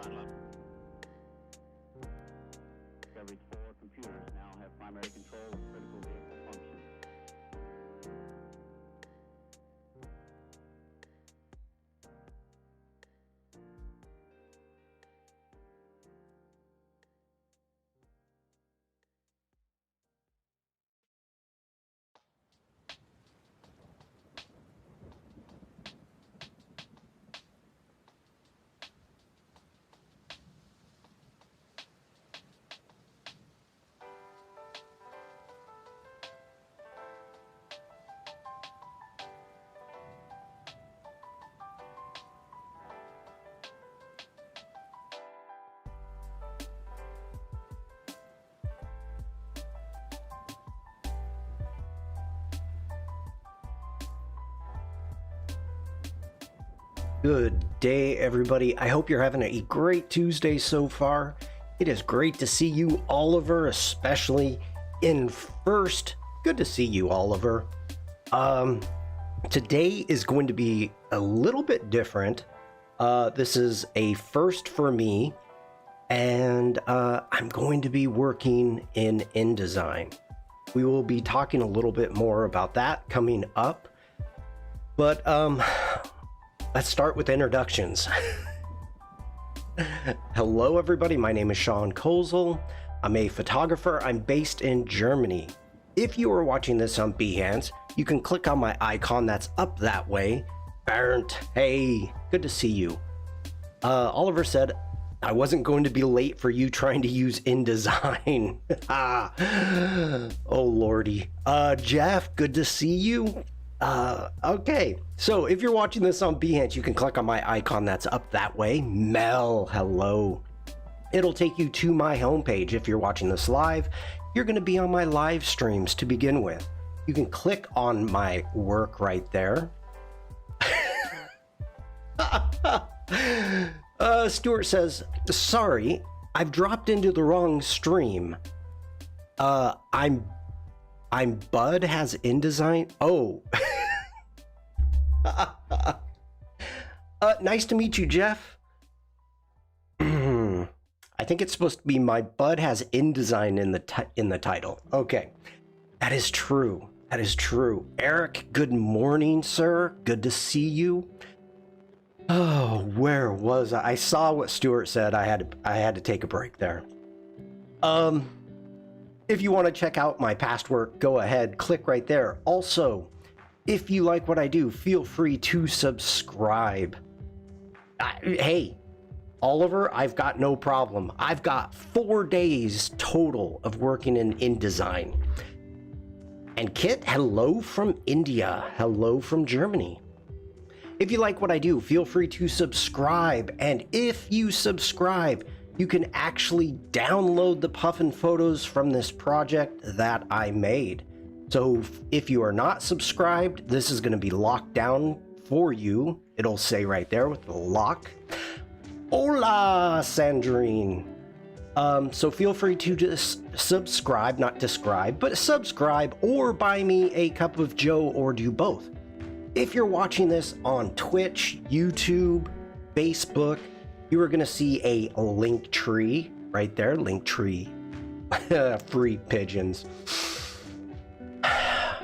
design level. Discovery's 4 computers now have primary control of critical vehicle functions. Good day, everybody. I hope you're having a great Tuesday so far. It is great to see you, Oliver, especially in first. Good to see you, Oliver. Today is going to be a little bit different. This is a first for me, and I'm going to be working in InDesign. We will be talking a little bit more about that coming up, but let's start with introductions. Hello, everybody. My name is Shawn Kosel. I'm a photographer. I'm based in Germany. If you are watching this on Behance, you can click on my icon that's up that way. Bernd, hey, good to see you. Oliver said, I wasn't going to be late for you trying to use InDesign. Oh, Lordy. Jeff, good to see you. Okay, so if you're watching this on Behance, you can click on my icon that's up that way. Mel, hello. It'll take you to my homepage. If you're watching this live, you're going to be on my live streams to begin with. You can click on my work right there. Stuart says, sorry, I've dropped into the wrong stream. I'm Bud has InDesign. Oh. Nice to meet you, Jeff. I think it's supposed to be my Bud has InDesign in the title. Okay. That is true. That is true. Eric, good morning, sir. Good to see you. Oh, where was I? I saw what Stuart said. I had to take a break there. If you want to check out my past work, go ahead, click right there. Also, if you like what I do, feel free to subscribe. Hey, Oliver, I've got no problem. I've got 4 days total of working in InDesign. And Kit, hello from India. Hello from Germany. If you like what I do, feel free to subscribe. And if you subscribe, you can actually download the puffin photos from this project that I made. So if you are not subscribed, this is going to be locked down for you. It'll say right there with the lock. Hola, Sandrine. So feel free to just subscribe, not describe, but subscribe or buy me a cup of joe or do both. If you're watching this on Twitch, YouTube, Facebook, you are going to see a link tree right there. Link tree. Free pigeons. You're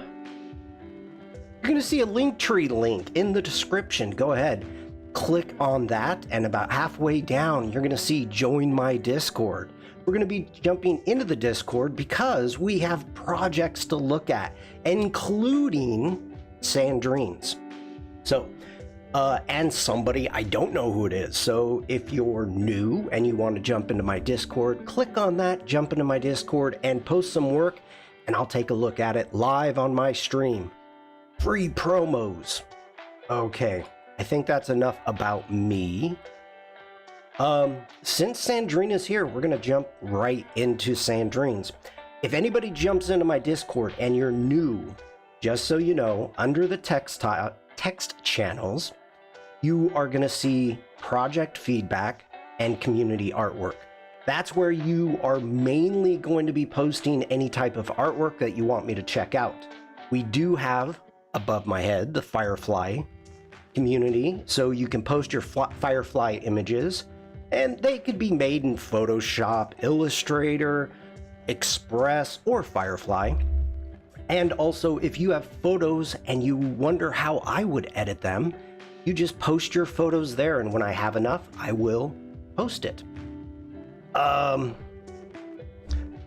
going to see a link tree link in the description. Go ahead. Click on that. And about halfway down, you're going to see join my Discord. We're going to be jumping into the Discord because we have projects to look at, including Sandrine's. So, and somebody, I don't know who it is. So if you're new and you want to jump into my Discord, click on that, jump into my Discord and post some work and I'll take a look at it live on my stream. Free promos. Okay, I think that's enough about me. Since Sandrine is here, we're going to jump right into Sandrine's. If anybody jumps into my Discord and you're new, just so you know, under the text channels, you are going to see project feedback and community artwork. That's where you are mainly going to be posting any type of artwork that you want me to check out. We do have above my head the Firefly community, so you can post your Firefly images. And they could be made in Photoshop, Illustrator, Express, or Firefly. And also, if you have photos and you wonder how I would edit them, you just post your photos there, and when I have enough, I will post it.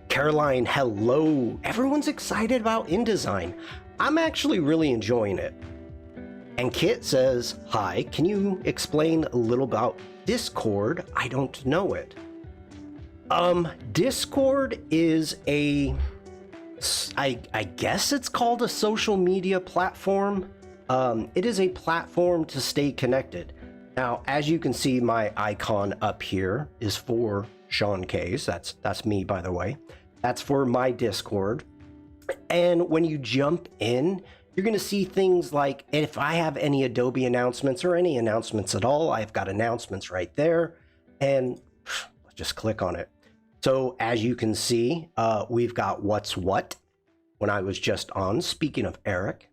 Caroline, hello. Everyone's excited about InDesign. I'm actually really enjoying it. And Kit says, hi, can you explain a little about Discord? I don't know it. Discord is I guess it's called a social media platform. It is a platform to stay connected. Now, as you can see, my icon up here is for Shawn Kosel. That's me, by the way. That's for my Discord. And when you jump in, you're going to see things like if I have any Adobe announcements or any announcements at all, I've got announcements right there. And let's just click on it. So as you can see, we've got what's what when I was just on. Speaking of Eric,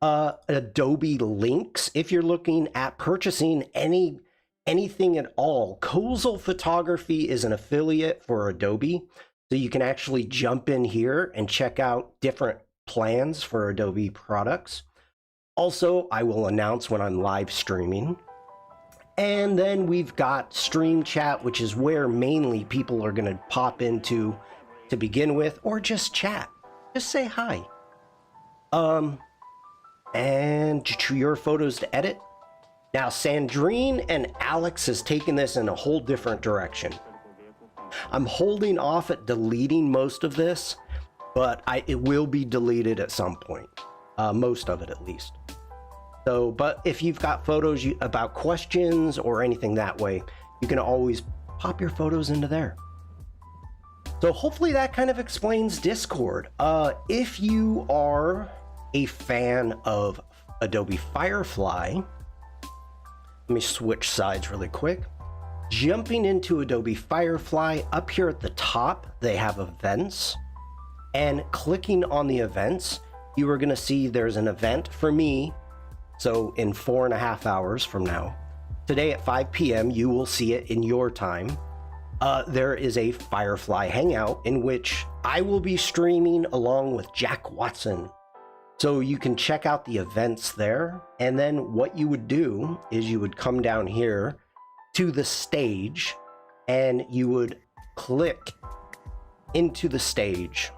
Adobe links. If you're looking at purchasing anything at all, Kosel Photography is an affiliate for Adobe. So you can actually jump in here and check out different plans for Adobe products. Also, I will announce when I'm live streaming. And then we've got Stream Chat, which is where mainly people are going to pop into to begin with, or just chat. Just say hi. And your photos to edit. Now, Sandrine and Alex has taken this in a whole different direction. I'm holding off at deleting most of this, but it will be deleted at some point. Most of it, at least. So, but if you've got photos about questions or anything that way, you can always pop your photos into there. So hopefully that kind of explains Discord. If you are a fan of Adobe Firefly, let me switch sides really quick. Jumping into Adobe Firefly, up here at the top, they have events. And clicking on the events, you are going to see there's an event for me. So in 4.5 hours from now, today at 5 p.m., you will see it in your time. There is a Firefly Hangout in which I will be streaming along with Jack Watson. So you can check out the events there. And then what you would do is you would come down here to the stage and you would click into the stage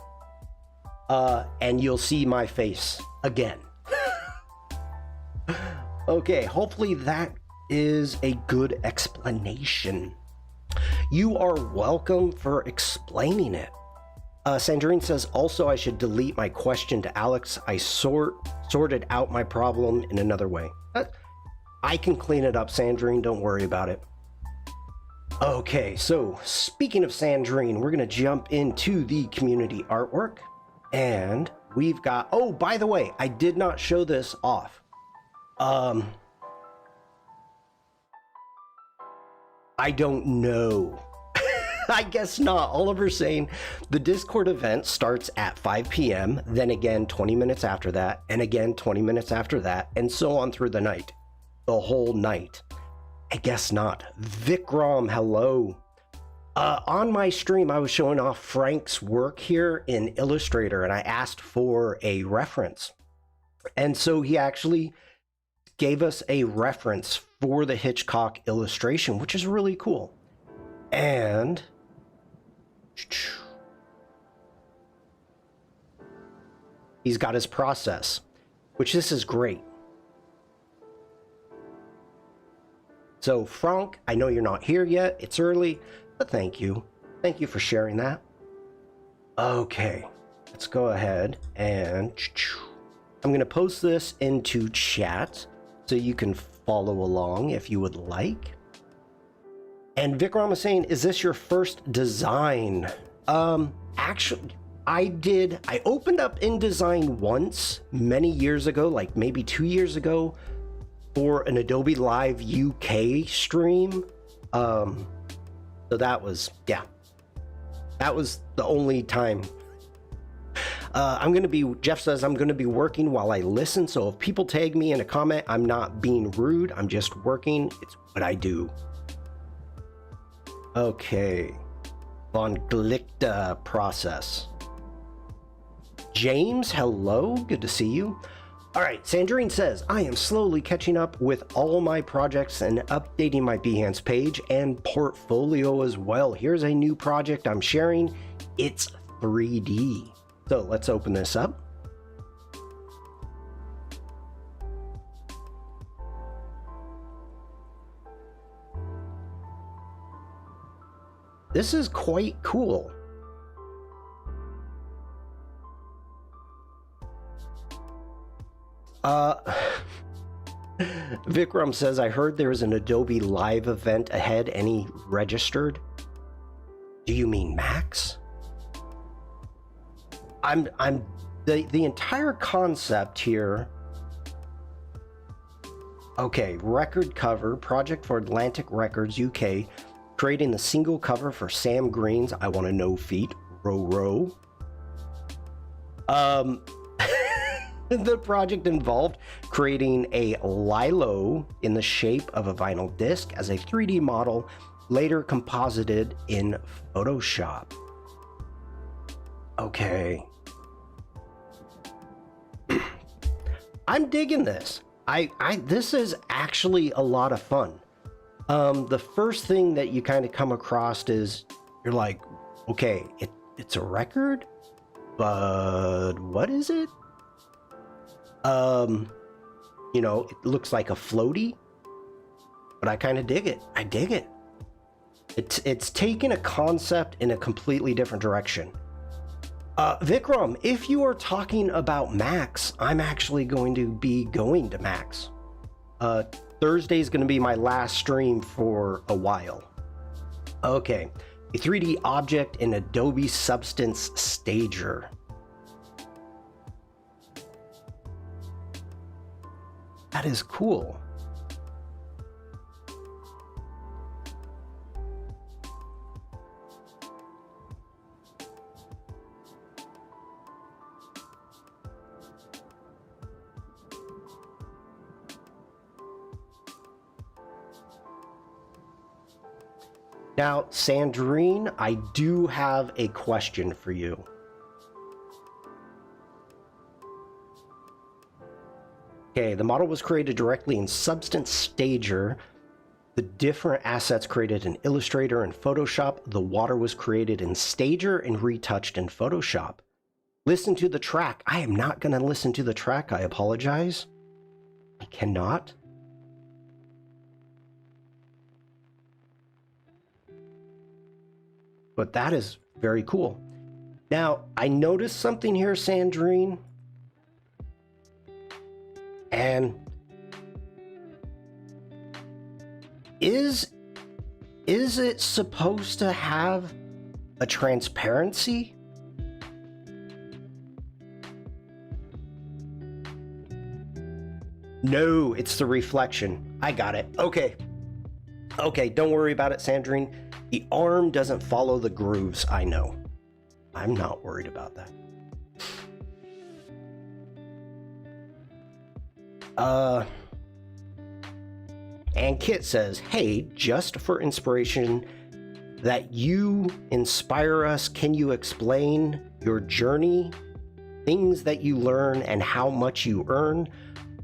and you'll see my face again. Okay, hopefully that is a good explanation. You are welcome for explaining it. Sandrine says, also I should delete my question to Alex. I sorted out my problem in another way. I can clean it up, Sandrine. Don't worry about it. Okay, so speaking of Sandrine, we're going to jump into the community artwork. And we've got, oh, by the way, I did not show this off. I don't know. I guess not. Oliver's saying the Discord event starts at 5 p.m., then again 20 minutes after that, and again 20 minutes after that, and so on through the night. The whole night. I guess not. Vikram, hello. On my stream, I was showing off Frank's work here in Illustrator, and I asked for a reference. And so he actually gave us a reference for the Hitchcock illustration, which is really cool. And he's got his process, which this is great. So Frank, I know you're not here yet. It's early, but thank you. Thank you for sharing that. Okay, let's go ahead and I'm going to post this into chat so you can follow along if you would like. And Vikram is saying, is this your first design? Actually, I opened up InDesign once many years ago, like maybe 2 years ago, for an Adobe Live UK stream. So that was, yeah, that was the only time. Jeff says, I'm going to be working while I listen. So if people tag me in a comment, I'm not being rude. I'm just working. It's what I do. Okay. Von Glickta process. James, hello. Good to see you. All right, Sandrine says, I am slowly catching up with all my projects and updating my Behance page and portfolio as well. Here's a new project I'm sharing. It's 3D. So let's open this up. This is quite cool. Vikram says, I heard there's an Adobe Live event ahead. Any registered? Do you mean Max? The entire concept here. Okay, record cover, project for Atlantic Records UK, creating the single cover for Sam Green's I Want to Know Feet, Row Row. The project involved creating a lilo in the shape of a vinyl disc as a 3D model, later composited in Photoshop. Okay. I'm digging this. This is actually a lot of fun. The first thing that you kind of come across is you're like, okay, it's a record, but what is it? You know, it looks like a floaty, but I kind of dig it. I dig it. It's taken a concept in a completely different direction. Vikram, if you are talking about Max, I'm actually going to be going to Max. Thursday is going to be my last stream for a while. Okay, a 3D object in Adobe Substance Stager. That is cool. Now, Sandrine, I do have a question for you. Okay, the model was created directly in Substance Stager. The different assets created in Illustrator and Photoshop. The water was created in Stager and retouched in Photoshop. Listen to the track. I am not going to listen to the track. I apologize. I cannot. But that is very cool. Now, I noticed something here, Sandrine. And is it supposed to have a transparency? No, it's the reflection. I got it. Okay. Okay, don't worry about it, Sandrine. The arm doesn't follow the grooves, I know. I'm not worried about that. And Kit says, hey, just for inspiration that you inspire us, can you explain your journey, things that you learn, and how much you earn?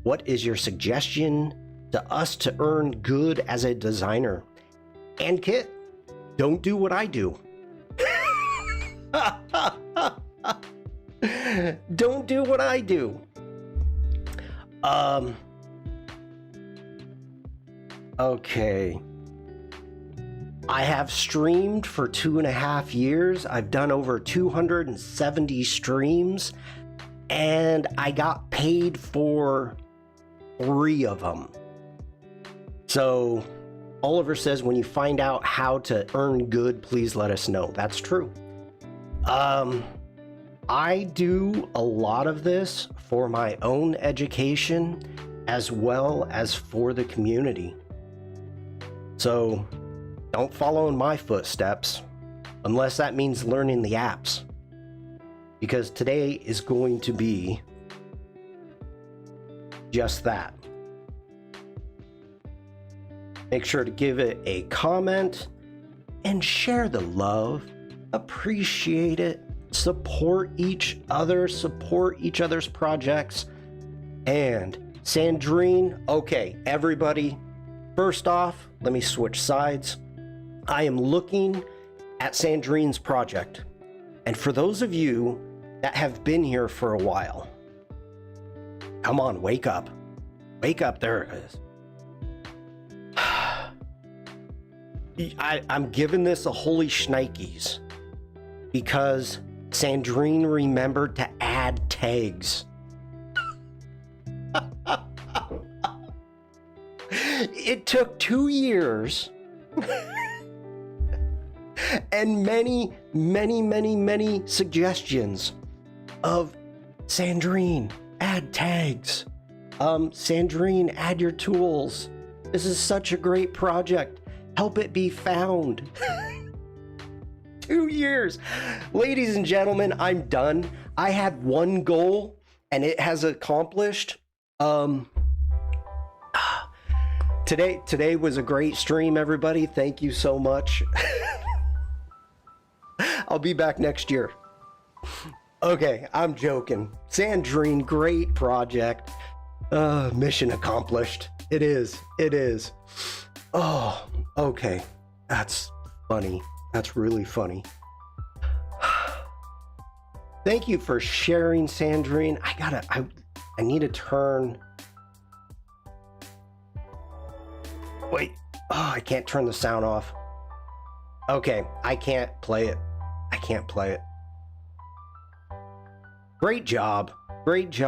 What is your suggestion to us to earn good as a designer? And Kit, don't do what I do. Don't do what I do. Okay. I have streamed for 2.5 years. I've done over 270 streams, and I got paid for 3 of them. So Oliver says, when you find out how to earn good, please let us know. That's true. I do a lot of this for my own education as well as for the community. So don't follow in my footsteps unless that means learning the apps, because today is going to be just that. Make sure to give it a comment and share the love. Appreciate it. Support each other, support each other's projects. And Sandrine, okay, everybody, first off, let me switch sides. I am looking at Sandrine's project. And for those of you that have been here for a while, come on, wake up. Wake up, there it is. I'm giving this a holy shnikes because Sandrine remembered to add tags. It took 2 years and many suggestions of Sandrine, add tags. Sandrine, add your tools. This is such a great project. Help it be found. 2 years. Ladies and gentlemen, I'm done. I had one goal and it has accomplished. Today was a great stream, everybody. Thank you so much. I'll be back next year. Okay, I'm joking. Sandrine, great project. Mission accomplished. It is. Oh, okay. That's funny. That's really funny. Thank you for sharing, Sandrine. I need to turn. Wait. Oh, I can't turn the sound off. Okay, I can't play it. Great job. Great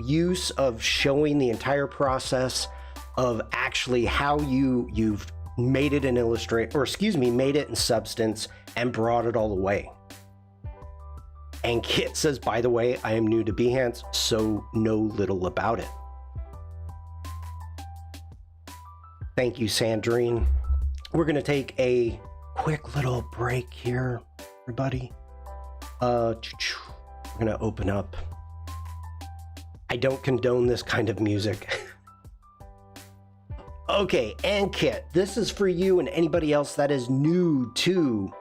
use of showing the entire process of actually how you've made it in Illustrator, or excuse me, made it in Substance and brought it all the way. And Kit says, by the way, I am new to Behance, so know little about it. Thank you, Sandrine. We're going to take a quick little break here, everybody. We're going to open up. I don't condone this kind of music. Okay, and Kit, this is for you and anybody else that is new to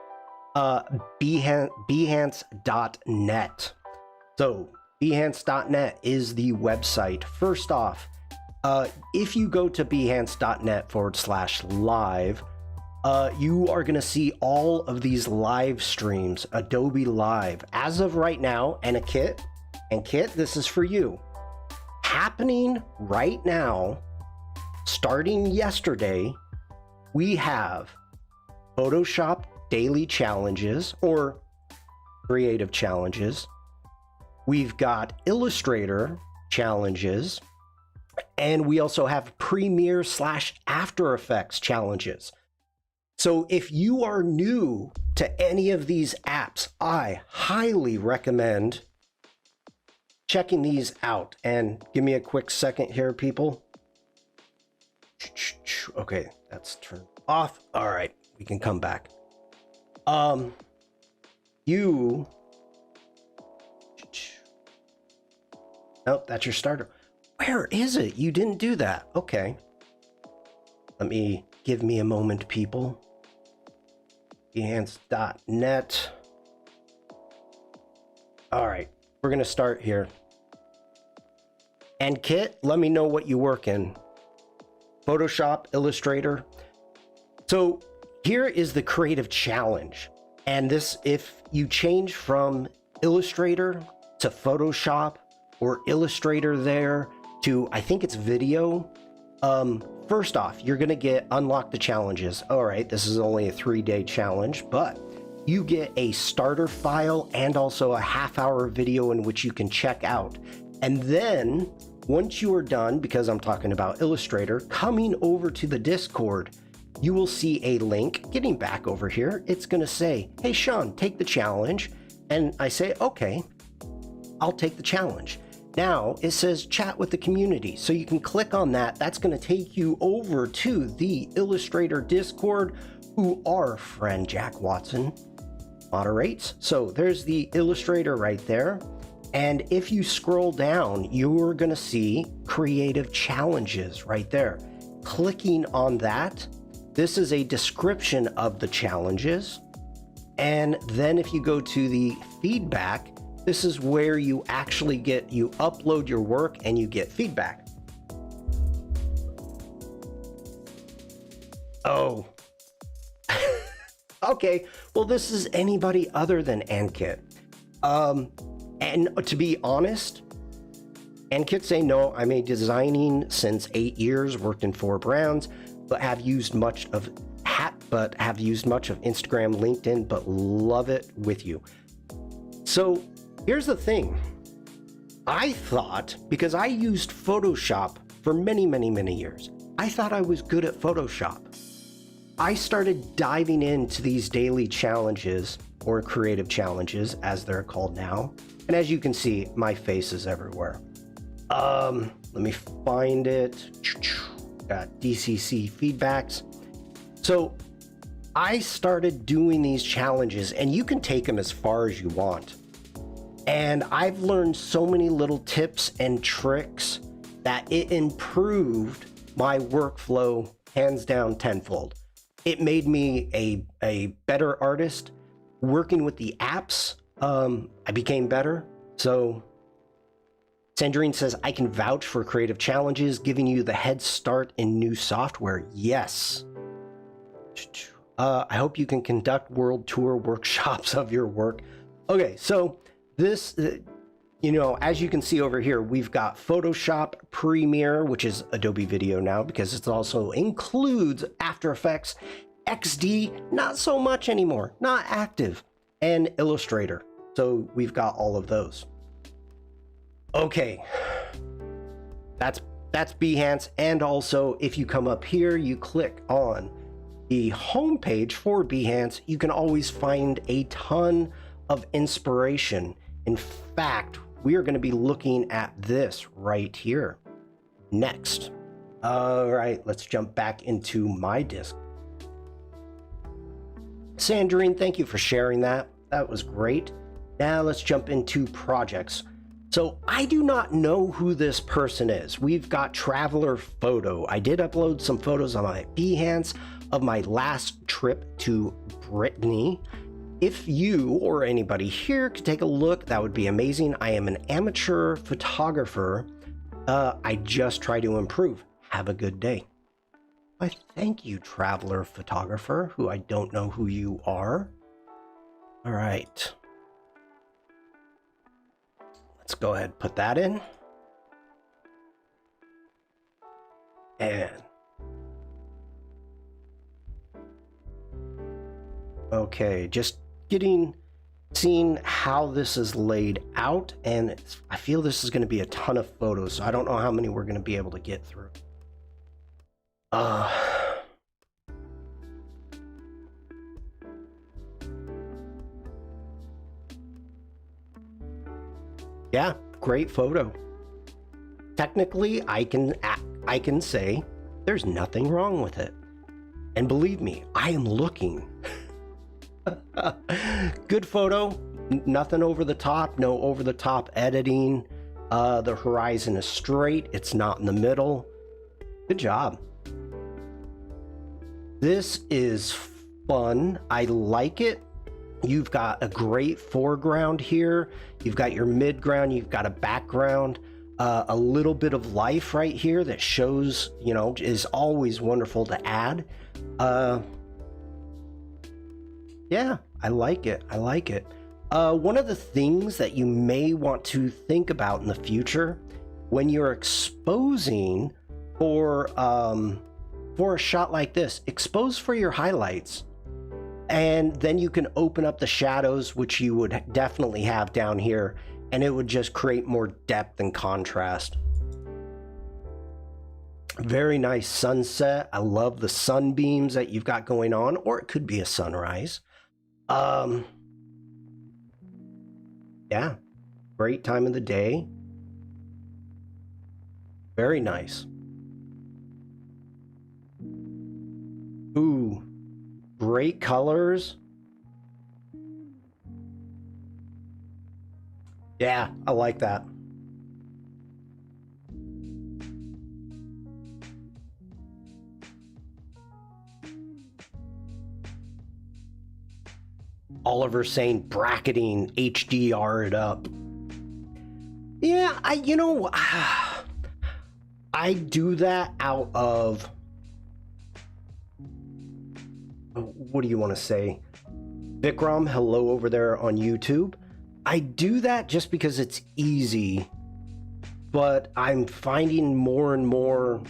Behance.net. So Behance.net is the website. First off, if you go to Behance.net/live, you are going to see all of these live streams, Adobe Live. As of right now, and Kit, this is for you. Happening right now, starting yesterday, we have Photoshop daily challenges or creative challenges. We've got Illustrator challenges, and we also have Premiere/After Effects challenges. So if you are new to any of these apps, I highly recommend checking these out. And give me a quick second here, people. Okay, that's turned off. All right, we can come back. Nope, that's your starter. Where is it? You didn't do that. Okay. Give me a moment, people. Behance.net. All right, we're going to start here. And Kit, let me know what you work in. Photoshop, Illustrator. So here is the creative challenge. And this, if you change from Illustrator to Photoshop or Illustrator there to, I think it's video. First off, you're going to unlock the challenges. All right, this is only a 3-day challenge, but you get a starter file and also a half-hour video in which you can check out. And then once you are done, because I'm talking about Illustrator, coming over to the Discord, you will see a link. Getting back over here, it's going to say, hey, Shawn, take the challenge. And I say, okay, I'll take the challenge. Now it says chat with the community. So you can click on that. That's going to take you over to the Illustrator Discord, who our friend Jack Watson moderates. So there's the Illustrator right there. And if you scroll down, you're going to see creative challenges right there. Clicking on that this is a description of the challenges. And then if you go to the feedback, this is where you actually you upload your work and you get feedback. Oh. Okay, well, this is anybody other than Ankit. And to be honest, Ankit say no, I'm a designing since 8 years, worked in 4 brands, but have used much of Instagram, LinkedIn, but love it with you. So here's the thing. I thought, because I used Photoshop for many, many, many years, I thought I was good at Photoshop. I started diving into these daily challenges, or creative challenges as they're called now. And as you can see, my face is everywhere. Let me find it. Got DCC feedbacks. So I started doing these challenges, and you can take them as far as you want. And I've learned so many little tips and tricks that it improved my workflow hands down tenfold. It made me a better artist. Working with the apps, I became better. So Sandrine says, I can vouch for creative challenges, giving you the head start in new software. Yes. I hope you can conduct world tour workshops of your work. Okay, so this, as you can see over here, we've got Photoshop, Premiere, which is Adobe Video now, because it also includes After Effects, XD, not so much anymore, not active, and Illustrator. So we've got all of those. Okay, that's Behance. And also, if you come up here, you click on the homepage for Behance, you can always find a ton of inspiration. In fact, we are going to be looking at this right here next. All right, let's jump back into my disk. Sandrine, thank you for sharing that. That was great. Now let's jump into projects. So I do not know who this person is. We've got Traveler Photo. I did upload some photos on my Behance of my last trip to Brittany. If you or anybody here could take a look, that would be amazing. I am an amateur photographer. I just try to improve. Have a good day. Why, thank you, Traveler Photographer, who I don't know who you are. All right. Let's go ahead and put that in. And okay, just seeing how this is laid out, and I feel this is going to be a ton of photos, so I don't know how many we're going to be able to get through. Yeah, great photo. Technically, I can say there's nothing wrong with it. And believe me, I am looking. Good photo, nothing over the top, no over the top editing. The horizon is straight, it's not in the middle. Good job. This is fun. I like it. You've got a great foreground here. You've got your midground. You've got a background. A little bit of life right here that shows, is always wonderful to add. Yeah, I like it. I like it. One of the things that you may want to think about in the future when you're exposing for a shot like this, expose for your highlights. And then you can open up the shadows, which you would definitely have down here, and it would just create more depth and contrast. Very nice sunset. I love the sunbeams that you've got going on, or it could be a sunrise. Yeah, great time of the day. Very nice. Ooh. Great colors. Yeah, I like that. Oliver saying bracketing, HDR it up. Yeah, I do that out of, what do you want to say? Vikram, hello over there on YouTube. I do that just because it's easy, but I'm finding more and more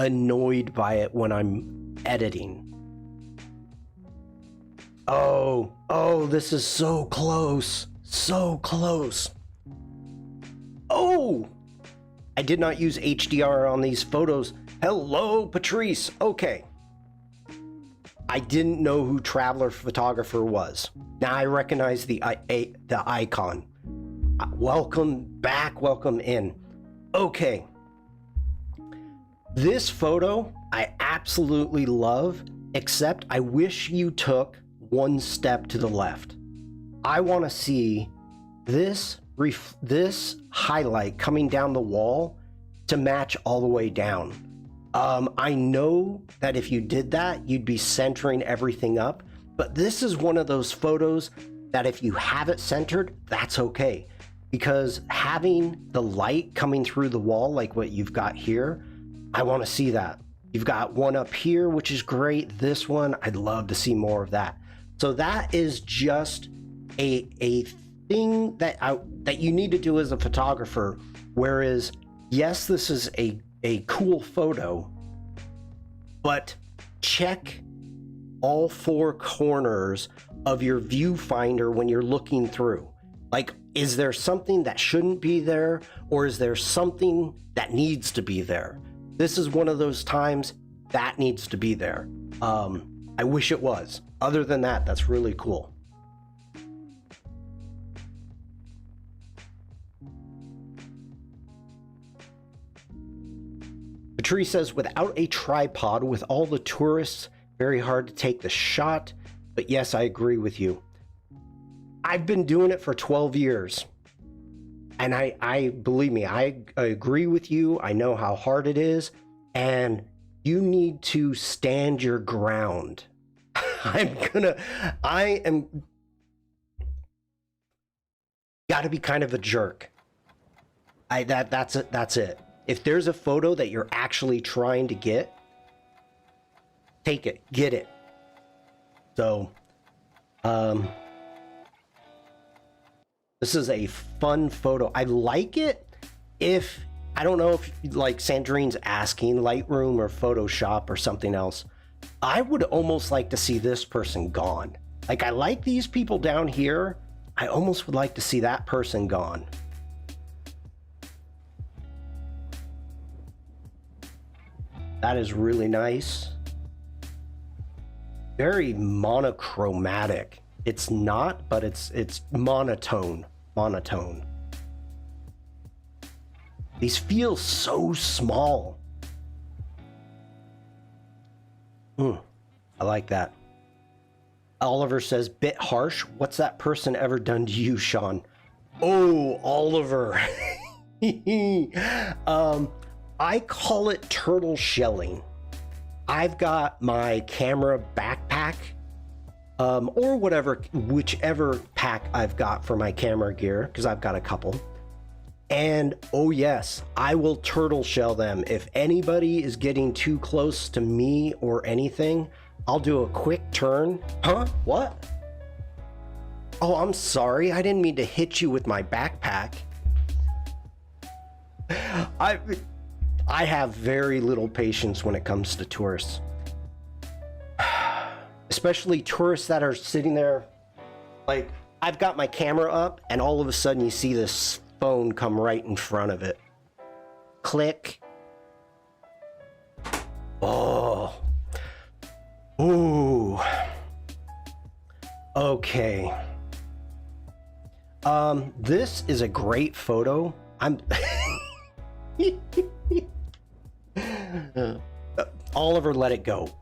annoyed by it when I'm editing. Oh, this is so close. So close. Oh, I did not use HDR on these photos. Hello, Patrice. Okay. I didn't know who Traveler Photographer was. Now I recognize the icon. Welcome back, welcome in. Okay. This photo I absolutely love, except I wish you took one step to the left. I want to see this highlight coming down the wall to match all the way down. I know that if you did that, you'd be centering everything up, but this is one of those photos that if you have it centered, that's okay. Because having the light coming through the wall, like what you've got here, I want to see that. You've got one up here, which is great. This one, I'd love to see more of that. So that is just a thing that you need to do as a photographer. Whereas, yes, this is a cool photo, but check all four corners of your viewfinder when you're looking through. Like, is there something that shouldn't be there, or is there something that needs to be there? This is one of those times that needs to be there. I wish it was. Other than that, that's really cool. Patrice says, without a tripod, with all the tourists, very hard to take the shot. But yes, I agree with you. I've been doing it for 12 years. And I believe me, I agree with you. I know how hard it is. And you need to stand your ground. I am gotta be kind of a jerk. That's it. If there's a photo that you're actually trying to get, take it, get it. So, this is a fun photo. I like it. I don't know if like Sandrine's asking, Lightroom or Photoshop or something else. I would almost like to see this person gone. Like, I like these people down here. I almost would like to see that person gone. That is really nice. Very monochromatic. It's not, but it's monotone. Monotone. These feel so small. I like that. Oliver says, bit harsh. What's that person ever done to you, Shawn? Oh, Oliver. I call it turtle shelling. I've got my camera backpack, or whichever pack I've got for my camera gear, because I've got a couple. And oh yes, I will turtle shell them. If anybody is getting too close to me or anything, I'll do a quick turn. Huh? What? Oh, I'm sorry. I didn't mean to hit you with my backpack. I have very little patience when it comes to tourists. Especially tourists that are sitting there. Like, I've got my camera up and all of a sudden you see this phone come right in front of it. Click. Oh. Ooh. Okay. This is a great photo. Oliver, let it go.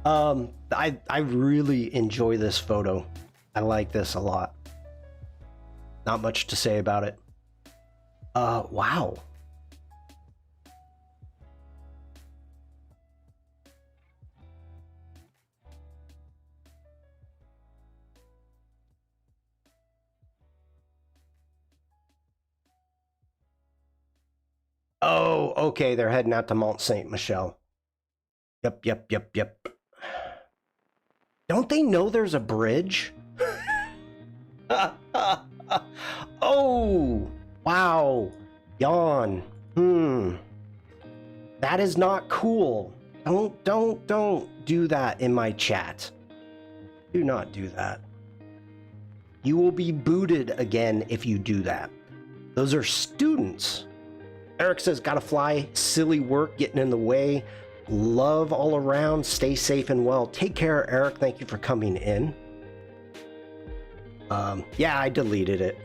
I really enjoy this photo. I like this a lot. Not much to say about it. Wow. Oh, okay. They're heading out to Mont Saint Michel. Yep. Don't they know there's a bridge? Oh, wow. Yawn. That is not cool. Don't do that in my chat. Do not do that. You will be booted again if you do that. Those are students. Eric says, gotta fly. Silly work getting in the way. Love all around. Stay safe and well. Take care, Eric. Thank you for coming in. Yeah, I deleted it.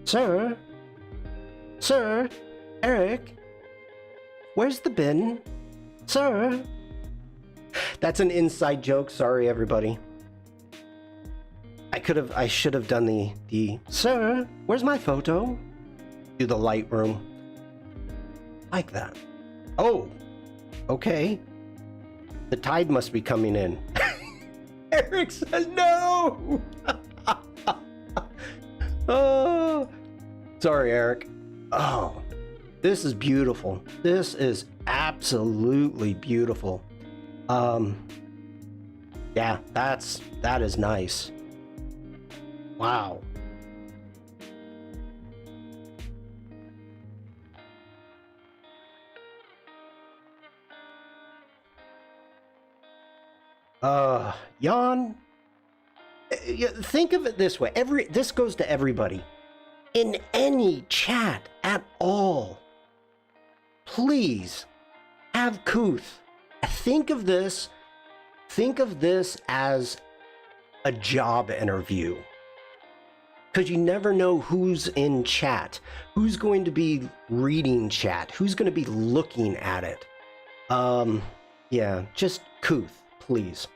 Sir, Eric, where's the bin? Sir. That's an inside joke. Sorry, everybody. I should have done the sir, where's my photo? Do the Lightroom. Like that. Oh, okay. The tide must be coming in. Eric says no. Oh, sorry, Eric. Oh, this is beautiful. This is absolutely beautiful. Yeah, that is nice. Wow. Jan, think of it this way. This goes to everybody. In any chat at all, please have couth. Think of this as a job interview. Because you never know who's in chat, who's going to be reading chat, who's going to be looking at it. Yeah, just couth, please.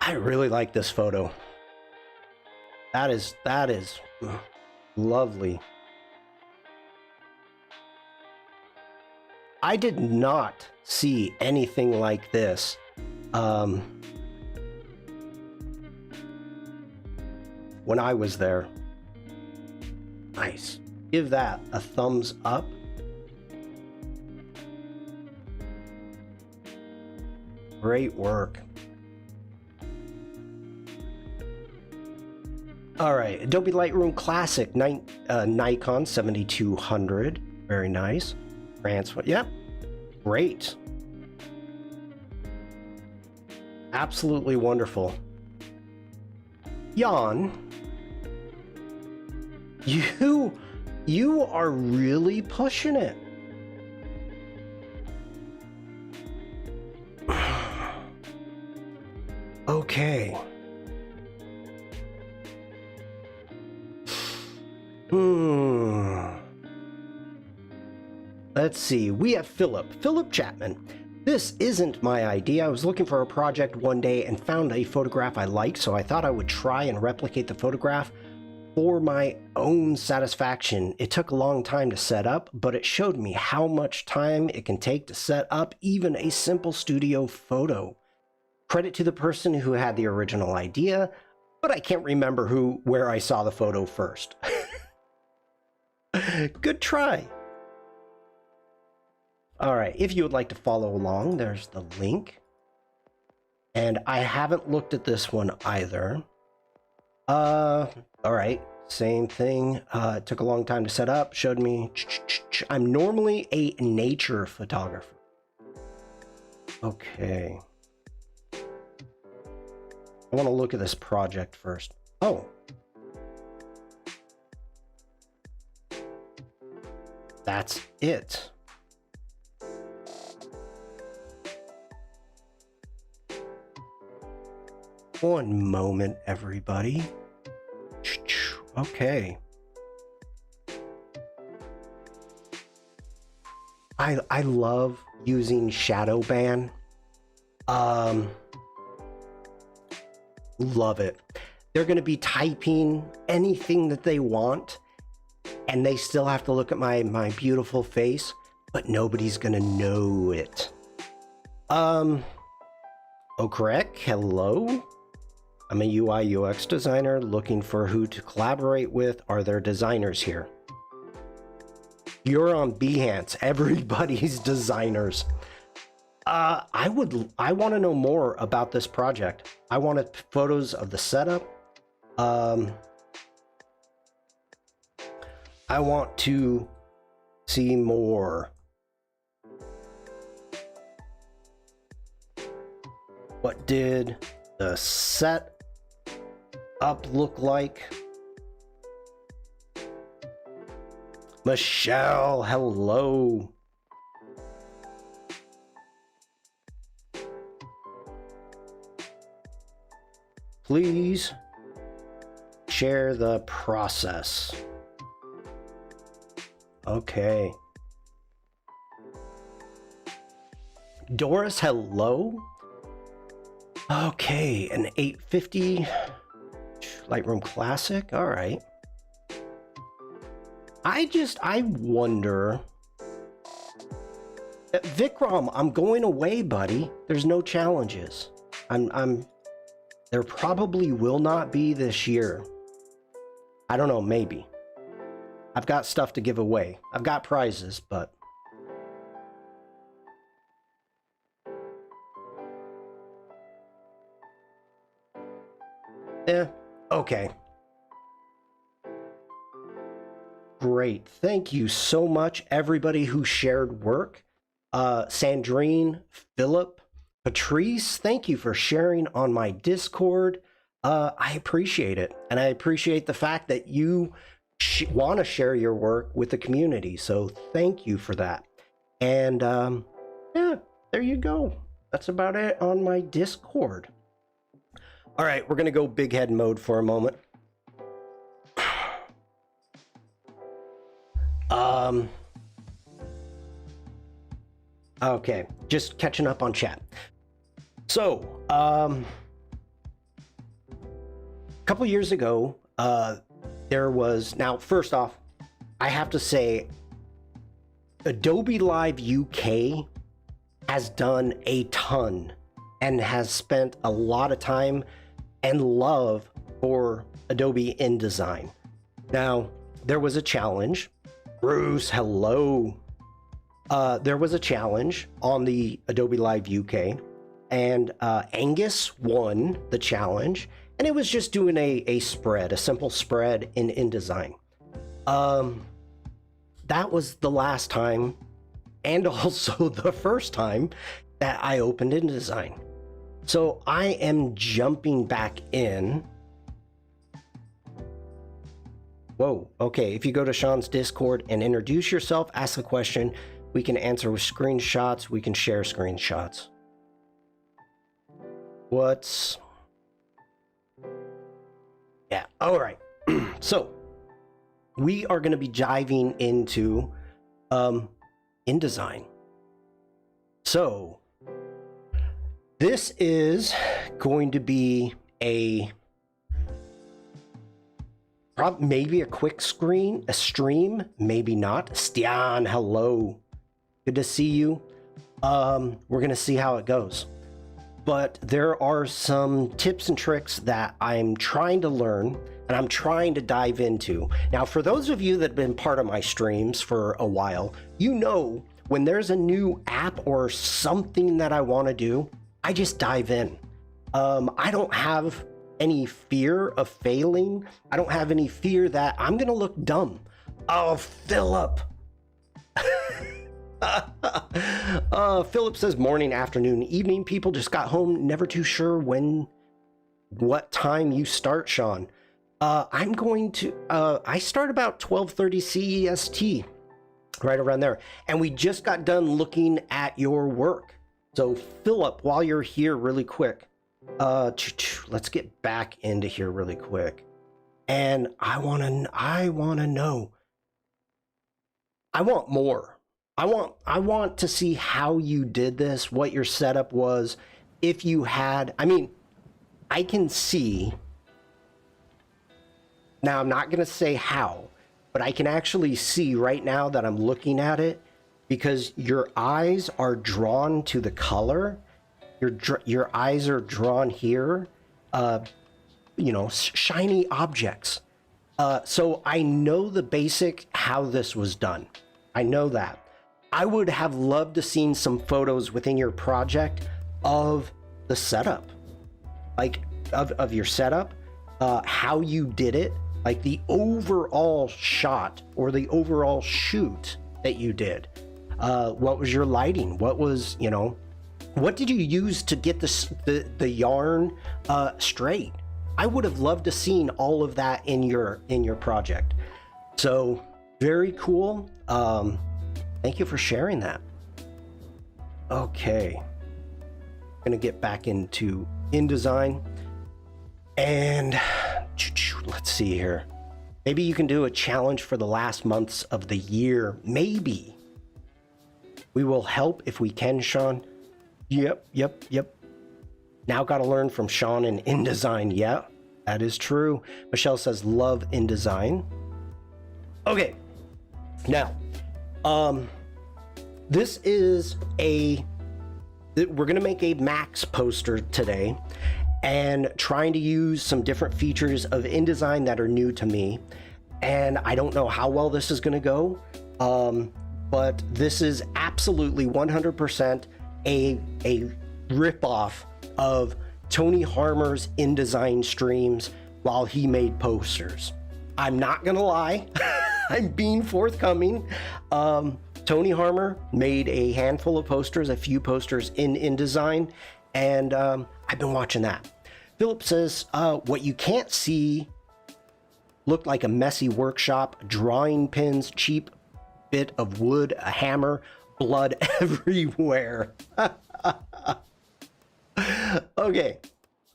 I really like this photo. That is lovely. I did not see anything like this. When I was there. Nice. Give that a thumbs up. Great work. All right, Adobe Lightroom Classic, Nikon 7200. Very nice. Yep. Great. Absolutely wonderful. Jan, you are really pushing it. Okay. Let's see. We have Philip Chapman. This isn't my idea. I was looking for a project one day and found a photograph I liked, so I thought I would try and replicate the photograph for my own satisfaction. It took a long time to set up, but it showed me how much time it can take to set up even a simple studio photo. Credit to the person who had the original idea, but I can't remember where I saw the photo first. Good try. All right, if you would like to follow along, there's the link. And I haven't looked at this one either. All right, same thing. It took a long time to set up, showed me. I'm normally a nature photographer. Okay. I want to look at this project first. Oh. That's it. One moment, everybody. Okay. I love using shadow ban. Love it. They're going to be typing anything that they want, and they still have to look at my beautiful face, but nobody's going to know it. Oh, correct. Hello. I'm a UI UX designer looking for who to collaborate with. Are there designers here? You're on Behance. Everybody's designers. I want to know more about this project. I wanted photos of the setup. I want to see more. What did the set up look like? Michelle, hello. Please share the process. Okay. Doris, hello. Okay, an 850 Lightroom Classic. All right. I wonder. Vikram, I'm going away, buddy. There's no challenges. There probably will not be this year. I don't know, maybe. I've got stuff to give away. I've got prizes, but... okay. Great. Thank you so much, everybody who shared work. Sandrine, Philip, Patrice, thank you for sharing on my Discord. I appreciate it. And I appreciate the fact that you want to share your work with the community. So thank you for that. And yeah, there you go. That's about it on my Discord. All right, we're going to go big head mode for a moment. Okay, just catching up on chat. So, a couple years ago, there was, now first off, I have to say, Adobe Live UK has done a ton and has spent a lot of time and love for Adobe InDesign. Now, there was a challenge. Bruce, hello. There was a challenge on the Adobe Live UK, and Angus won the challenge, and it was just doing a spread, a simple spread in InDesign. That was the last time, and also the first time, that I opened InDesign. So I am jumping back in. Whoa, okay, if you go to Shawn's Discord and introduce yourself, ask a question, we can answer with screenshots, we can share screenshots. Yeah, all right. So, we are going to be diving into InDesign. So, this is going to be maybe a quick stream, maybe not. Stian, hello. Good to see you. We're going to see how it goes. But there are some tips and tricks that I'm trying to learn and I'm trying to dive into. Now, for those of you that have been part of my streams for a while, you know when there's a new app or something that I want to do, I just dive in. I don't have any fear of failing. I don't have any fear that I'm going to look dumb. Oh, Philip. Philip says morning, afternoon, evening. People just got home. Never too sure what time you start, Shawn. I'm going to, I start about 12:30 CEST, right around there. And we just got done looking at your work. So Philip, while you're here really quick, let's get back into here really quick. And I want to know, I want more. I want to see how you did this, what your setup was. If you had, I mean, I can see, now I'm not going to say how, but I can actually see right now that I'm looking at it because your eyes are drawn to the color. Your eyes are drawn here. shiny objects. So I know the basic how this was done. I know that. I would have loved to seen some photos within your project of the setup, like of your setup, how you did it, like the overall shot or the overall shoot that you did. What was your lighting? What was, what did you use to get the yarn straight? I would have loved to seen all of that in your project. So very cool. Thank you for sharing that. Okay, I'm gonna get back into InDesign, and let's see here. Maybe you can do a challenge for the last months of the year. Maybe we will help if we can, Shawn. Yep. Now got to learn from Shawn in InDesign. Yeah, that is true. Michelle says love InDesign. Okay, now this is we're gonna make a Max poster today, and trying to use some different features of InDesign that are new to me, and I don't know how well this is gonna go, but this is absolutely 100% a ripoff of Tony Harmer's InDesign streams while he made posters. I'm not gonna lie. I'm being forthcoming. Tony Harmer made a handful of posters, a few posters in InDesign, and I've been watching that. Philip says, what you can't see looked like a messy workshop, drawing pins, cheap bit of wood, a hammer, blood everywhere. Okay,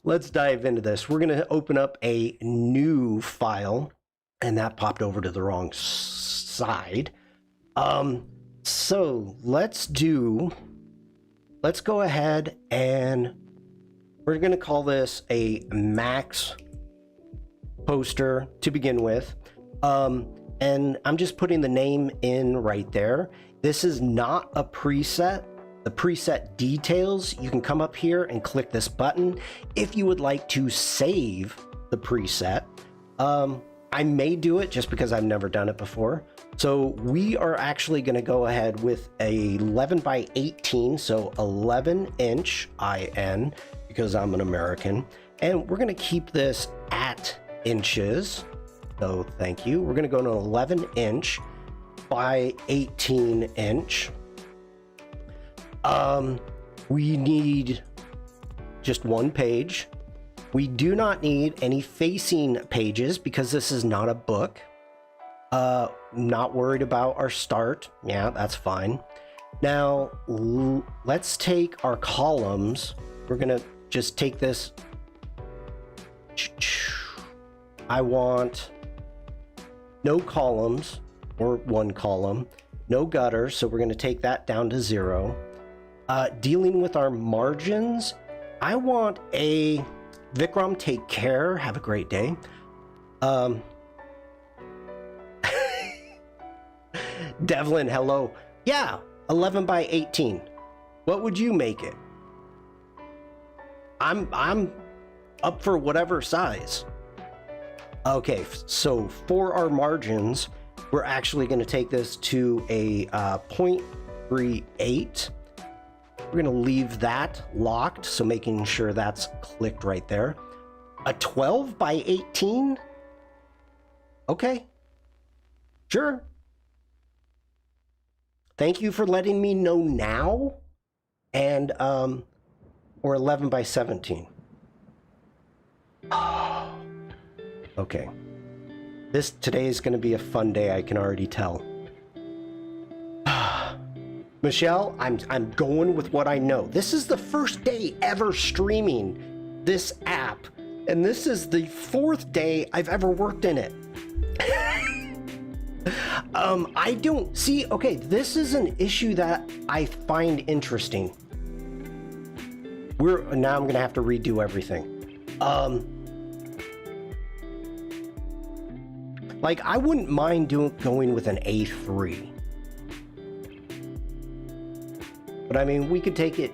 let's dive into this. We're gonna open up a new file, and that popped over to the wrong side. So let's go ahead and we're gonna call this a Max poster to begin with. And I'm just putting the name in right there. This is not a preset. The preset details, you can come up here and click this button if you would like to save the preset. I may do it just because I've never done it before. So we are actually going to go ahead with a 11 by 18, so 11 inch IN, because I'm an American, and we're going to keep this at inches. So thank you. We're going to go to 11 inch by 18 inch. We need just one page. We do not need any facing pages because this is not a book. Not worried about our start. Yeah, that's fine. Now, let's take our columns. We're gonna just take this. I want no columns or one column, no gutter, so we're gonna take that down to 0. Dealing with our margins, I want a Vikram, take care, have a great day. Devlin, hello. Yeah, 11 by 18. What would you make it? I'm up for whatever size. Okay, so for our margins, we're actually going to take this to a 0.38. We're going to leave that locked, so making sure that's clicked right there. A 12 by 18? Okay, sure. Thank you for letting me know now. And, or 11 by 17. Okay. Today is going to be a fun day, I can already tell. Michelle, I'm going with what I know. This is the first day ever streaming this app, and this is the 4th day I've ever worked in it. I don't see, okay, this is an issue that I find interesting. Now I'm gonna have to redo everything. Like, I wouldn't mind going with an A3. But I mean, we could take it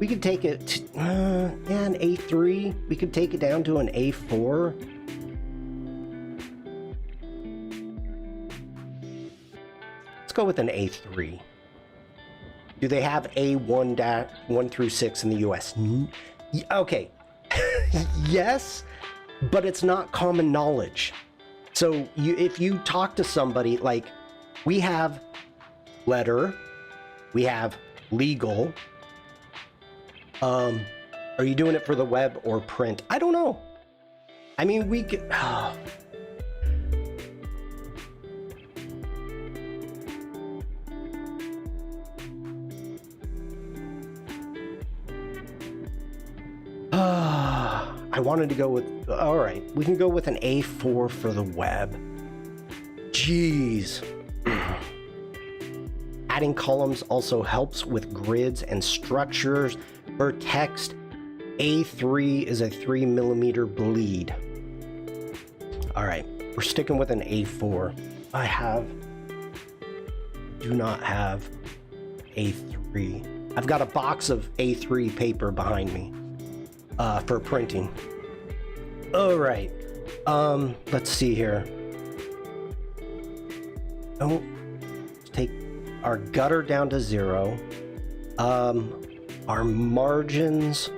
We could take it to, yeah, an A3. We could take it down to an A4. Let's go with an A3. Do they have A1 through 6 in the US? Okay. Yes, but it's not common knowledge. So if you talk to somebody, like, we have letter, we have legal. Are you doing it for the web or print? I don't know. I mean, we could... I wanted to go with... All right, we can go with an A4 for the web. Jeez. Adding columns also helps with grids and structures. For text, A3 is a 3mm bleed. All right, we're sticking with an A4. Do not have A3. I've got a box of A3 paper behind me for printing. All right, let's see here. Oh, let's take our gutter down to 0. Our margins,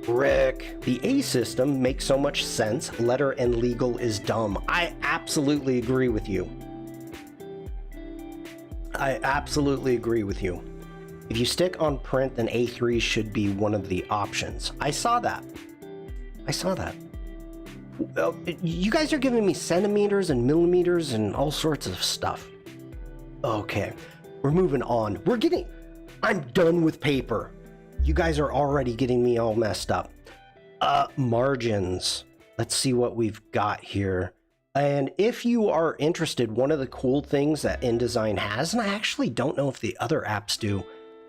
Rick, the A system makes so much sense. Letter and legal is dumb. I absolutely agree with you. I absolutely agree with you. If you stick on print, then A3 should be one of the options. I saw that. You guys are giving me centimeters and millimeters and all sorts of stuff. Okay, we're moving on. I'm done with paper. You guys are already getting me all messed up. Margins. Let's see what we've got here. And if you are interested, one of the cool things that InDesign has, and I actually don't know if the other apps do,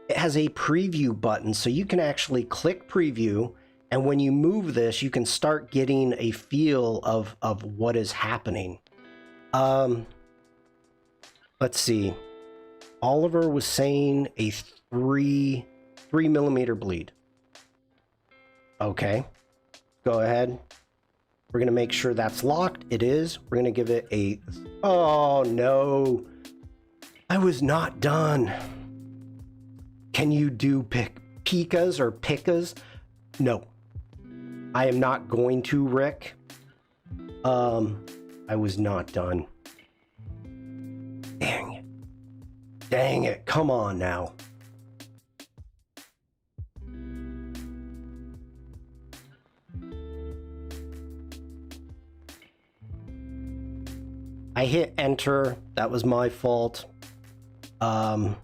it has a preview button. So you can actually click preview, and when you move this, you can start getting a feel of what is happening. Let's see. Oliver was saying a 3mm bleed. Okay, go ahead. We're gonna make sure that's locked. It is. We're gonna give it a... Oh no, I was not done. Can you do picas or picas? No, I am not going to, Rick. I was not done. Dang it. Dang it, come on now. I hit enter. That was my fault. Really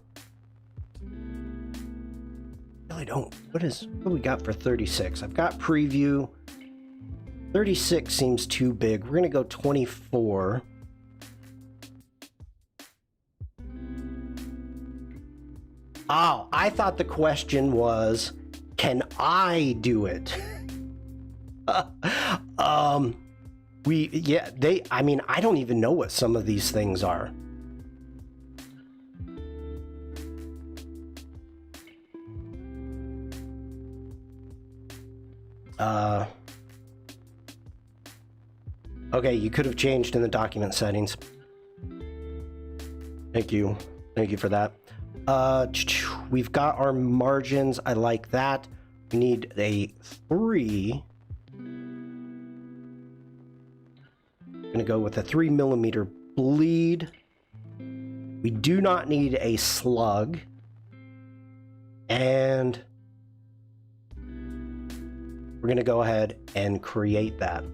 don't. What do we got for 36? I've got preview. 36 seems too big. We're gonna go 24. Oh, I thought the question was, can I do it? I mean, I don't even know what some of these things are. Okay, you could have changed in the document settings. Thank you for that. We've got our margins. I like that. We need a 3. I'm gonna go with a 3mm bleed. We do not need a slug. And we're gonna go ahead and create that.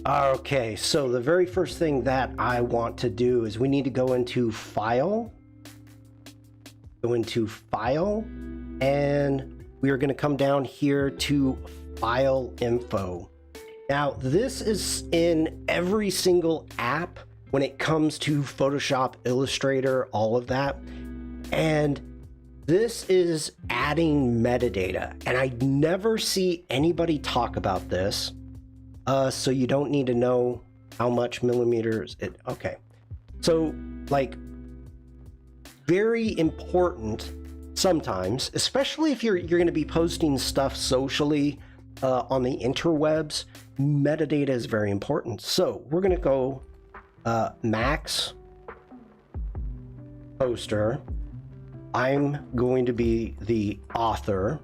Okay, so the very first thing that I want to do is we need to go into File. And we are going to come down here to File Info. Now, this is in every single app when it comes to Photoshop, Illustrator, all of that. And this is adding metadata. And I never see anybody talk about this. So you don't need to know how much millimeters it... Okay. So, like, very important sometimes, especially if you're going to be posting stuff socially on the interwebs, metadata is very important. So we're going to go max poster. I'm going to be the author.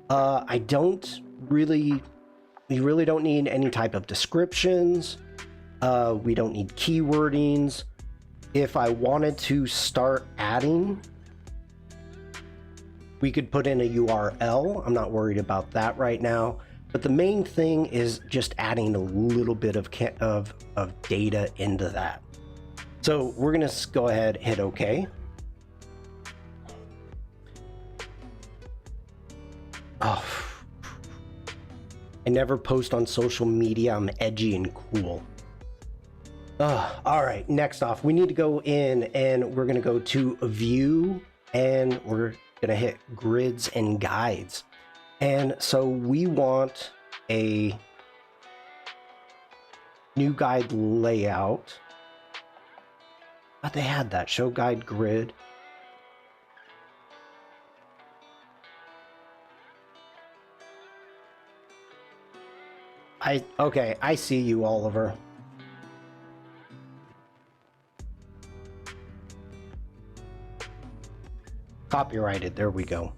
We really don't need any type of descriptions. We don't need keywordings. If I wanted to start adding, we could put in a URL. I'm not worried about that right now. But the main thing is just adding a little bit of data into that. So we're going to go ahead, hit OK. Oh, I never post on social media. I'm edgy and cool. All right, next off, we need to go in and we're going to go to View and we're going to hit Grids and Guides. And so we want a new guide layout. But they had that, show guide grid. Okay, I see you, Oliver. Copyrighted, there we go.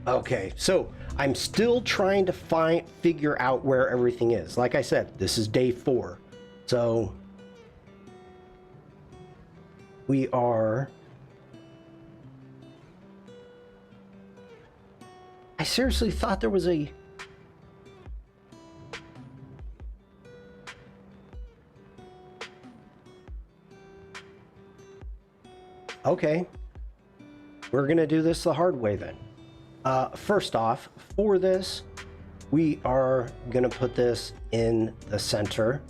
Okay, so I'm still trying to figure out where everything is. Like I said, this is day 4. So we are... I seriously thought there was a... Okay, we're gonna do this the hard way then. First off, for this, we are gonna put this in the center.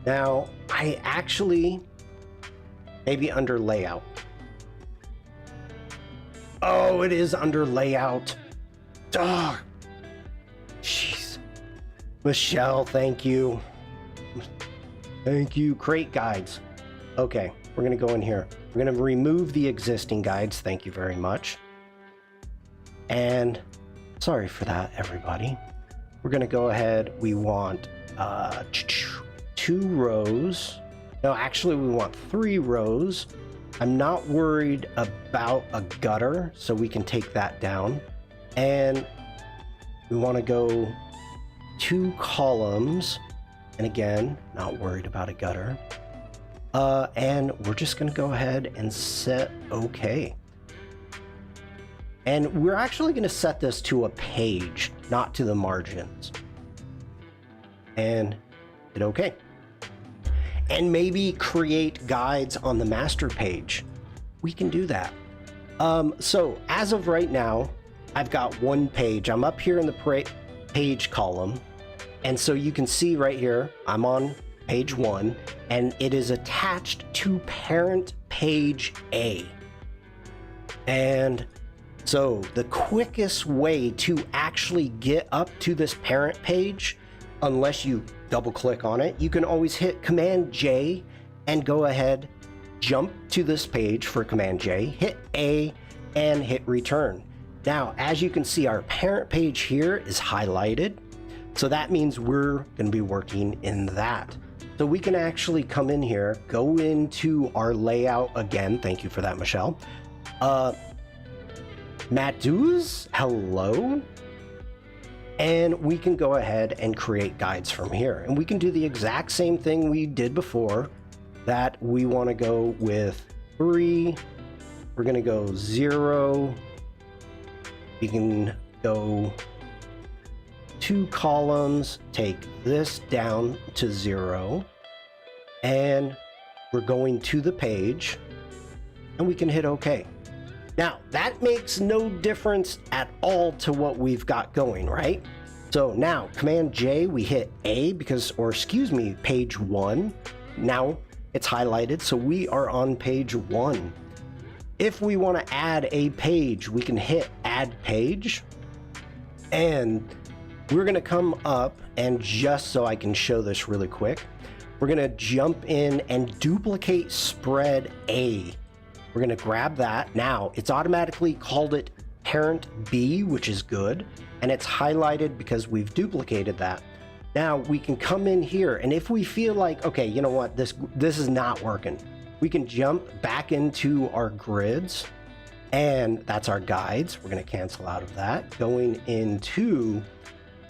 Now, I actually, maybe under layout. Oh, it is under layout. Oh, jeez. Michelle, thank you. Thank you. Create guides. Okay, we're gonna go in here. We're going to remove the existing guides. Thank you very much. And sorry for that, everybody. We're going to go ahead. We want 2 rows. No, actually, we want 3 rows. I'm not worried about a gutter, so we can take that down. And we want to go 2 columns. And again, not worried about a gutter. And we're just going to go ahead and set OK. And we're actually going to set this to a page, not to the margins. And hit OK. And maybe create guides on the master page. We can do that. So as of right now, I've got 1 page. I'm up here in the page column. And so you can see right here, I'm on page 1, and it is attached to parent page A. And so the quickest way to actually get up to this parent page, unless you double click on it, you can always hit Command J and go ahead, jump to this page for Command J, hit A and hit return. Now, as you can see, our parent page here is highlighted. So that means we're going to be working in that. So we can actually come in here, go into our layout again. Thank you for that, Michelle. Matuz, hello. And we can go ahead and create guides from here. And we can do the exact same thing we did before, that we want to go with 3. We're going to go 0. We can go 2 columns, take this down to 0, and we're going to the page, and we can hit OK. Now, that makes no difference at all to what we've got going, right? So now, Command J, we hit A because, or excuse me, page 1. Now it's highlighted, so we are on page 1. If we want to add a page, we can hit Add Page, and we're going to come up, and just so I can show this really quick, we're going to jump in and duplicate spread A. We're going to grab that. Now, it's automatically called it parent B, which is good. And it's highlighted because we've duplicated that. Now, we can come in here, and if we feel like, okay, you know what, this is not working, we can jump back into our grids, and that's our guides. We're going to cancel out of that. Going into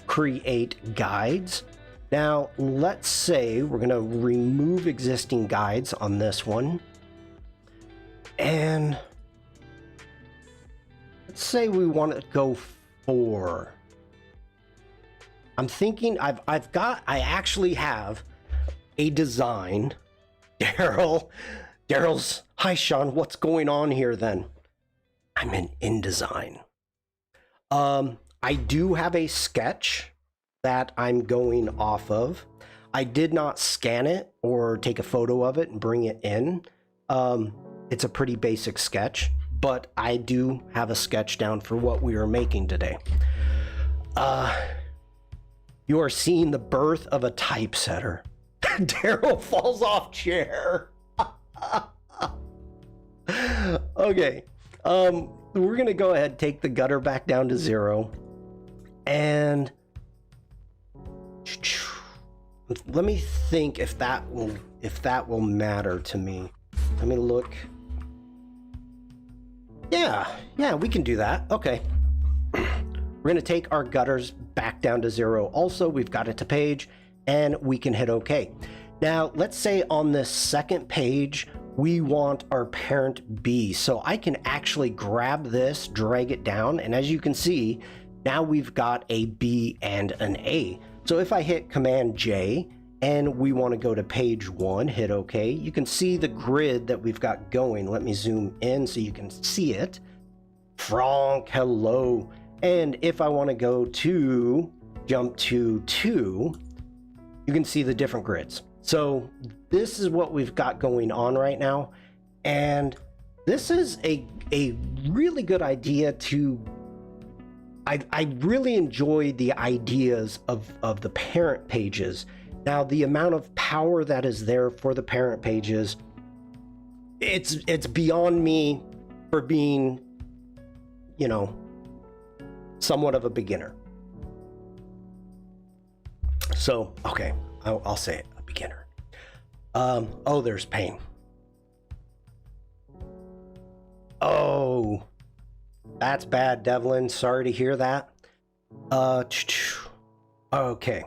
create guides. Now, let's say we're going to remove existing guides on this one. And let's say we want to go 4. I'm thinking I actually have a design. Daryl's, hi Shawn, what's going on here then? I'm in InDesign. I do have a sketch that I'm going off of. I did not scan it or take a photo of it and bring it in. It's a pretty basic sketch, but I do have a sketch down for what we are making today. You are seeing the birth of a typesetter. Daryl falls off chair. Okay. We're gonna go ahead, take the gutter back down to 0. And let me think if that will matter to me. Let me look. Yeah, we can do that. Okay. We're going to take our gutters back down to 0. Also, we've got it to page, and we can hit OK. Now, let's say on this second page, we want our parent B. So I can actually grab this, drag it down, and as you can see, now we've got a B and an A. So if I hit Command J, and we want to go to page 1, hit OK, you can see the grid that we've got going. Let me zoom in so you can see it. Frank, hello. And if I want to go to jump to 2, you can see the different grids. So this is what we've got going on right now. And this is a really good idea to, I really enjoy the ideas of the parent pages. Now, the amount of power that is there for the parent pages, it's beyond me for being, you know, somewhat of a beginner. So, okay, I'll say it, a beginner. Oh, there's pain. Oh, that's bad, Devlin. Sorry to hear that. Okay.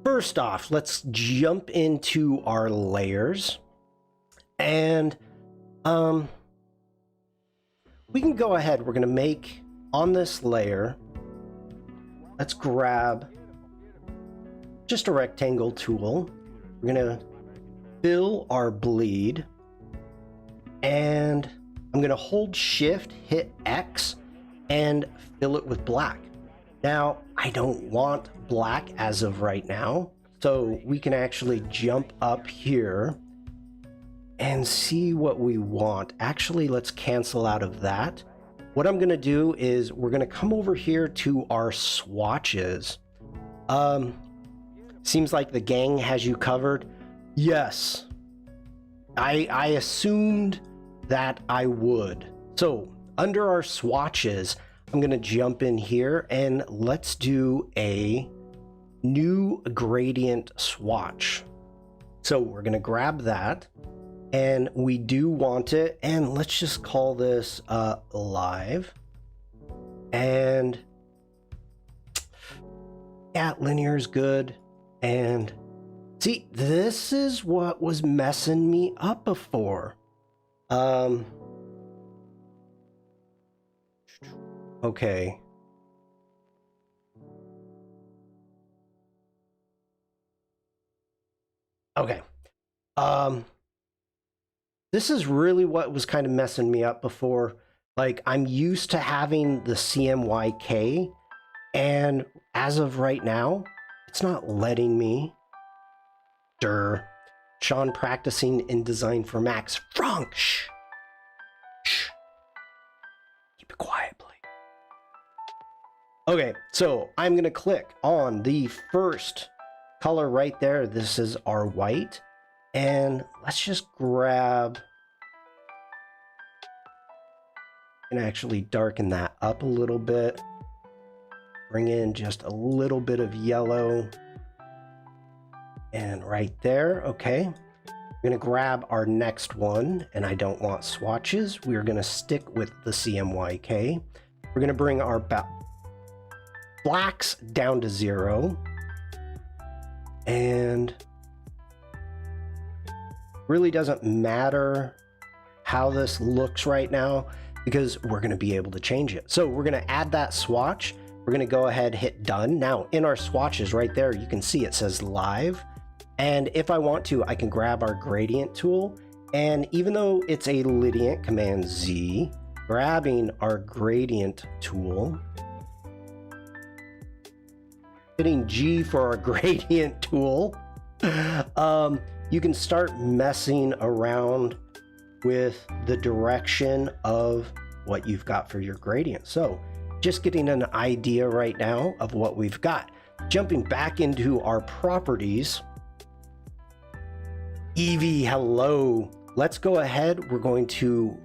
First off, let's jump into our layers. And we can go ahead. We're going to make on this layer, let's grab just a rectangle tool. We're going to fill our bleed, and I'm going to hold Shift, hit X, and fill it with black. Now, I don't want black as of right now, so we can actually jump up here and see what we want. Actually, let's cancel out of that. What I'm going to do is we're going to come over here to our swatches. Seems like the gang has you covered. Yes, I assumed that I would. So under our swatches, I'm going to jump in here and let's do a new gradient swatch. So we're going to grab that. And we do want it, and let's just call this live. And yeah, linear is good. And see, this is what was messing me up before. Okay. Okay. This is really what was kind of messing me up before. Like, I'm used to having the CMYK, and as of right now, it's not letting me. Shawn practicing InDesign for Macs. Frank, shh. Shh. Keep it quiet, please. Okay, so I'm going to click on the first color right there. This is our white. And let's just grab and actually darken that up a little bit. Bring in just a little bit of yellow. And right there, okay. We're gonna grab our next one, and I don't want swatches. We're gonna stick with the CMYK. We're gonna bring our blacks down to 0. And really doesn't matter how this looks right now because we're gonna be able to change it. So we're gonna add that swatch. We're gonna go ahead, hit done. Now in our swatches right there, you can see it says live. And if I want to, I can grab our gradient tool. And even though it's a Lydiant, Command Z, grabbing our gradient tool, hitting G for our gradient tool, you can start messing around with the direction of what you've got for your gradient. So just getting an idea right now of what we've got. Jumping back into our properties. Evie, hello. Let's go ahead. We're going to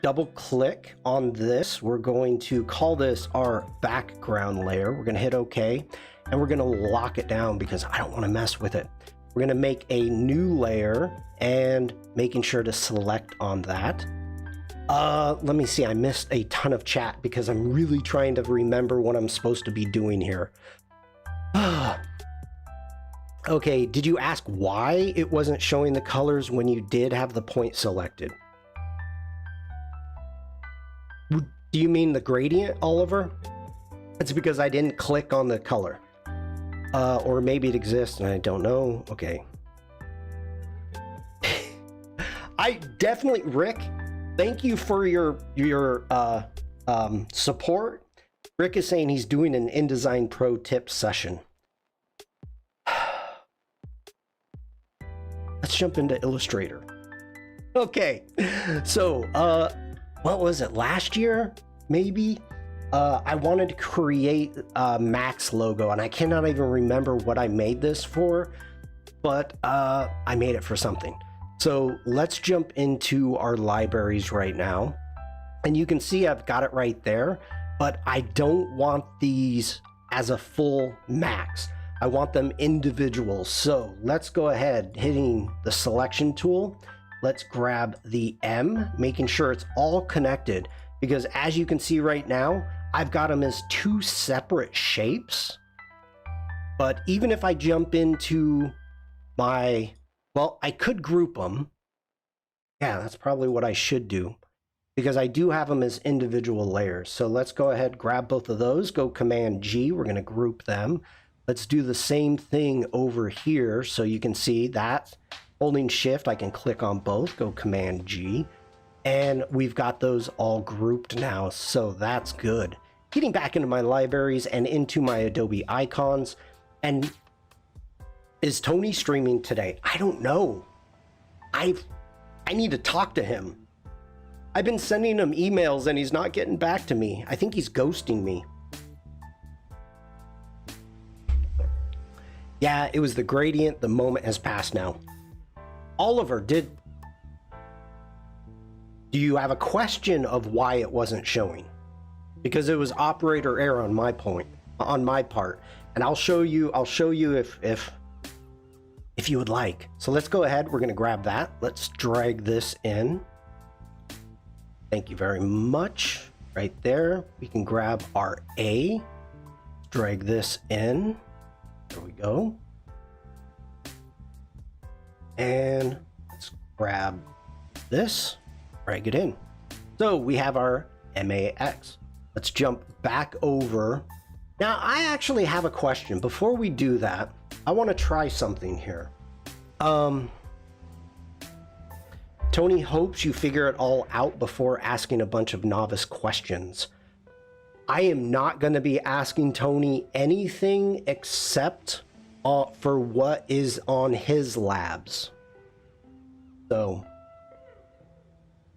double click on this. We're going to call this our background layer. We're going to hit OK, and we're going to lock it down because I don't want to mess with it. We're going to make a new layer and making sure to select on that. Let me see. I missed a ton of chat because I'm really trying to remember what I'm supposed to be doing here. Okay, did you ask why it wasn't showing the colors when you did have the point selected? Do you mean the gradient, Oliver? It's because I didn't click on the color. Or maybe it exists and I don't know. Okay. I definitely, Rick, thank you for your support. Rick is saying he's doing an InDesign Pro Tips session. Let's jump into Illustrator. Okay, so what was it, last year maybe? I wanted to create a Max logo, and I cannot even remember what I made this for, but I made it for something. So let's jump into our libraries right now, and you can see I've got it right there, but I don't want these as a full Max. I want them individual. So let's go ahead, hitting the selection tool. Let's grab the M, making sure it's all connected, because as you can see right now, I've got them as two separate shapes. But even if I jump into my, well, I could group them. Yeah, that's probably what I should do, because I do have them as individual layers. So let's go ahead, grab both of those, go Command G, we're gonna group them. Let's do the same thing over here. So you can see that holding Shift, I can click on both, go Command G, and we've got those all grouped now. So that's good. Getting back into my libraries and into my Adobe icons. And is Tony streaming today? I don't know. I need to talk to him. I've been sending him emails and he's not getting back to me. I think he's ghosting me. Yeah, it was the gradient. The moment has passed now. Oliver, do you have a question of why it wasn't showing? Because it was operator error on my part, and I'll show you if you would like. So let's go ahead. We're going to grab that. Let's drag this in. Thank you very much. Right there. We can grab our A. Drag this in. There we go. And let's grab this, drag it in. So we have our MAX. Let's jump back over. Now I actually have a question. Before we do that, I want to try something here. Tony hopes you figure it all out before asking a bunch of novice questions. I am not going to be asking Tony anything except for what is on his labs. So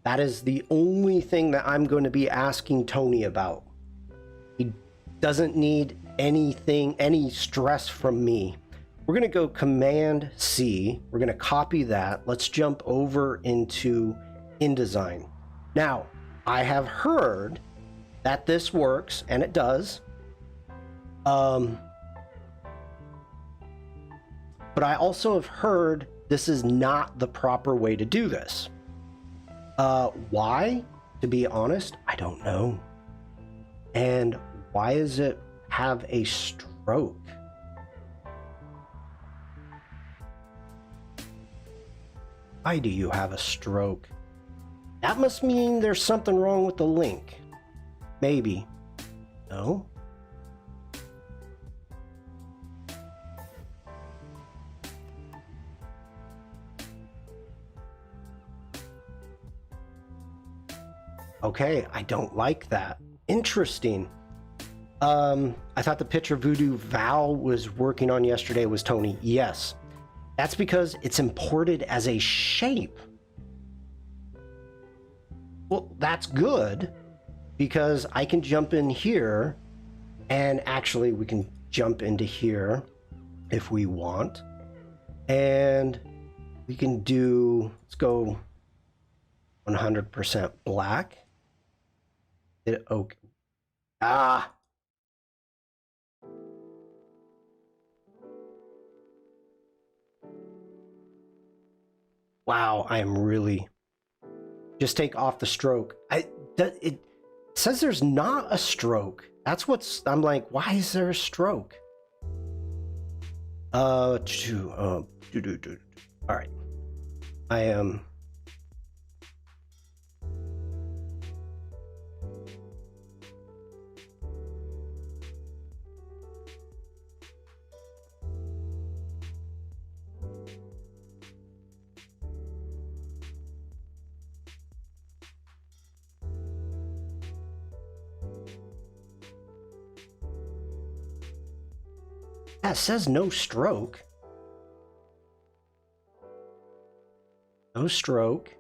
that is the only thing that I'm going to be asking Tony about. He doesn't need anything, any stress from me. We're going to go Command C. We're going to copy that. Let's jump over into InDesign. Now, I have heard that this works, and it does. But I also have heard this is not the proper way to do this. Why? To be honest, I don't know. And why does it have a stroke? Why do you have a stroke? That must mean there's something wrong with the link. Maybe. No? Okay, I don't like that. Interesting. I thought the picture Voodoo Val was working on yesterday was Tony. Yes. That's because it's imported as a shape. Well, that's good because I can jump in here, and actually we can jump into here if we want. And we can do, let's go 100% black. Okay. Ah. Wow, I am really... Just take off the stroke. It says there's not a stroke. That's what's... I'm like, why is there a stroke? All right. I am... Yeah, it says no stroke. No stroke.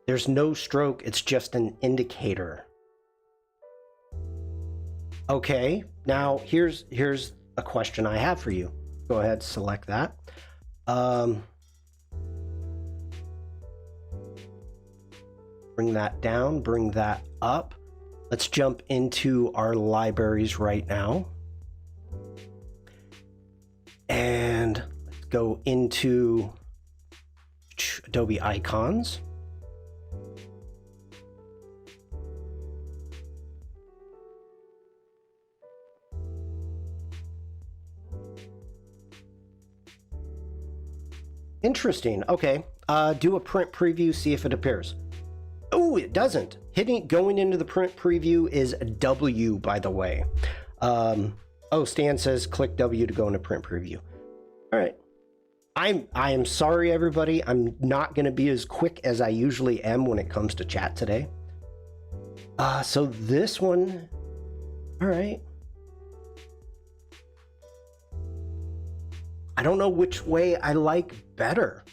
There's no stroke, it's just an indicator. Okay, now here's a question I have for you. Go ahead, select that. Bring that down, bring that up. Let's jump into our libraries right now. And let's go into Adobe Icons. Interesting. Okay. Do a print preview, see if it appears. Oh, it doesn't. Going into the print preview is W, by the way. Oh, Stan says click W to go into print preview. All right. I am sorry, everybody. I'm not going to be as quick as I usually am when it comes to chat today. So this one, all right. I don't know which way I like better.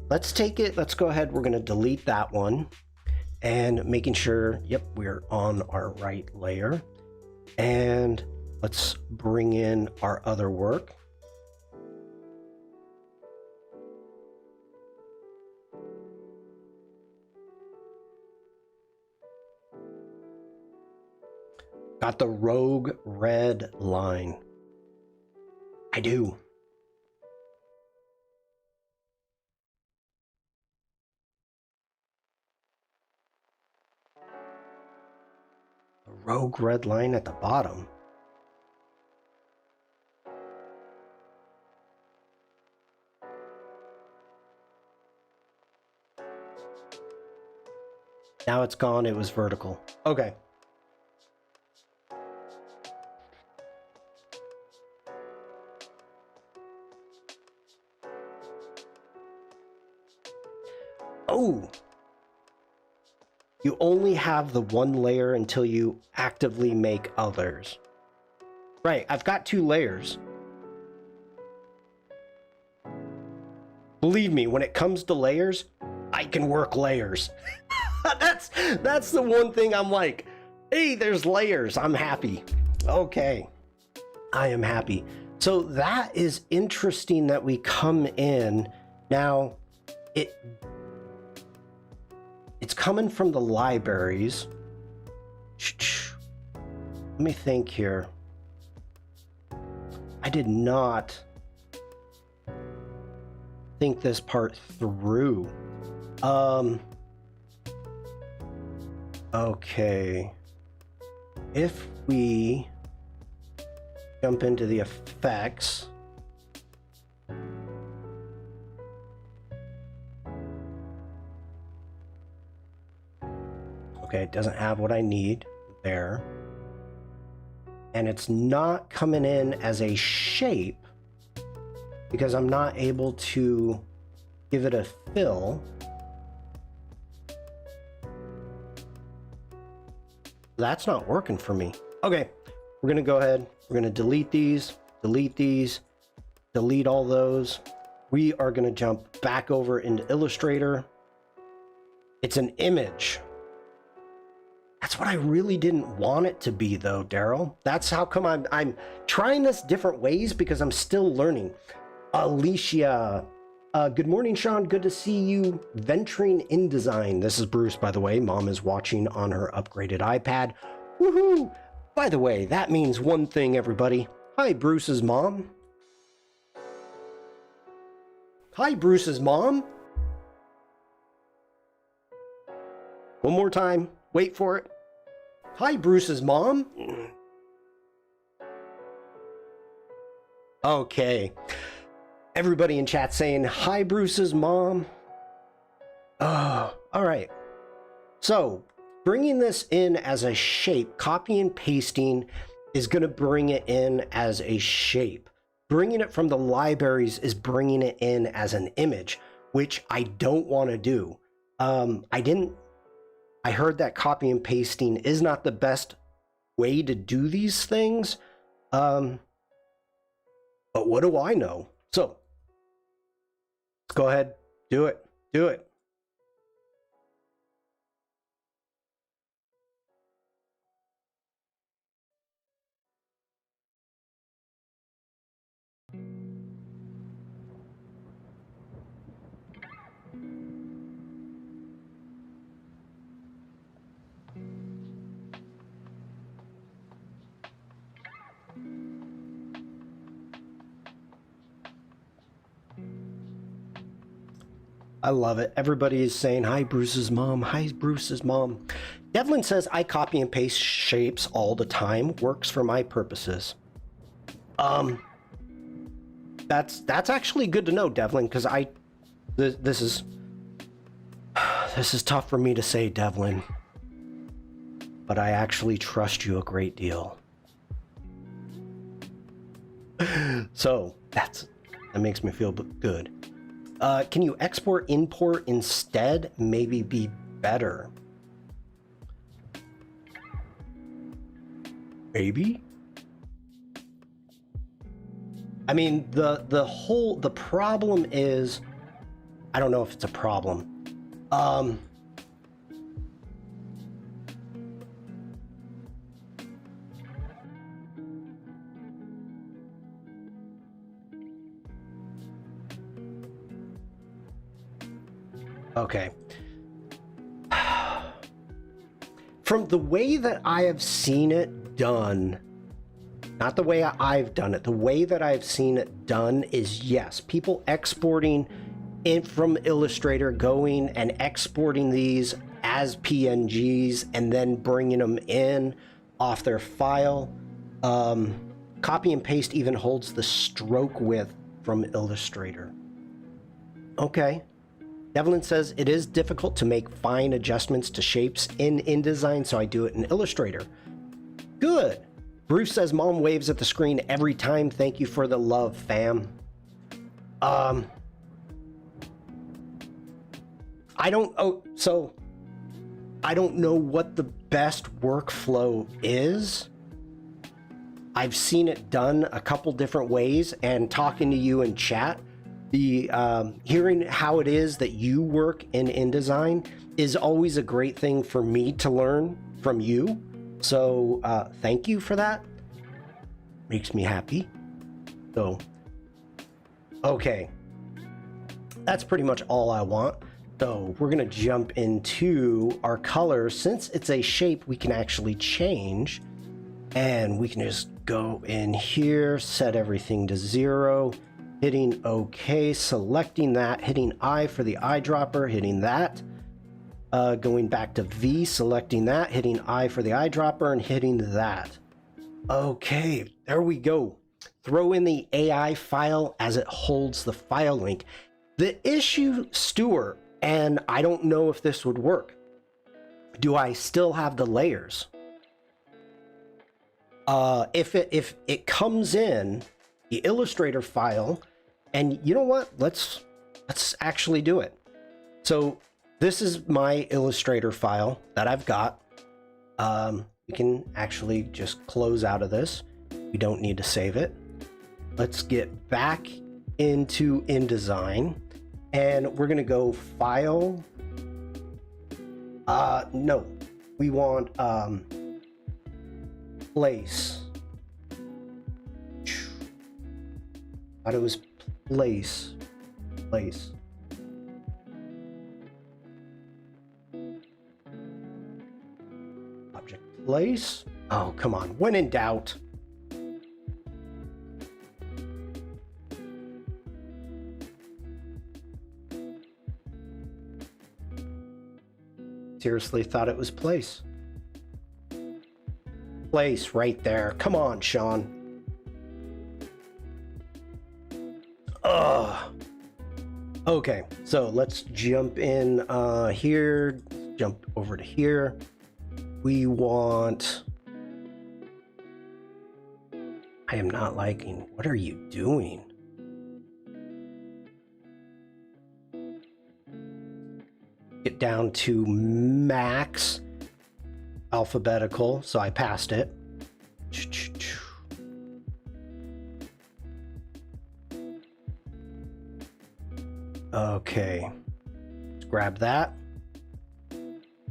Let's take it. Let's go ahead. We're going to delete that one. And making sure, yep, we're on our right layer. And let's bring in our other work. Got the rogue red line. I do. Rogue red line at the bottom. Now it's gone. It was vertical. Okay. Oh. You only have the one layer until you actively make others. Right, I've got 2 layers. Believe me, when it comes to layers, I can work layers. That's the one thing I'm like, Hey, there's layers. I'm happy. Okay. I am happy. So that is interesting that we come in. Now, it's coming from the libraries. Let me think here. I did not think this part through. Okay. If we jump into the effects, okay, it doesn't have what I need there. And it's not coming in as a shape because I'm not able to give it a fill. That's not working for me. Okay, we're gonna go ahead. We're gonna delete these, delete all those. We are gonna jump back over into Illustrator. It's an image. That's what I really didn't want it to be though, Daryl. That's how come I'm trying this different ways because I'm still learning. Alicia, good morning, Shawn. Good to see you venturing InDesign. This is Bruce, by the way. Mom is watching on her upgraded iPad. Woohoo! By the way, that means one thing, everybody. Hi, Bruce's mom. Hi, Bruce's mom. One more time. Wait for it. Hi, Bruce's mom. Okay. Everybody in chat saying, hi, Bruce's mom. Oh, all right. So, bringing this in as a shape, copy and pasting is going to bring it in as a shape. Bringing it from the libraries is bringing it in as an image, which I don't want to do. I heard that copy and pasting is not the best way to do these things. But what do I know? So let's go ahead, do it. I love it. Everybody is saying, hi, Bruce's mom. Hi, Bruce's mom. Devlin says, I copy and paste shapes all the time. Works for my purposes. That's actually good to know, Devlin, because this is tough for me to say, Devlin. But I actually trust you a great deal. So that makes me feel good. Can you export import instead? Maybe be better. Maybe. I mean, the problem is, I don't know if it's a problem. Okay. From the way that I have seen it done, not the way I've done it, the way that I've seen it done is, yes, people exporting in from Illustrator, going and exporting these as PNGs and then bringing them in off their file. Copy and paste even holds the stroke width from Illustrator. Okay. Devlin says, it is difficult to make fine adjustments to shapes in InDesign, so I do it in Illustrator. Good. Bruce says, mom waves at the screen every time. Thank you for the love, fam. I don't know what the best workflow is. I've seen it done a couple different ways, and talking to you in chat, hearing how it is that you work in InDesign is always a great thing for me to learn from you. So thank you for that. Makes me happy. So, okay. That's pretty much all I want. So we're gonna jump into our colors. Since it's a shape we can actually change, and we can just go in here, set everything to 0, hitting OK, selecting that, hitting I for the eyedropper, hitting that, going back to V, selecting that, hitting I for the eyedropper, and hitting that. Okay, there we go. Throw in the AI file as it holds the file link. The issue, Stuart, and I don't know if this would work. Do I still have the layers? If it comes in the Illustrator file, and you know what? Let's actually do it. So this is my Illustrator file that I've got. We can actually just close out of this. We don't need to save it. Let's get back into InDesign, and we're gonna go File. No, we want Place. Thought it was place. Object place. Oh, come on. When in doubt. Seriously thought it was place. Place right there. Come on, Shawn. Ugh. Okay, so let's jump in here. Jump over to here. We want... I am not liking... What are you doing? Get down to max alphabetical, so I passed it. Okay, let's grab that,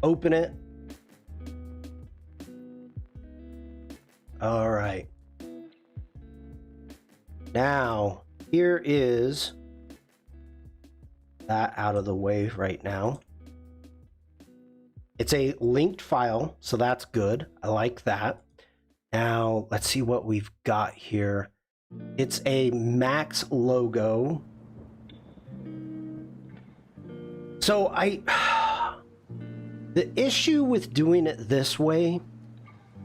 open it. All right, now here is that out of the way right now. It's a linked file, so that's good. I like that. Now, let's see what we've got here. It's a Max logo. So the issue with doing it this way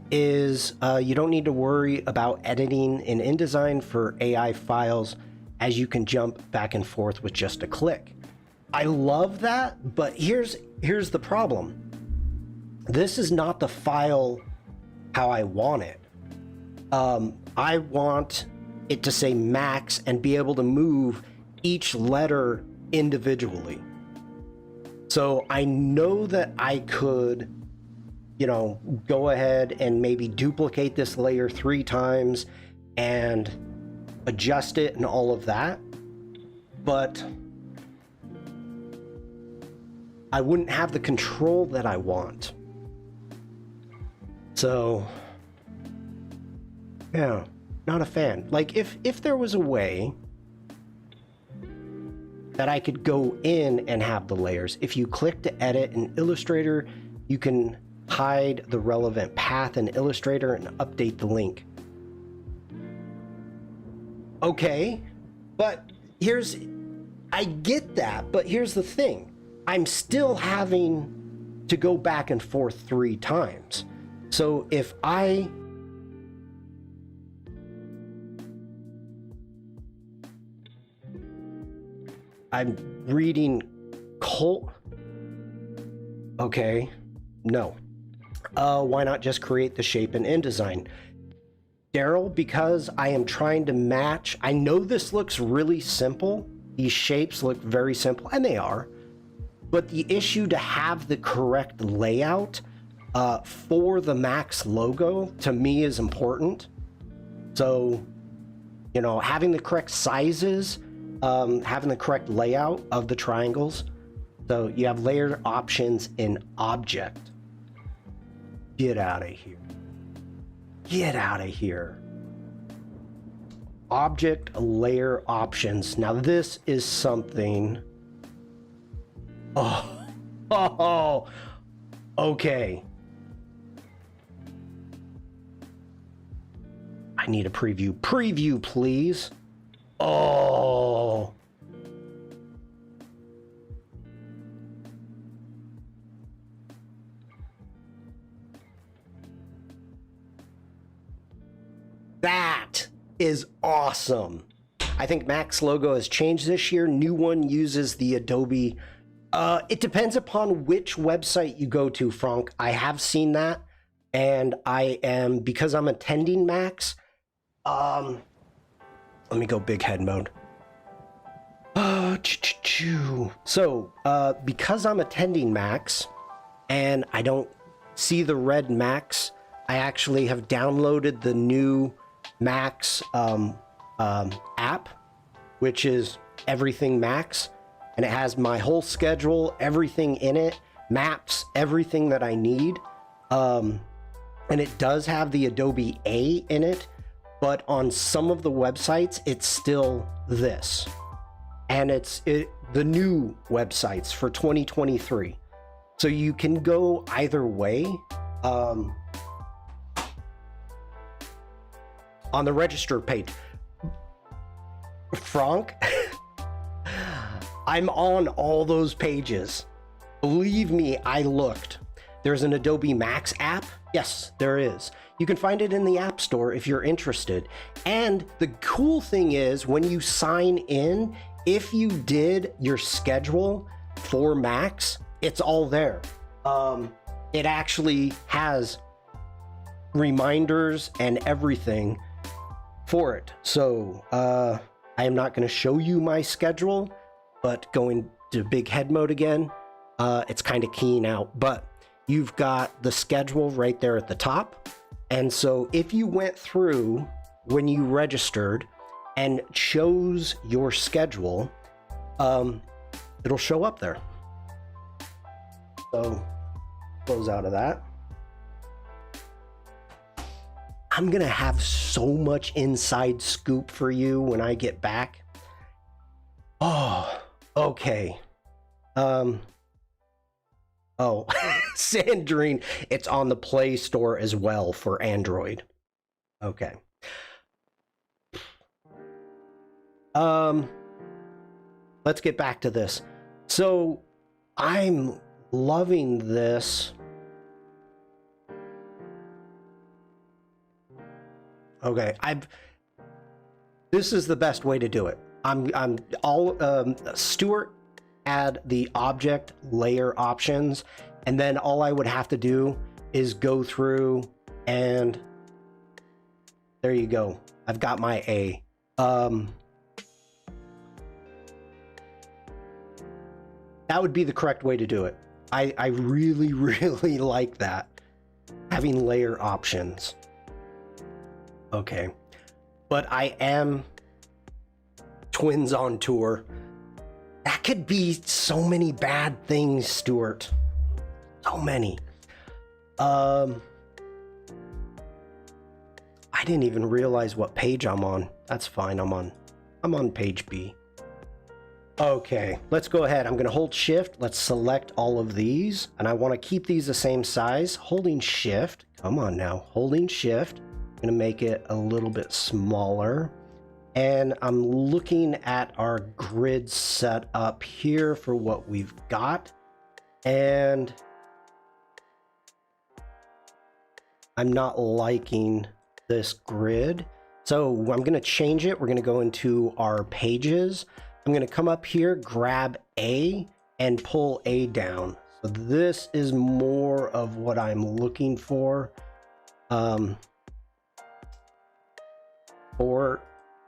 is you don't need to worry about editing in InDesign for AI files, as you can jump back and forth with just a click. I love that, but here's the problem. This is not the file how I want it. I want it to say Max and be able to move each letter individually. So I know that I could, you know, go ahead and maybe duplicate this layer 3 times and adjust it and all of that, but I wouldn't have the control that I want. So, yeah, not a fan. Like, if there was a way that I could go in and have the layers, if you click to edit in Illustrator, you can hide the relevant path in Illustrator and update the link. Okay, but I get that, but here's the thing. I'm still having to go back and forth 3 times. So if I'm reading Colt. Okay, no. Why not just create the shape in InDesign? Daryl, because I am trying to match. I know this looks really simple. These shapes look very simple, and they are. But the issue to have the correct layout for the Max logo, to me, is important. So, you know, having the correct sizes, having the correct layout of the triangles. So you have layered options in object. Get out of here. Get out of here. Object layer options. Now this is something. Oh, okay. I need a preview. Preview, please. Oh. That is awesome. I think Mac's logo has changed this year. New one uses the Adobe. It depends upon which website you go to, Frank. I have seen that, and I am, because I'm attending Mac's. Let me go big head mode. So, because I'm attending Mac's, and I don't see the red Mac's, I actually have downloaded the new Mac's app, which is Everything Mac's, and it has my whole schedule, everything in it, maps, everything that I need. And it does have the Adobe A in it, but on some of the websites, it's still this. And it's the new websites for 2023. So you can go either way. On the register page. Frank, I'm on all those pages. Believe me, I looked. There's an Adobe Max app. Yes, there is. You can find it in the App Store if you're interested. And the cool thing is, when you sign in, if you did your schedule for Max, it's all there. It actually has reminders and everything for it. So I am not going to show you my schedule, but going to big head mode again, it's kind of keying out. But you've got the schedule right there at the top. And so if you went through when you registered and chose your schedule, it'll show up there. So close out of that. I'm gonna have so much inside scoop for you when I get back. Oh, okay. Oh, Sandrine, it's on the Play Store as well for Android. Okay. Let's get back to this. So I'm loving this. Okay, this is the best way to do it. Stuart add the object layer options, and then all I would have to do is go through, and there you go. I've got my A. That would be the correct way to do it. I really, really like that. Having layer options. Okay. But I am twins on tour. That could be so many bad things, Stuart. So many. I didn't even realize what page I'm on. That's fine. I'm on page B. Okay, let's go ahead. I'm going to hold shift. Let's select all of these, and I want to keep these the same size. Holding shift. Come on now. Holding shift. I'm going to make it a little bit smaller. And I'm looking at our grid set up here for what we've got. And I'm not liking this grid. So I'm going to change it. We're going to go into our pages. I'm going to come up here, grab A, and pull A down. So this is more of what I'm looking for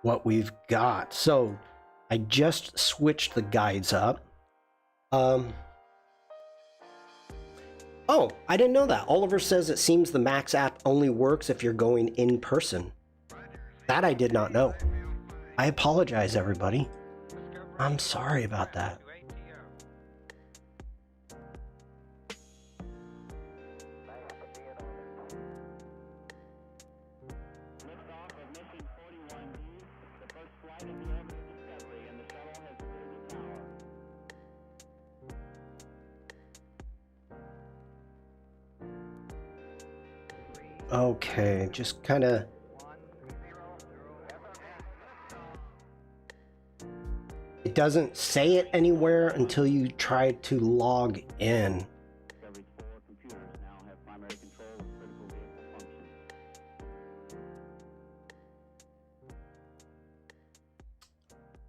what we've got. So I just switched the guides up. Oh, I didn't know that. Oliver says it seems the Max app only works if you're going in person. That I did not know. I apologize, everybody. I'm sorry about that. Okay, just kind of... It doesn't say it anywhere until you try to log in. Discovery's 4 computers now have primary control of critical vehicle functions.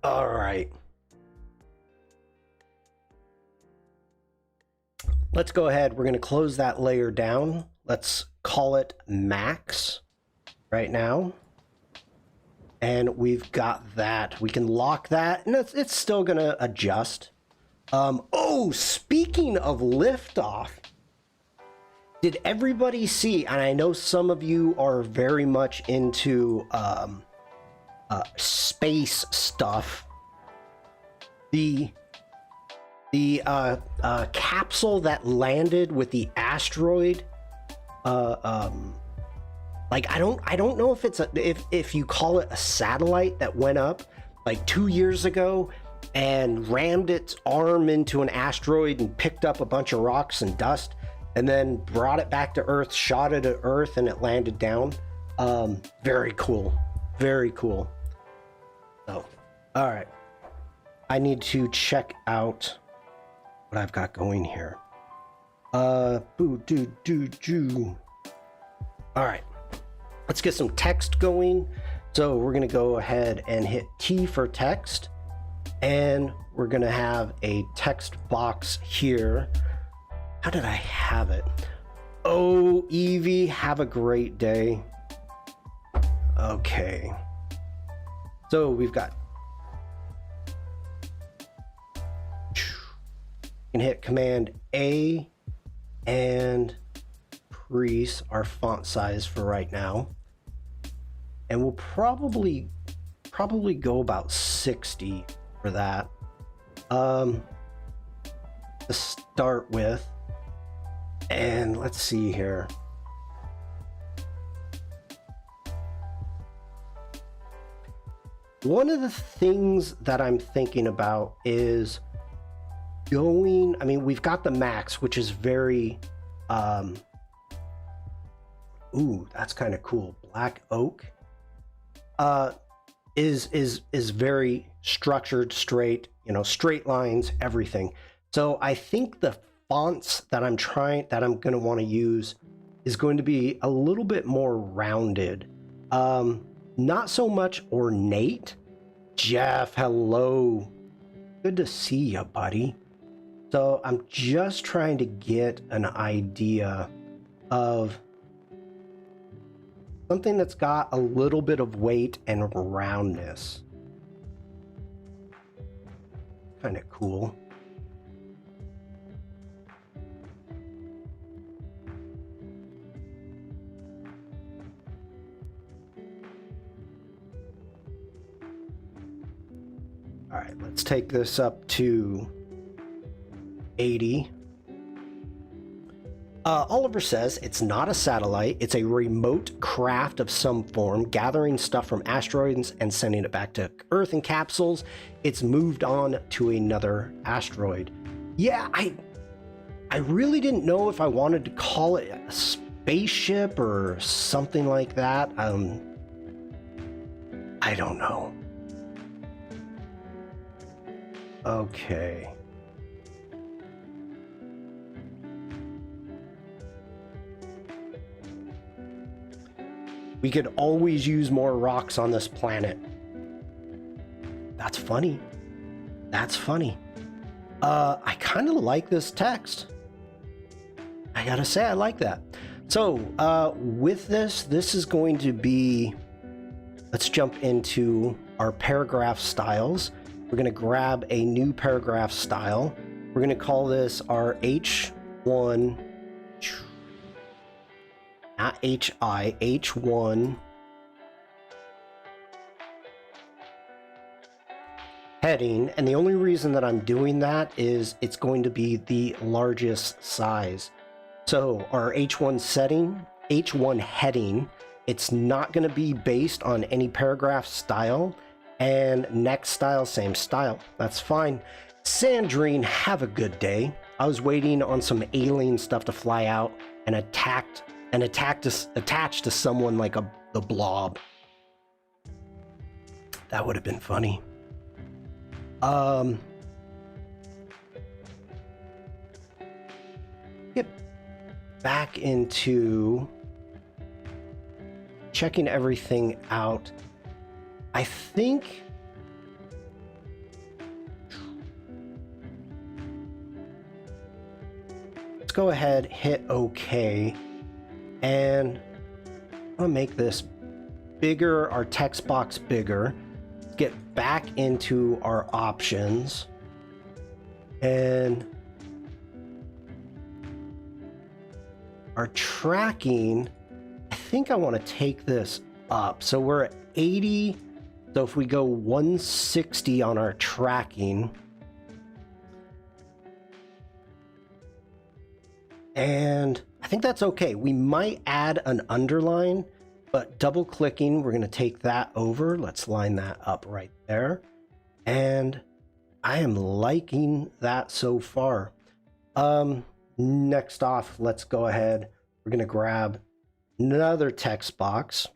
All right. Let's go ahead. We're going to close that layer down. Let's call it max right now. And we've got that. We can lock that, and it's still going to adjust. Oh, speaking of liftoff, did everybody see, and I know some of you are very much into space stuff, the capsule that landed with the asteroid, like I don't know if it's if you call it a satellite that went up like 2 years ago and rammed its arm into an asteroid and picked up a bunch of rocks and dust and then brought it back to Earth, shot it at Earth, and it landed down. Very cool. Very cool. So, all right. I need to check out what I've got going here. All right. Let's get some text going. So we're going to go ahead and hit T for text. And we're going to have a text box here. How did I have it? Oh, Evie, have a great day. Okay. So we've got... You can hit Command A and increase our font size for right now. And we'll probably go about 60 for that. To start with. And let's see here. One of the things that I'm thinking about is going, I mean, we've got the max, which is very, ooh, that's kind of cool. Black oak, is very structured, straight, you know, straight lines, everything. So I think the fonts that I'm going to want to use is going to be a little bit more rounded. Not so much ornate. Jeff, hello. Good to see you, buddy. So I'm just trying to get an idea of something that's got a little bit of weight and roundness. Kind of cool. All right, let's take this up to 80. Oliver says it's not a satellite, it's a remote craft of some form, gathering stuff from asteroids and sending it back to Earth in capsules. It's moved on to another asteroid. Yeah, I really didn't know if I wanted to call it a spaceship or something like that. I don't know. Okay. We could always use more rocks on this planet. That's funny. That's funny. I kind of like this text. I gotta say, I like that. So, with this is going to be... Let's jump into our paragraph styles. We're going to grab a new paragraph style. We're going to call this our H1, not HI, H1 heading. And the only reason that I'm doing that is it's going to be the largest size. So our H1 setting, H1 heading, it's not going to be based on any paragraph style. And next style, same style. That's fine. Sandrine, have a good day. I was waiting on some alien stuff to fly out and attacked and attached to someone like the Blob. That would have been funny. Get back into checking everything out. I think let's go ahead, hit OK, and I'll make this bigger, our text box bigger. Get back into our options, and our tracking, I think I want to take this up. So we're at 80. So if we go 160 on our tracking, and I think that's okay. We might add an underline, but double clicking, we're going to take that over. Let's line that up right there. And I am liking that so far. Next off, let's go ahead. We're going to grab another text box.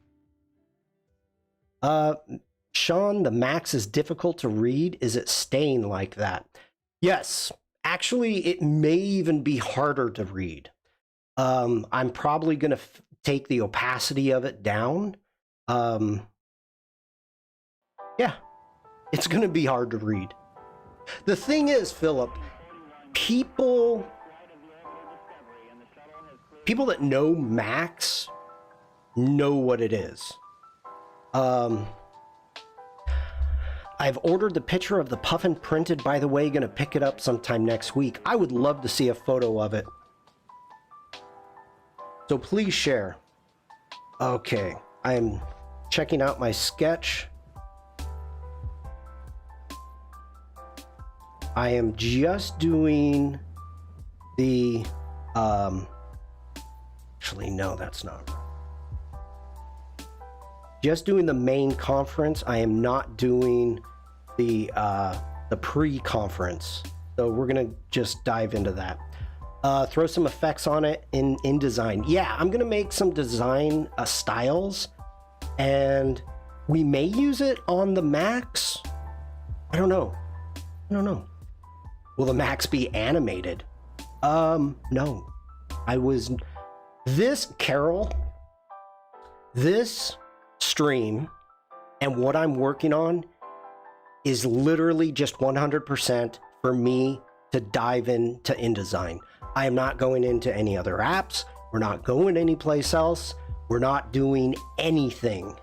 Shawn, the max is difficult to read. Is it staying like that? Yes, actually, it may even be harder to read. I'm probably going to take the opacity of it down. Yeah, it's going to be hard to read. The thing is, Philip, people that know Max know what it is. I've ordered the picture of the puffin printed, by the way, gonna pick it up sometime next week. I would love to see a photo of it. So please share. Okay, I am checking out my sketch. I am just doing the, actually, no, that's not right. Just doing the main conference. I am not doing the pre-conference. So we're gonna just dive into that. Throw some effects on it in InDesign. Yeah, I'm gonna make some design styles, and we may use it on the Macs. I don't know. Will the Macs be animated? No. Carol, this stream and what I'm working on is literally just 100% for me to dive into InDesign. I am not going into any other apps. We're not going anyplace else. We're not doing anything.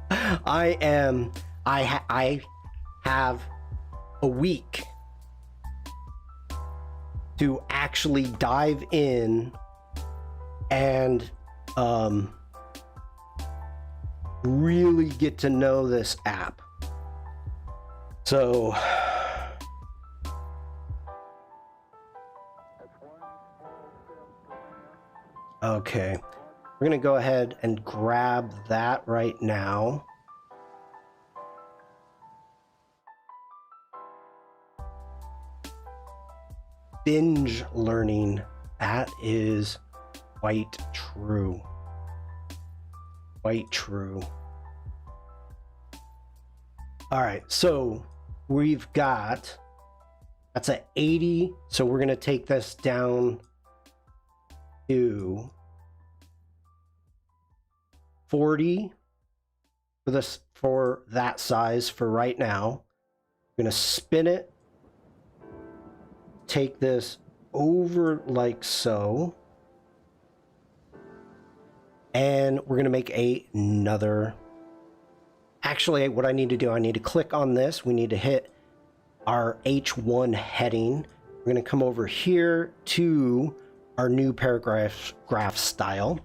I have a week to actually dive in and really get to know this app. So okay, we're gonna go ahead and grab that right now. Binge learning, that is quite true. Quite true. All right, so we've got, that's at 80. So we're gonna take this down to 40 for that size for right now. I'm gonna spin it, take this over like so, and we're gonna make another. Actually, what I need to do, I need to click on this. We need to hit our H1 heading. We're gonna come over here to our new paragraph graph style.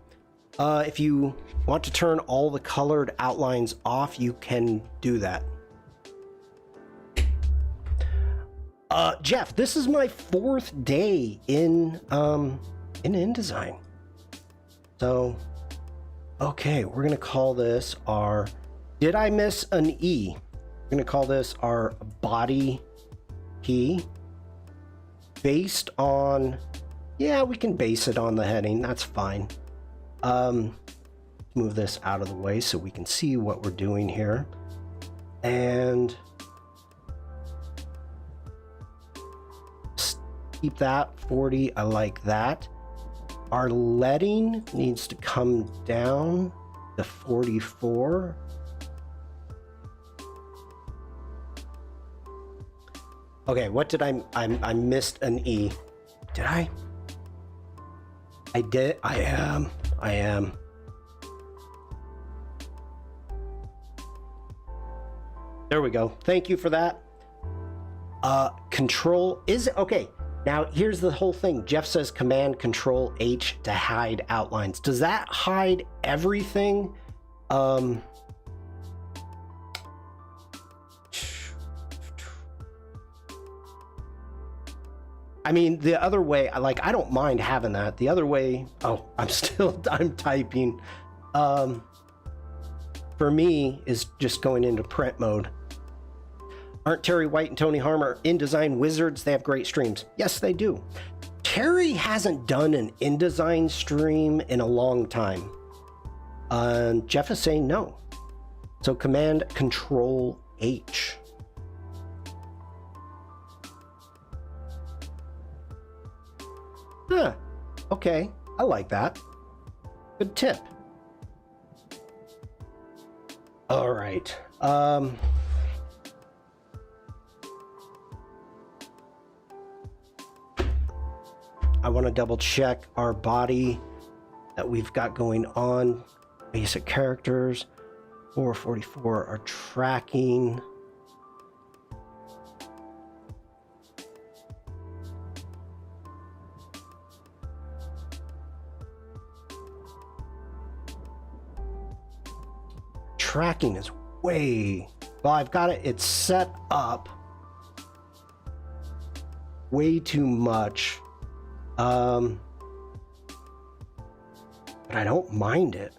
If you want to turn all the colored outlines off, you can do that. Jeff, this is my 4th day in InDesign. So, okay, we're gonna call this our, did I miss an E? We're gonna call this our body key. Based on, yeah, we can base it on the heading, that's fine. Move this out of the way so we can see what we're doing here. And keep that 40. I like that. Our leading needs to come down to 44. Okay, what did I missed an E. Did I? I did. I am. There we go. Thank you for that. Control is okay. Now here's the whole thing. Jeff says Command Control H to hide outlines. Does that hide everything? I mean, the other way, I don't mind having that. The other way, oh, I'm typing. For me, is just going into print mode. Aren't Terry White and Tony Harmer InDesign wizards? They have great streams. Yes, they do. Terry hasn't done an InDesign stream in a long time. Jeff is saying no. So Command Control H. Huh. Okay. I like that. Good tip. All right. I want to double check our body that we've got going on. Basic characters, 444 are tracking. Tracking is way, well, I've got it, it's set up way too much. But I don't mind it.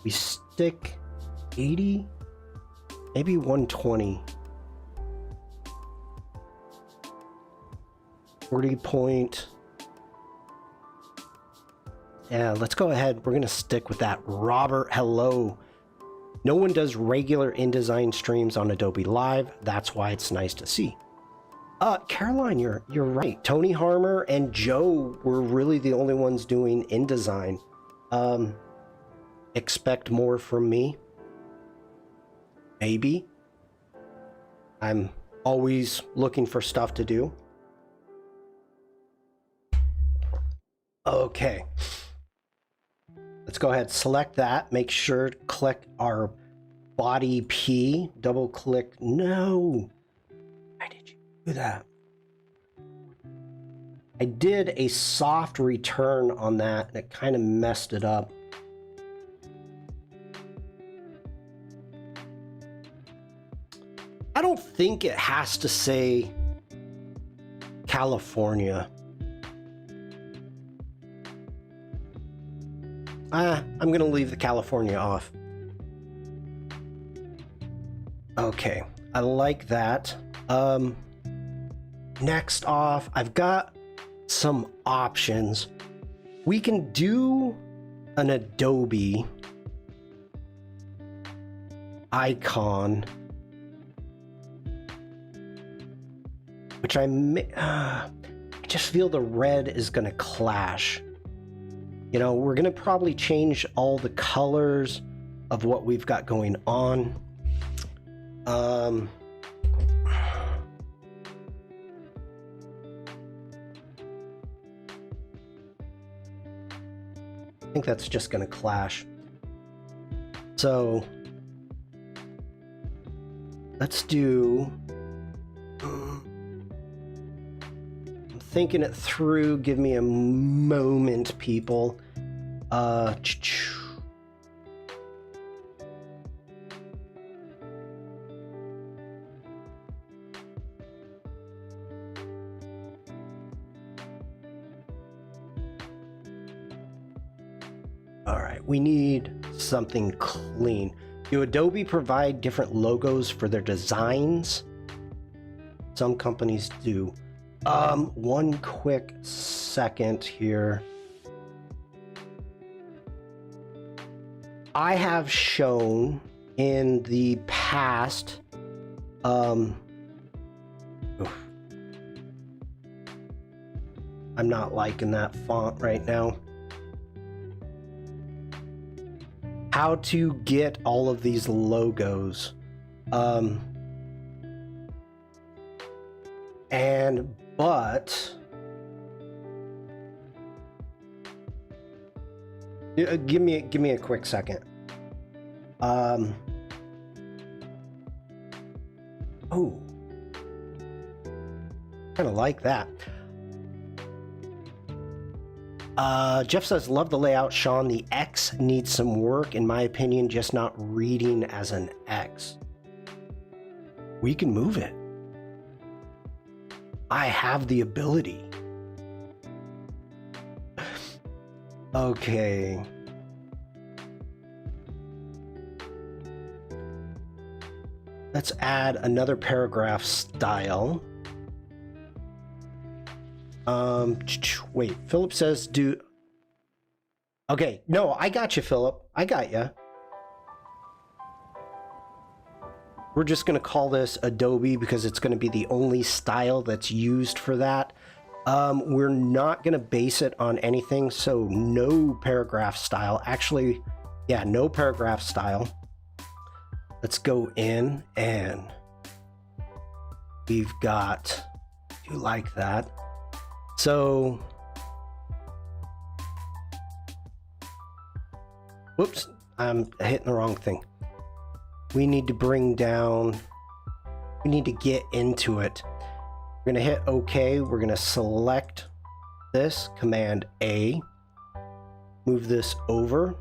We stick 80, maybe 120. 40 point. Yeah, let's go ahead. We're going to stick with that. Robert, hello. No one does regular InDesign streams on Adobe Live. That's why it's nice to see. Caroline, you're right. Tony Harmer and Joe were really the only ones doing InDesign. Expect more from me? Maybe. I'm always looking for stuff to do. Okay. Let's go ahead, select that. Make sure to click our body P. Double click. No. Why did you do that? I did a soft return on that and it kind of messed it up. I don't think it has to say California. I'm going to leave the California off. Okay, I like that. Next off, I've got some options. We can do an Adobe icon, which I just feel the red is going to clash. You know, we're going to probably change all the colors of what we've got going on. I think that's just going to clash. So let's do... thinking it through. Give me a moment, people. All right, we need something clean. Do Adobe provide different logos for their designs? Some companies do. One quick second here. I have shown in the past, oof. I'm not liking that font right now. How to get all of these logos. But give me a quick second. Oh, kind of like that. Jeff says, love the layout, Shawn. The X needs some work, in my opinion, just not reading as an X. We can move it. I have the ability. Okay. Let's add another paragraph style. Wait, Philip says do... Okay, no, I got you, Philip. I got you. We're just going to call this Adobe because it's going to be the only style that's used for that. We're not going to base it on anything, so no paragraph style. Actually, yeah, no paragraph style. Let's go in and we've got, do you like that? So, whoops, I'm hitting the wrong thing. We need to bring down, we need to get into it. We're going to hit OK. We're going to select this, Command A, move this over.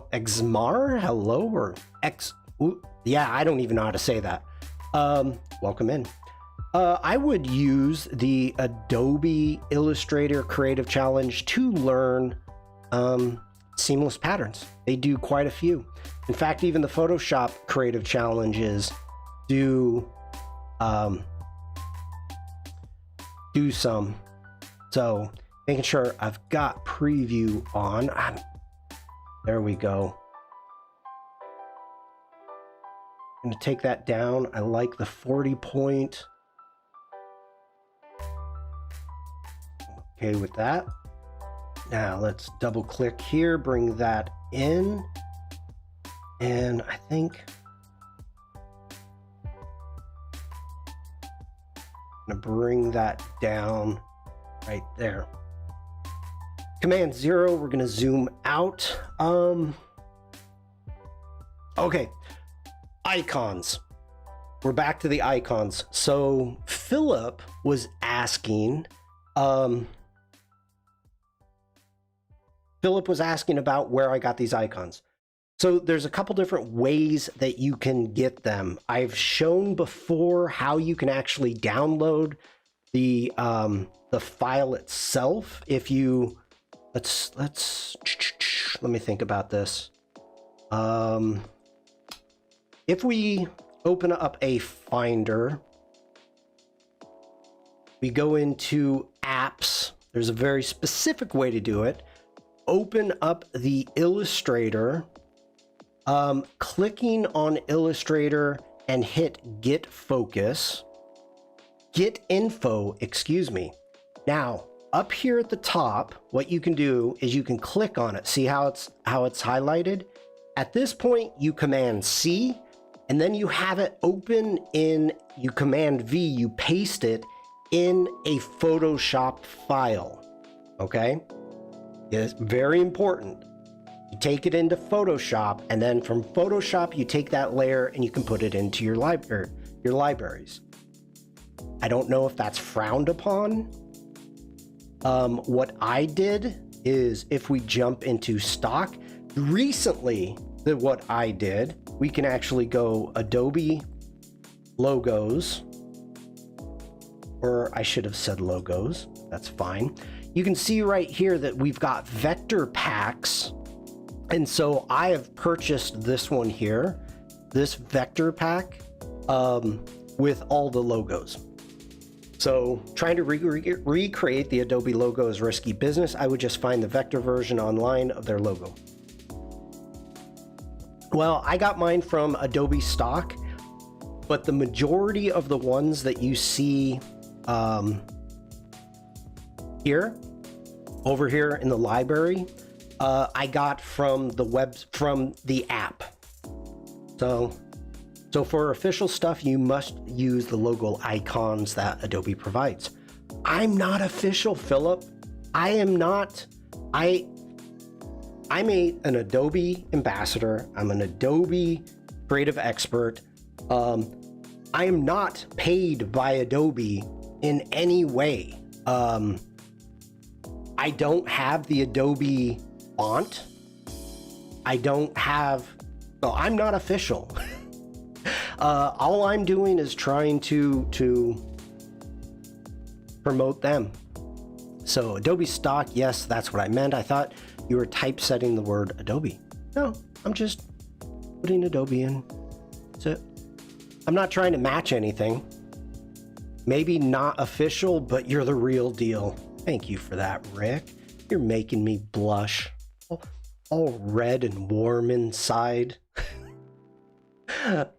Exmar, hello, or X, ooh, yeah, I don't even know how to say that. Welcome in. I would use the Adobe Illustrator Creative Challenge to learn seamless patterns. They do quite a few. In fact, even the Photoshop Creative Challenges do some. So making sure I've got preview on. There we go. I'm gonna take that down. I like the 40 point. Okay with that. Now let's double click here, bring that in. And I think I'm gonna bring that down right there. Command 0, we're gonna zoom out. Okay, icons. We're back to the icons. So Philip was asking, about where I got these icons. So there's a couple different ways that you can get them. I've shown before how you can actually download the file itself. If you let me think about this. If we open up a Finder, we go into apps. There's a very specific way to do it. Open up the Illustrator, clicking on Illustrator and hit Get Focus, Get Info, excuse me. Now, up here at the top, what you can do is you can click on it. See how it's highlighted? At this point, you Command C, and then you have it open in, you Command V, you paste it in a Photoshop file, okay? It's very important. You take it into Photoshop, and then from Photoshop, you take that layer and you can put it into your libraries. I don't know if that's frowned upon. What I did is, if we jump into stock, recently, what I did, we can actually go Adobe Logos, or I should have said logos. That's fine. You can see right here that we've got vector packs. And so I have purchased this one here, this vector pack, with all the logos. So trying to recreate the Adobe logo is risky business. I would just find the vector version online of their logo. Well, I got mine from Adobe stock, but the majority of the ones that you see over here in the library, I got from the app. So for official stuff, you must use the logo icons that Adobe provides. I'm not official, Philip. I am not. I'm an Adobe ambassador. I'm an Adobe creative expert. I am not paid by Adobe in any way. I don't have the Adobe font. I don't have. No, I'm not official. All I'm doing is trying to promote them. So Adobe stock, yes, that's what I meant. I thought you were typesetting the word Adobe. No, I'm just putting Adobe in. That's it. I'm not trying to match anything. Maybe not official, but you're the real deal. Thank you for that, Rick. You're making me blush. All red and warm inside.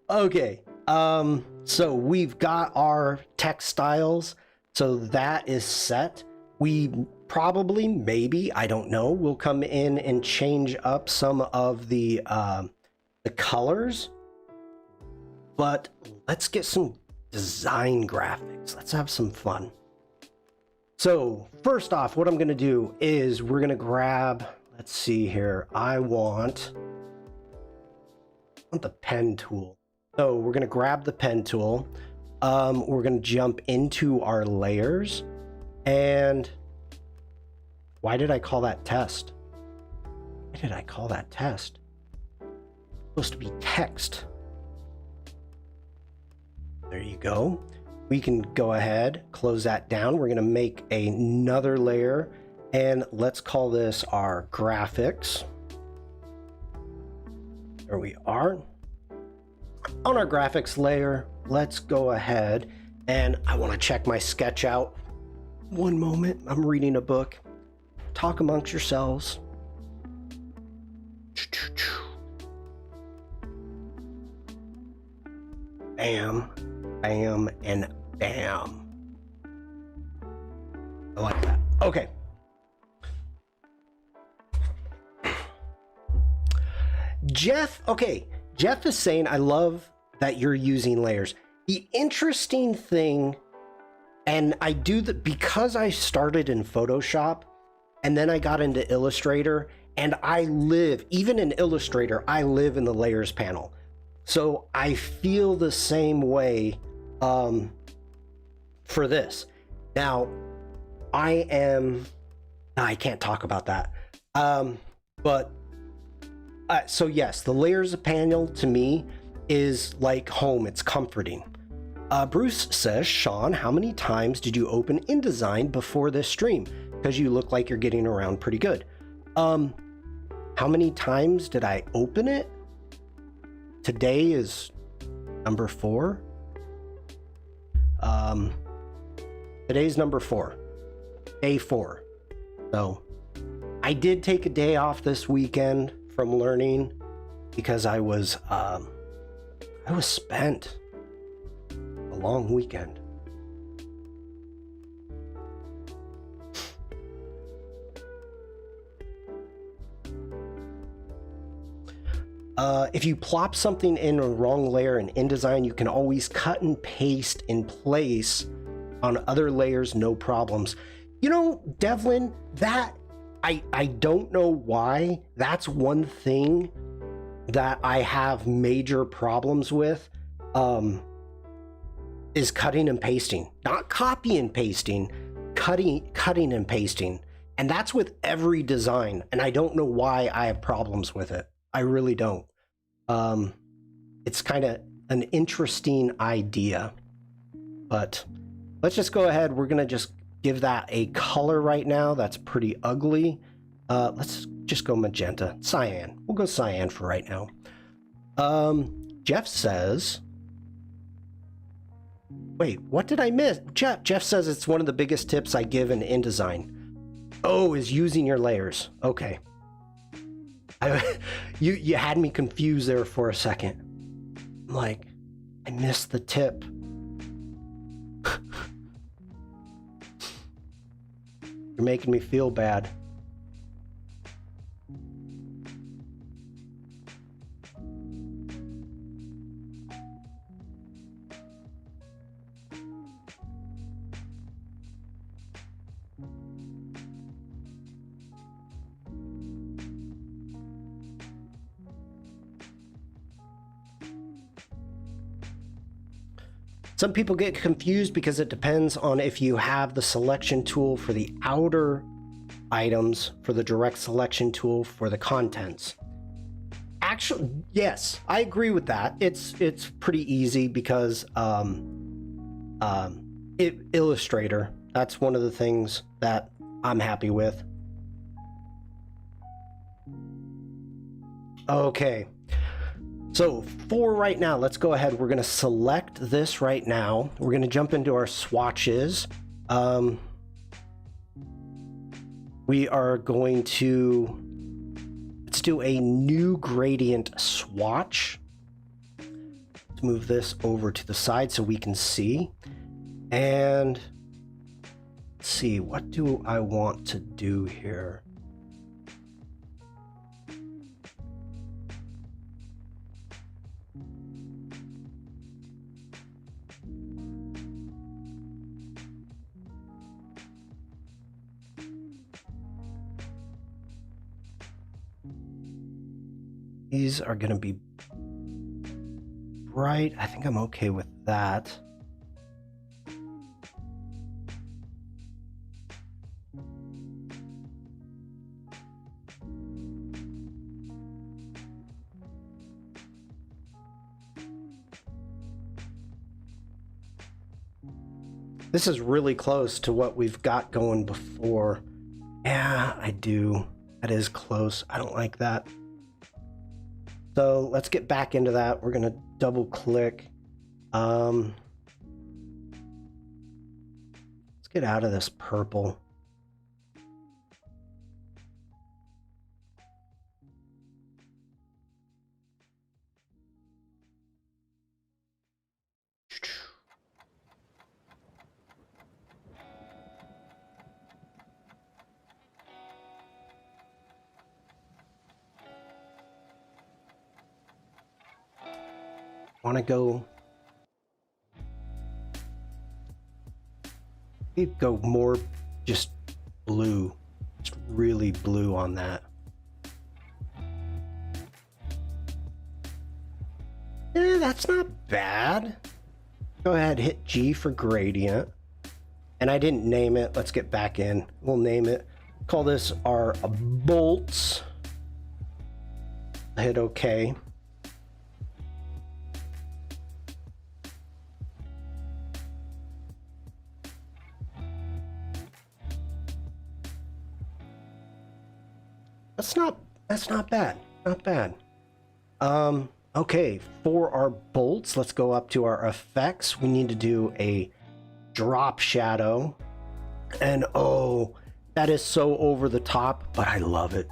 Okay, so we've got our textiles, so that is set. We probably, maybe, I don't know, we'll come in and change up some of the colors, but let's get some design graphics. Let's have some fun. So first off, what I'm going to do is we're going to grab, let's see here, I want the pen tool. So we're going to grab the pen tool. We're going to jump into our layers. And why did I call that test? Why did I call that test? It's supposed to be text. There you go. We can go ahead, close that down. We're going to make another layer, and let's call this our graphics. There we are. On our graphics layer, let's go ahead, and I want to check my sketch out. One moment, I'm reading a book. Talk amongst yourselves. Bam, bam, and bam. I like that. Okay. Jeff is saying, I love that you're using layers. The interesting thing, and I do that because I started in Photoshop and then I got into Illustrator, and I live, even in Illustrator, I live in the layers panel. So I feel the same way for this. Now, I can't talk about that. So yes, the layers panel to me is like home. It's comforting. Bruce says, Shawn, how many times did you open InDesign before this stream? Because you look like you're getting around pretty good. How many times did I open it? Today is number 4. Today's number 4. Day 4. So I did take a day off this weekend from learning because I was spent. A long weekend. If you plop something in a wrong layer in InDesign, you can always cut and paste in place on other layers, no problems. You know, Devlin, that I don't know why. That's one thing that I have major problems with, is cutting and pasting. Not copy and pasting, cutting and pasting. And that's with every design. And I don't know why I have problems with it. I really don't. It's kind of an interesting idea, but let's just go ahead. We're going to just give that a color right now. That's pretty ugly. Let's just go magenta, cyan. We'll go cyan for right now. Jeff says, Wait, what did I miss? Jeff says it's one of the biggest tips I give in InDesign. Oh, is using your layers. Okay. You had me confused there for a second. I'm like, I missed the tip. You're making me feel bad. Some people get confused because it depends on if you have the selection tool for the outer items, for the direct selection tool for the contents. Actually, yes, I agree with that. It's pretty easy because Illustrator, that's one of the things that I'm happy with. Okay. So for right now, let's go ahead. We're going to select this right now. We're going to jump into our swatches. We are going to, let's do a new gradient swatch. Let's move this over to the side so we can see. And let's see, what do I want to do here? These are going to be bright. I think I'm okay with that. This is really close to what we've got going before. Yeah, I do. That is close. I don't like that. So let's get back into that. We're going to double click. Let's get out of this purple. Want to go more just blue, just really blue on that. That's not bad. Go ahead, hit G for gradient. And I didn't name it. Let's get back in. We'll name it. Call this our bolts. Hit OK. That's not bad. Not bad. Okay, for our bolts, let's go up to our effects. We need to do a drop shadow. And oh, that is so over the top, but I love it.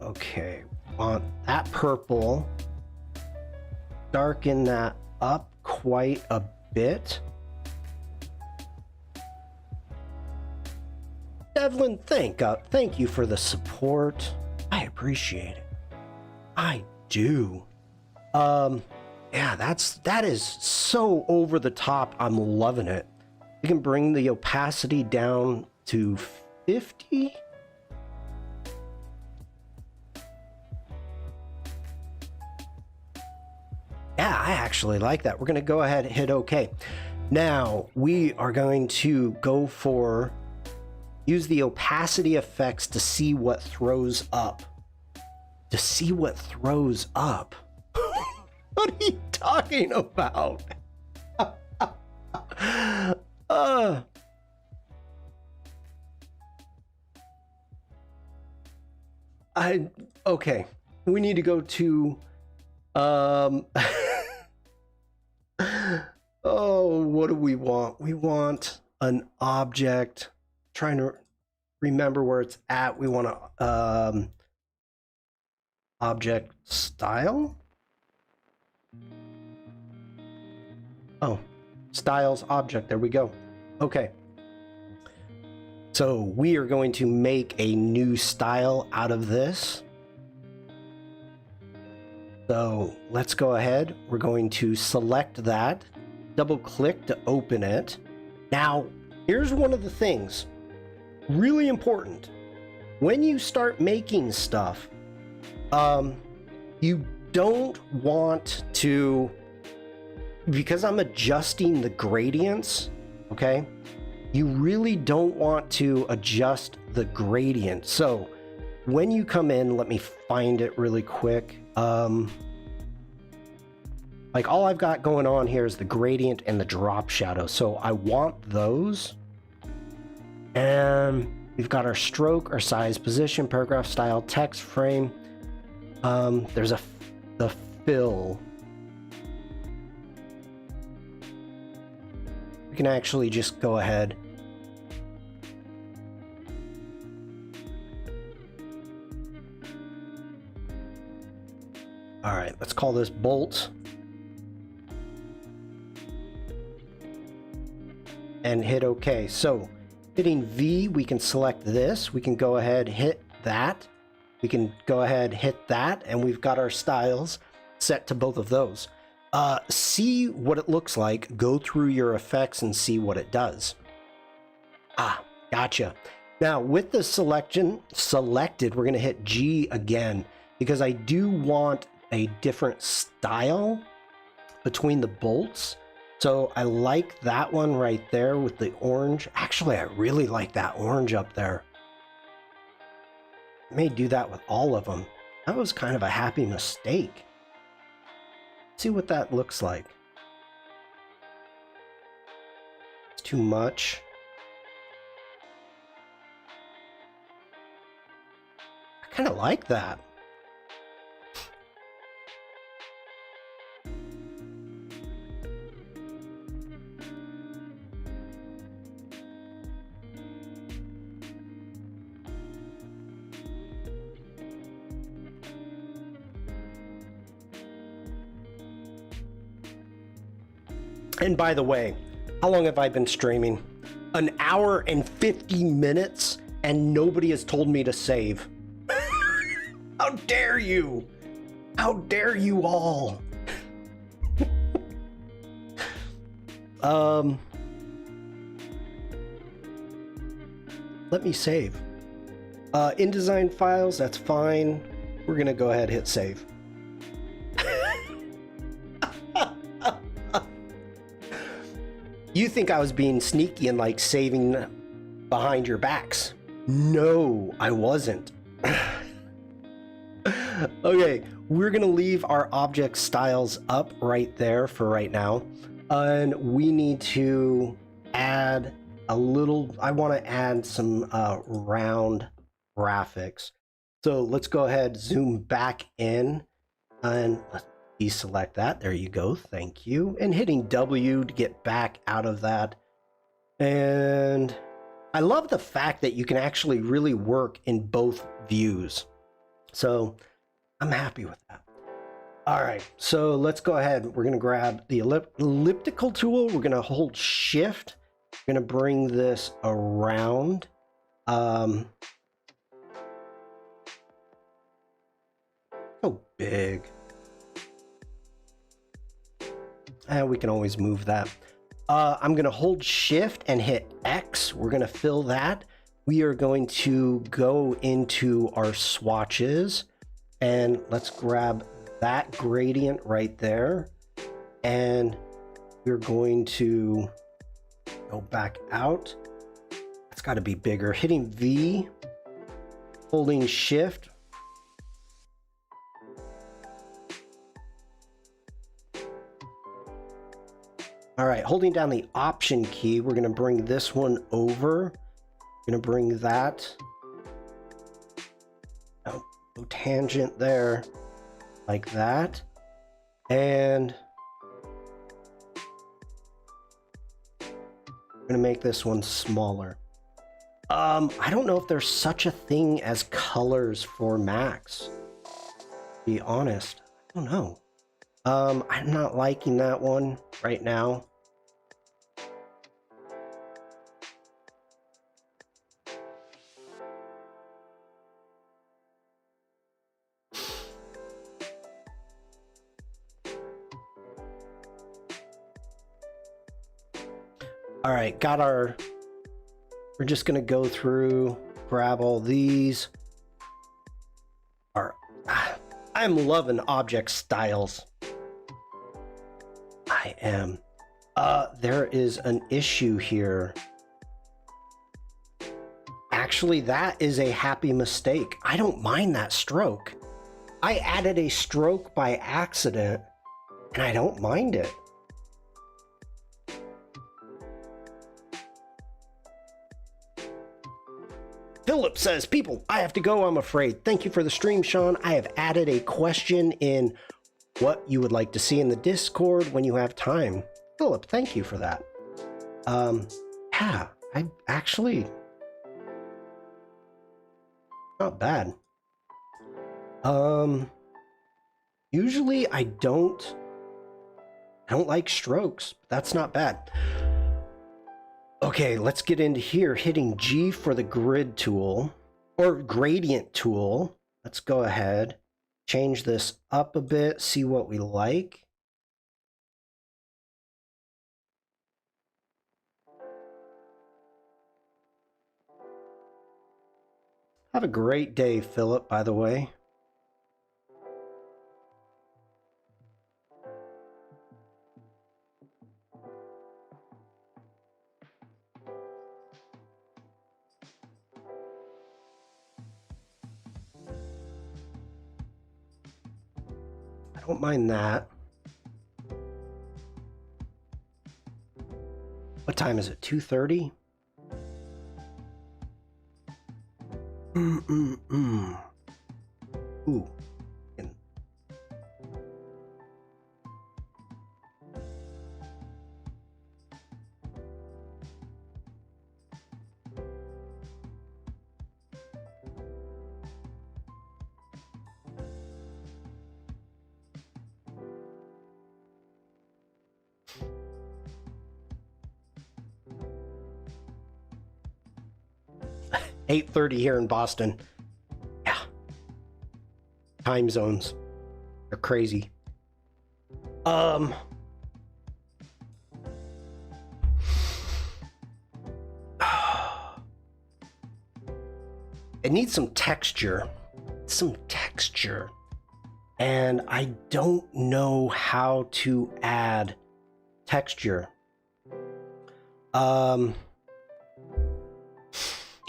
Okay, want that purple. Darken that up quite a bit. Devlin, thank you for the support. I appreciate it. I do. Yeah, that is so over the top. I'm loving it. We can bring the opacity down to 50. Yeah, I actually like that. We're going to go ahead and hit OK. Now we are going to go for use the opacity effects to see what throws up. To see what throws up. What are you talking about? uh, okay. We need to go to oh, what do we want? We want an object. Trying to remember where it's at. We want a object style. Oh, styles object. There we go. Okay. So we are going to make a new style out of this. So let's go ahead. We're going to select that, double click to open it. Now, here's one of the things, really important. When you start making stuff, you don't want to, because I'm adjusting the gradients, okay? You really don't want to adjust the gradient. So when you come in, let me find it really quick. Like all I've got going on here is the gradient and the drop shadow. So I want those. And we've got our stroke, our size, position, paragraph style, text frame. There's the fill. We can actually just go ahead. All right, let's call this bolt. And hit OK. So hitting V, we can select this. We can go ahead, hit that. We can go ahead, hit that. And we've got our styles set to both of those. See what it looks like. Go through your effects and see what it does. Ah, gotcha. Now with the selection selected, we're going to hit G again because I do want a different style between the bolts. So I like that one right there with the orange. Actually, I really like that orange up there. I may do that with all of them. That was kind of a happy mistake. Let's see what that looks like. It's too much. I kind of like that. And by the way, how long have I been streaming? An hour and 50 minutes, and nobody has told me to save. How dare you? How dare you all? Let me save. InDesign files, that's fine. We're gonna go ahead and hit save. You think I was being sneaky and like saving behind your backs? No, I wasn't. Okay, we're gonna leave our object styles up right there for right now. And we need to add a little, I wanna add some round graphics. So let's go ahead, zoom back in and let's deselect that. There you go. Thank you. And hitting W to get back out of that. And I love the fact that you can actually really work in both views. So I'm happy with that. All right. So let's go ahead. We're going to grab the elliptical tool. We're going to hold shift. We're going to bring this around. So big. And we can always move that. I'm going to hold shift and hit X. We're going to fill that. We are going to go into our swatches and let's grab that gradient right there. And we're going to go back out. It's got to be bigger. Hitting V, holding shift. All right, holding down the Option key, we're gonna bring this one over. Gonna bring that. Oh, no tangent there, like that. And I'm gonna make this one smaller. I don't know if there's such a thing as colors for Macs. To be honest, I don't know. I'm not liking that one right now. All right, got our, we're just gonna go through, grab all these. I'm loving object styles. I am. There is an issue here. Actually, that is a happy mistake. I don't mind that stroke. I added a stroke by accident, and I don't mind it. Philip says, people, I have to go, I'm afraid. Thank you for the stream, Shawn. I have added a question in what you would like to see in the Discord when you have time. Philip, thank you for that. Yeah, I actually, not bad. Usually I don't like strokes, but that's not bad. Okay, let's get into here. Hitting G for the grid tool or gradient tool. Let's go ahead, change this up a bit, see what we like. Have a great day, Philip, by the way. I don't mind that. What time is it? 2:30? Ooh. $8:30 here in Boston. Yeah. Time zones. They're crazy. It needs some texture. And I don't know how to add texture.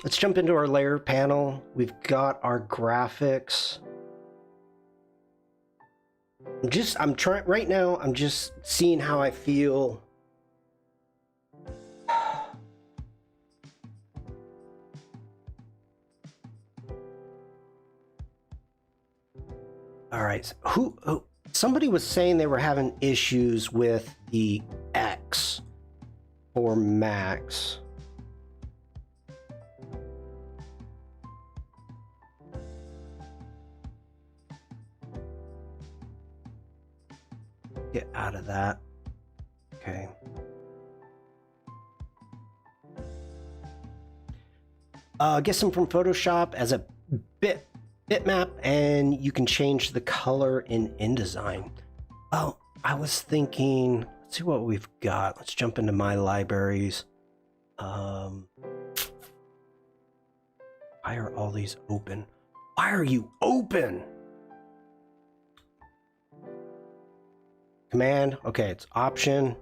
Let's jump into our layer panel. We've got our graphics. I'm trying right now. I'm just seeing how I feel. All right. Somebody was saying they were having issues with the X for Macs. Get out of that. Okay. Get some from Photoshop as a bitmap, and you can change the color in InDesign. Oh, I was thinking, let's see what we've got. Let's jump into my libraries. Why are all these open? Why are you open? Command, okay, it's Option.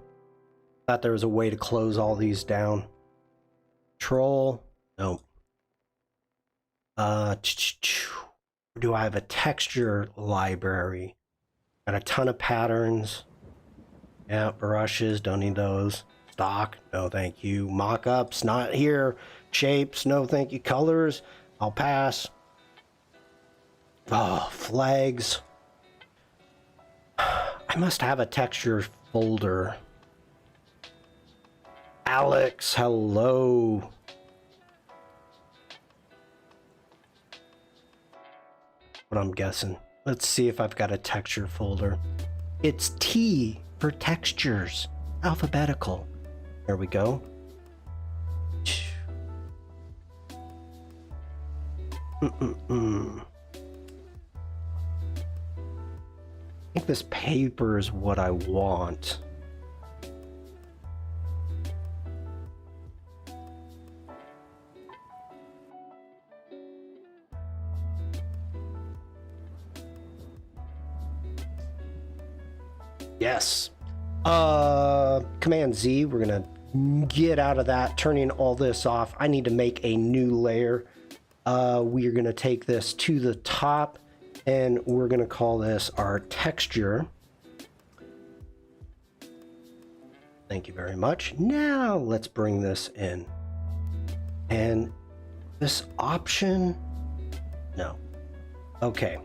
Thought there was a way to close all these down. Control, no. Do I have a texture library? Got a ton of patterns. Yeah, brushes, don't need those. Stock, no thank you. Mock-ups, not here. Shapes, no thank you. Colors, I'll pass. Oh, flags. I must have a texture folder. Alex, hello. What I'm guessing. Let's see if I've got a texture folder. It's T for textures. Alphabetical. There we go. I think this paper is what I want. Yes. Command Z, we're gonna get out of that, turning all this off. I need to make a new layer. We are gonna take this to the top and we're gonna call this our texture. Thank you very much. Now let's bring this in. And this option, no. Okay.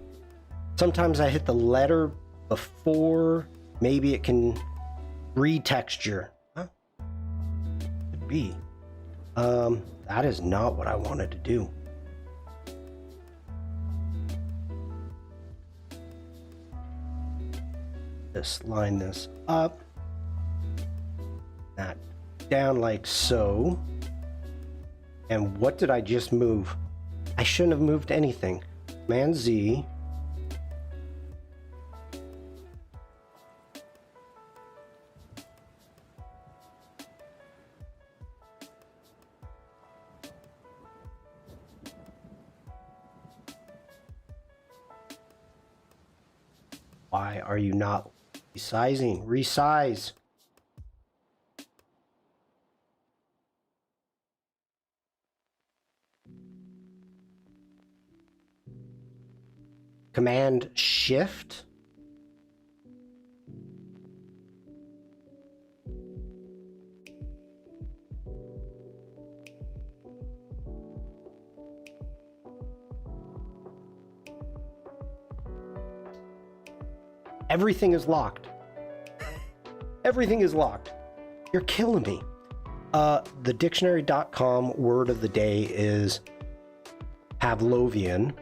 Sometimes I hit the letter before, maybe it can retexture. Huh? Could be. That is not what I wanted to do. Just line this up. That down like so. And what did I just move? I shouldn't have moved anything. Command Z. Why are you not resizing? Resize. Command Shift. Everything is locked. Everything is locked. You're killing me. The dictionary.com word of the day is Pavlovian.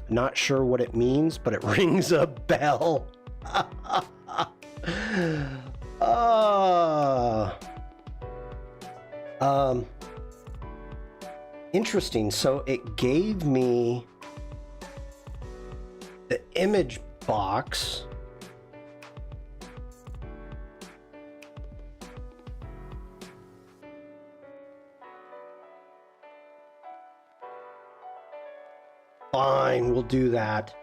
Not sure what it means, but it rings a bell. Interesting. So it gave me the image box. Fine, we'll do that.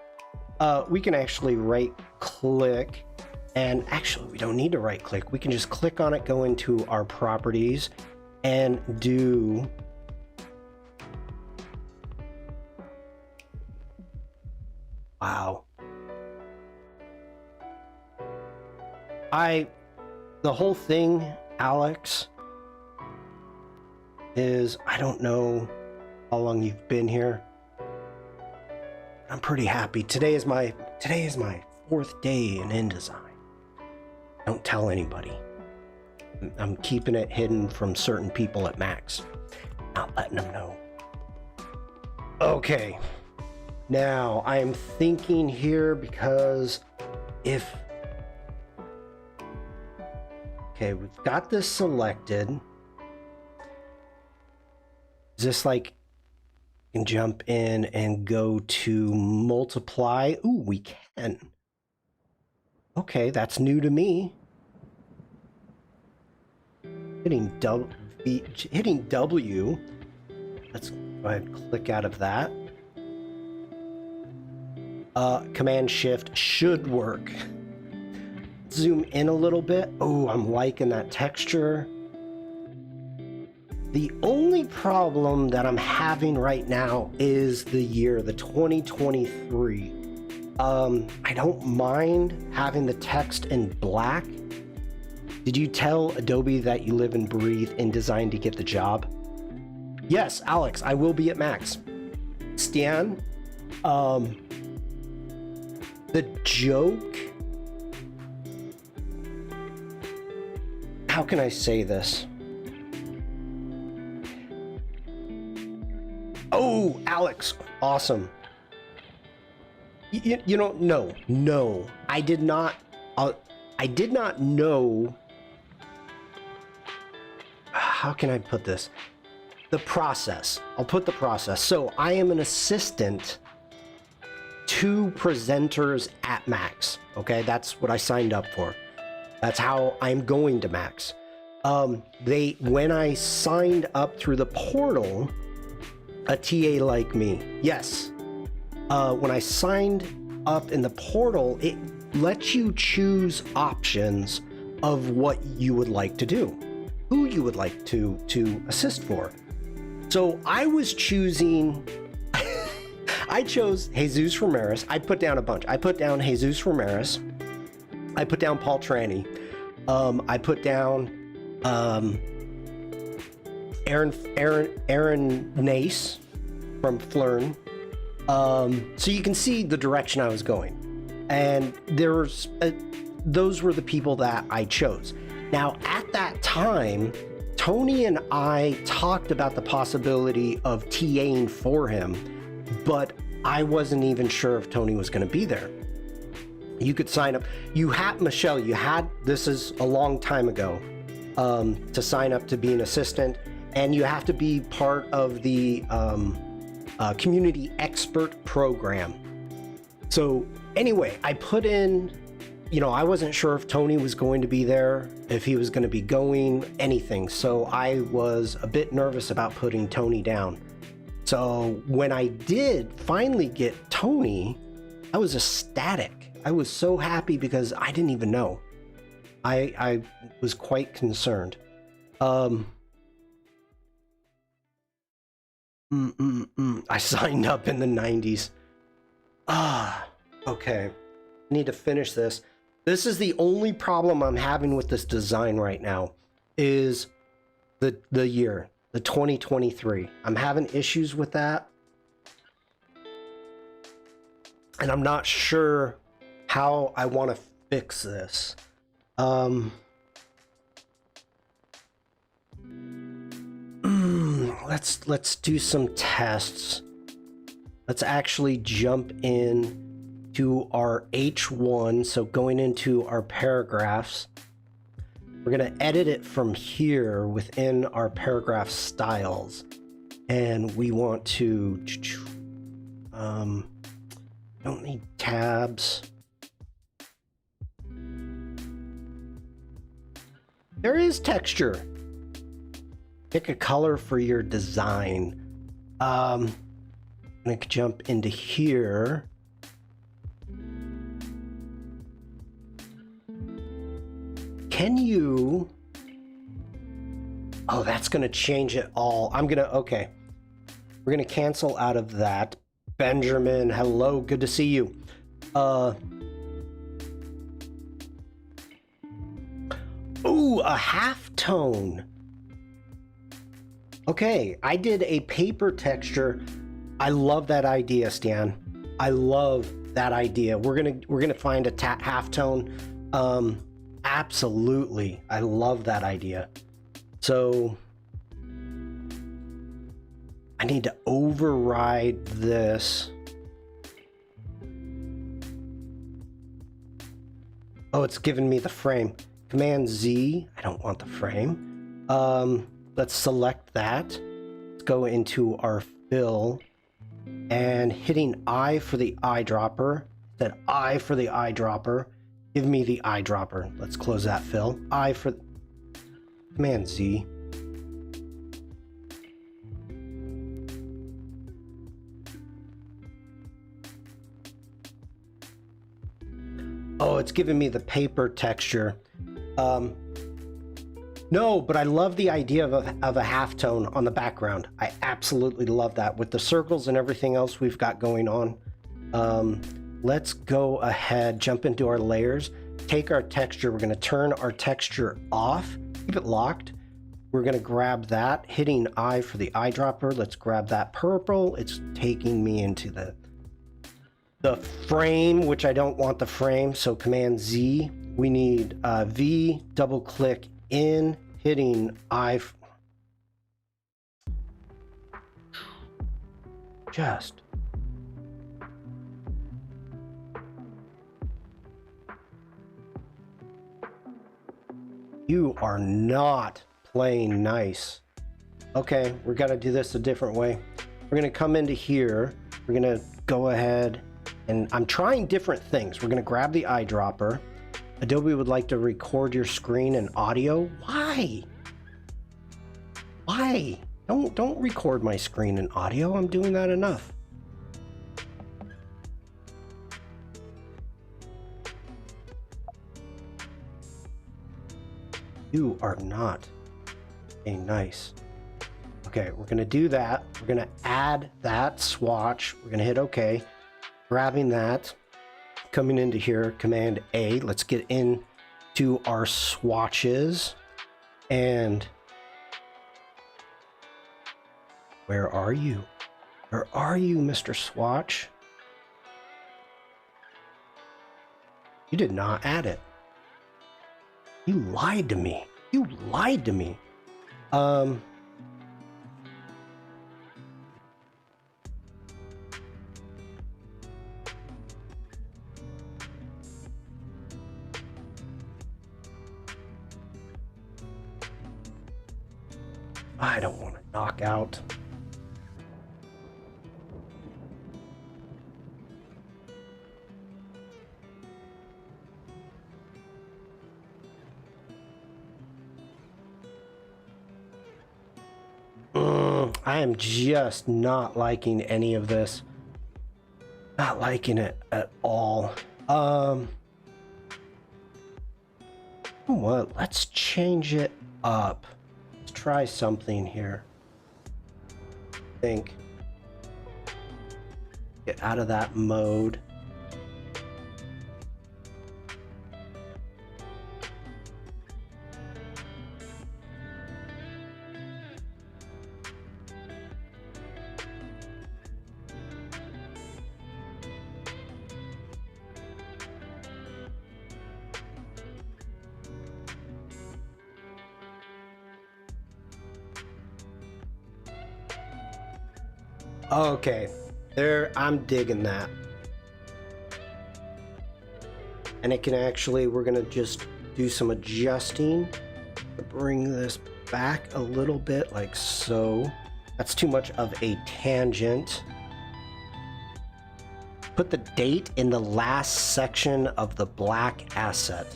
We can actually right click, and actually we don't need to right click. We can just click on it, go into our properties and do wow. The whole thing, Alex, is I don't know how long you've been here. I'm pretty happy. Today is my 4th day in InDesign. Don't tell anybody. I'm keeping it hidden from certain people at Max. Not letting them know. Okay. Now, I am thinking here because if... Okay, we've got this selected. Is this like... Can jump in and go to multiply? Ooh, we can. Okay, that's new to me. Hitting W. Let's go ahead and click out of that. Command Shift should work. Zoom in a little bit. Oh, I'm liking that texture. The only problem that I'm having right now is the year, the 2023. I don't mind having the text in black, Did you tell Adobe that you live and breathe InDesign to get the job? Yes, Alex, I will be at Max. Stan, the joke, how can I say this? Oh, Alex, awesome. You know, no, I did not know, how can I put this? The process, I'll put the process. So I am an assistant to presenters at Max, okay? That's what I signed up for. That's how I'm going to Max. When I signed up through the portal, a TA like me, yes. When I signed up in the portal, it lets you choose options of what you would like to do, who you would like to assist for. So I was choosing, I chose Jesus Ramirez. I put down a bunch. I put down Jesus Ramirez. I put down Paul Tranny. I put down Aaron Nace from Flern. So you can see the direction I was going. And those were the people that I chose. Now, at that time, Tony and I talked about the possibility of TAing for him, but I wasn't even sure if Tony was going to be there. You could sign up. Michelle, this is a long time ago, to sign up to be an assistant, and you have to be part of the community expert program. So anyway, I put in, I wasn't sure if Tony was going to be there, if he was going to be going, anything. So I was a bit nervous about putting Tony down. So when I did finally get Tony, I was ecstatic. I was so happy because I didn't even know. I was quite concerned. I signed up in the 90s. Okay. I need to finish this. This is the only problem I'm having with this design right now, is the year, the 2023. I'm having issues with that. And I'm not sure how I want to fix this. Let's do some tests. Let's actually jump in to our H1. So going into our paragraphs, we're going to edit it from here within our paragraph styles. And we want to, don't need tabs. There is texture. Pick a color for your design. I'm going to jump into here. Can you... Oh, that's going to change it all. Okay. We're going to cancel out of that. Benjamin, hello, good to see you. Ooh, a halftone. Okay, I did a paper texture. I love that idea, Stan. I love that idea. We're gonna find a halftone. Absolutely, I love that idea. So I need to override this. Oh, it's giving me the frame. Command Z. I don't want the frame. Let's select that. Let's go into our fill and hitting I for the eyedropper. That I for the eyedropper. Give me the eyedropper. Let's close that fill. I for Command Z. Oh, it's giving me the paper texture. No, but I love the idea of a halftone on the background. I absolutely love that with the circles and everything else we've got going on. Let's go ahead, jump into our layers. take our texture, we're going to turn our texture off, keep it locked. We're going to grab that, hitting I for the eyedropper. Let's grab that purple. It's taking me into the frame, which I don't want the frame. So Command Z. We need V, double click in, hitting I. Just. You are not playing nice. Okay, we're gonna do this a different way. We're gonna come into here. We're gonna go ahead and I'm trying different things. We're gonna grab the eyedropper. Adobe would like to record your screen and audio. Why? Why? Don't record my screen and audio. I'm doing that enough. You are not nice. Okay, we're gonna do that. We're gonna add that swatch. We're gonna hit OK. Grabbing that, coming into here, Command A. Let's get into our swatches. And where are you? Where are you, Mr. Swatch? You did not add it. You lied to me. You lied to me. I don't want to knock out. I am just not liking any of this. Not liking it at all. What? Let's change it up. Let's try something here. Think. Get out of that mode. Okay, there, I'm digging that. And it can actually, we're gonna just do some adjusting to bring this back a little bit, like so. That's too much of a tangent. Put the date in the last section of the black asset.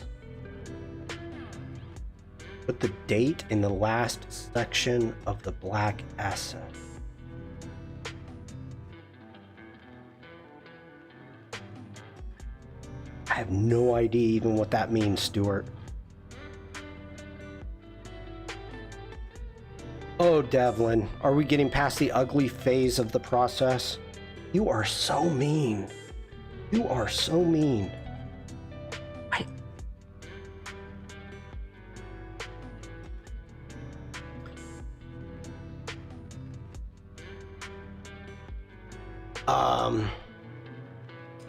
Put the date in the last section of the black asset. I have no idea even what that means, Stuart. Oh, Devlin, are we getting past the ugly phase of the process? You are so mean. You are so mean.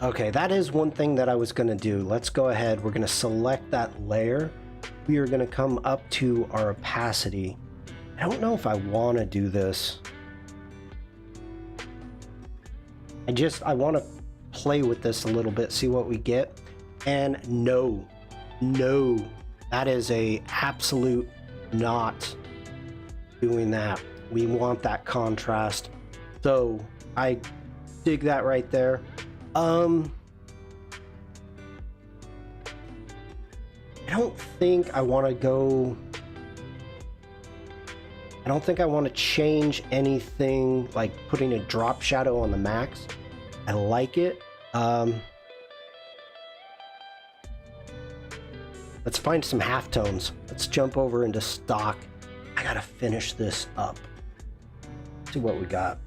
Okay, that is one thing that I was going to do. Let's go ahead. We're going to select that layer. We are going to come up to our opacity. I don't know if I want to do this. I want to play with this a little bit, see what we get. And no, that is a absolute not doing that. We want that contrast. So I dig that right there. I don't think I want to go. I don't think I want to change anything like putting a drop shadow on the max. I like it. Let's find some halftones. Let's jump over into stock. I gotta finish this up. See what we got.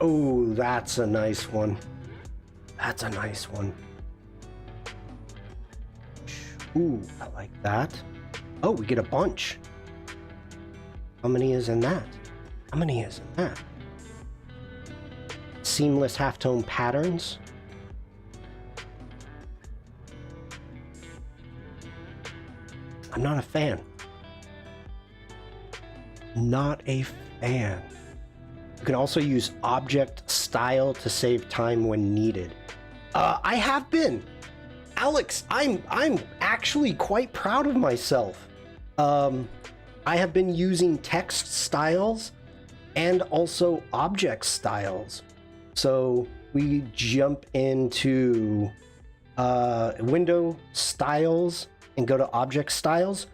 Oh, that's a nice one. That's a nice one. Ooh, I like that. Oh, we get a bunch. How many is in that? How many is in that? Seamless halftone patterns. I'm not a fan. Not a fan. You can also use object style to save time when needed. I have been. Alex, I'm actually quite proud of myself. I have been using text styles and also object styles. So we jump into window styles and go to object styles.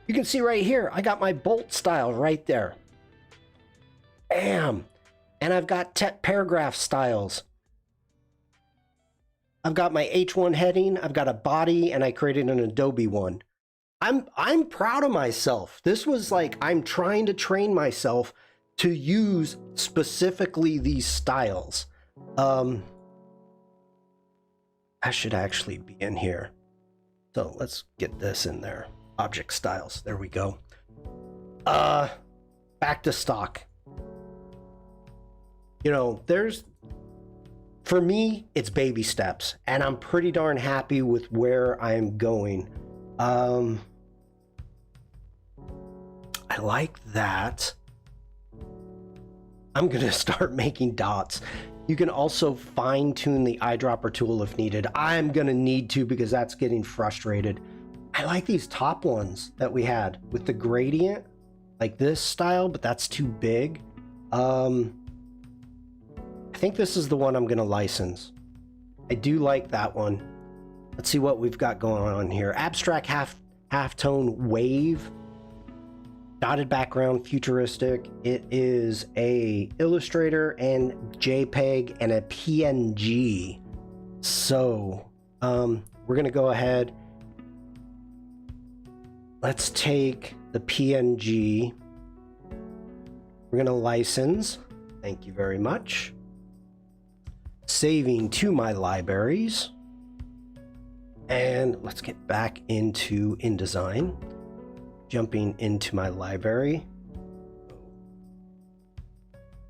You can see right here, I got my bolt style right there. Bam! And I've got paragraph styles. I've got my H1 heading, I've got a body, and I created an Adobe one. I'm proud of myself. This was like, I'm trying to train myself to use specifically these styles. I should actually be in here. So let's get this in there. Object styles, there we go. Back to stock. You know, for me, it's baby steps, and I'm pretty darn happy with where I'm going. I like that. I'm gonna start making dots. You can also fine tune the eyedropper tool if needed. I'm gonna need to because that's getting frustrated. I like these top ones that we had with the gradient, like this style, but that's too big. I think this is the one I'm gonna license. I do like that one. Let's see what we've got going on here. Abstract halftone wave, dotted background, futuristic. It is a Illustrator and JPEG and a PNG. So we're gonna go ahead. Let's take the PNG. We're gonna license. Thank you very much. Saving to my libraries. And let's get back into InDesign. Jumping into my library.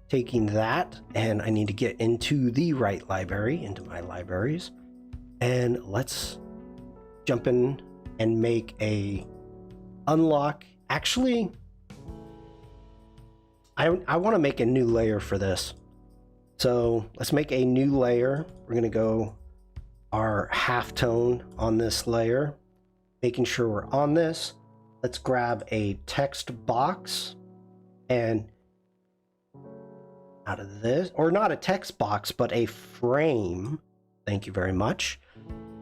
Taking that, and I need to get into the right library, into my libraries. And let's jump in and make a unlock. Actually, I want to make a new layer for this. So let's make a new layer. We're going to go our halftone on this layer, making sure we're on this. Let's grab a text box and out of this, or not a text box, but a frame. Thank you very much.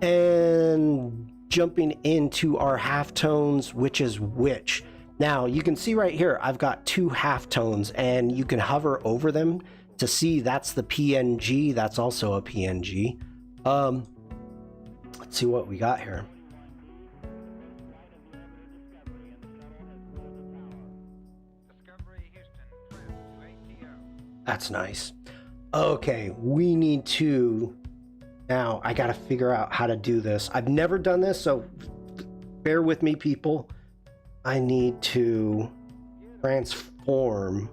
And jumping into our halftones, which is which. Now you can see right here, I've got two halftones and you can hover over them to see that's the PNG. That's also a PNG. Let's see what we got here. That's nice. Okay, we need to, now I gotta figure out how to do this. I've never done this, so bear with me, people. I need to transform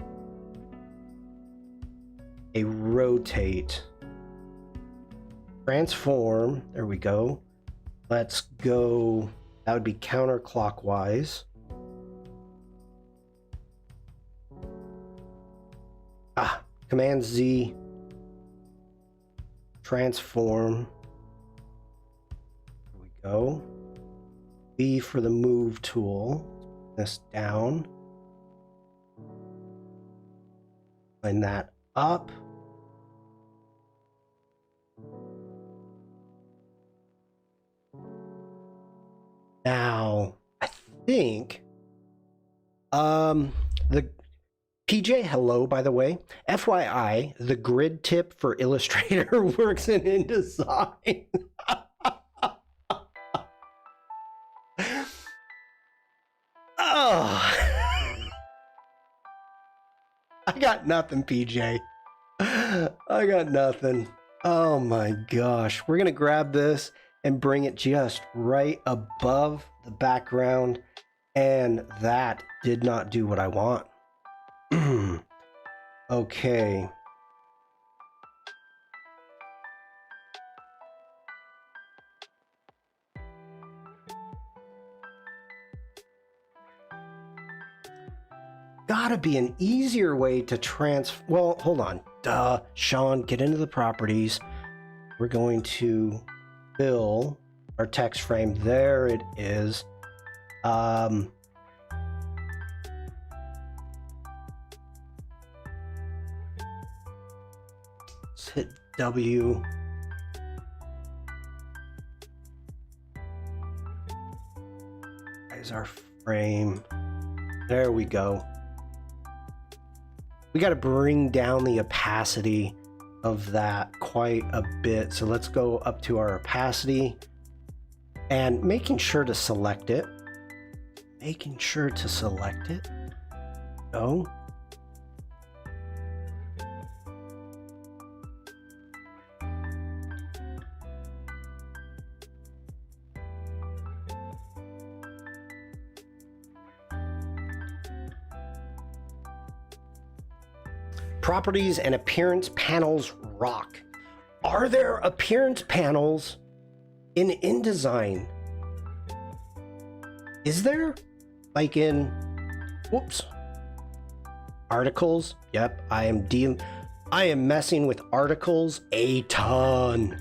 a rotate. Transform, there we go. Let's go, that would be counterclockwise. Command Z, transform. There we go. B for the move tool. This down. Line that up. Now, I think the PJ, hello, by the way. FYI, the grid tip for Illustrator works in InDesign. Oh. I got nothing, PJ. I got nothing. Oh my gosh. We're going to grab this and bring it just right above the background. And that did not do what I want. Okay. Gotta be an easier way to well, hold on. Duh. Shawn, get into the properties. We're going to fill our text frame. There it is. Let's hit W. There's our frame. There we go. We got to bring down the opacity of that quite a bit. So let's go up to our opacity and making sure to select it. Oh. Properties and appearance panels rock. Are there appearance panels in InDesign? Is there? Like in, whoops. Articles? Yep, I am messing with articles a ton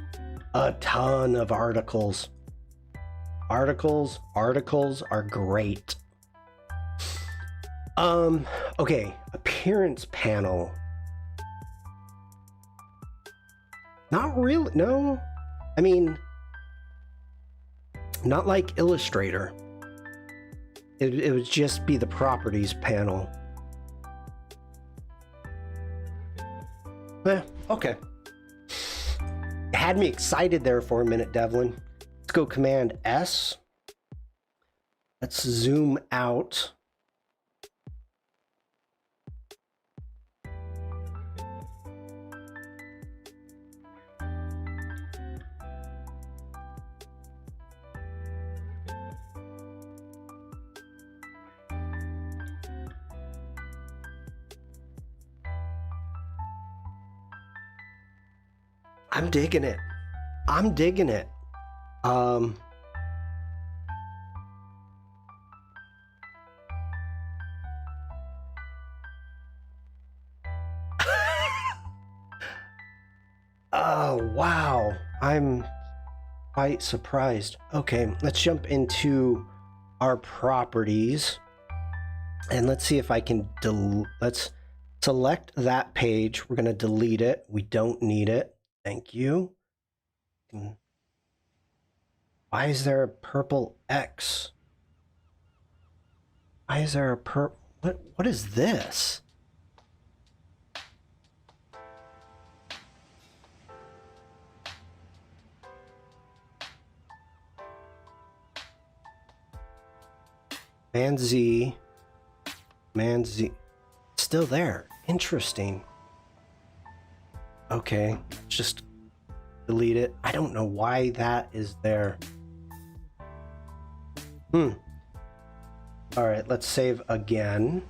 of articles. Articles are great. Okay, appearance panel. Not really, no. I mean, not like Illustrator. It would just be the properties panel. Okay. It had me excited there for a minute, Devlin. Let's go Command S. Let's zoom out. I'm digging it. Oh, wow. I'm quite surprised. Okay, let's jump into our properties and let's see if I can let's select that page. We're going to delete it. We don't need it. Thank you. Why is there a purple X? Why is there a what is this? Man Z. Still there. Interesting. Okay, just delete it. I don't know why that is there. All right, let's save again.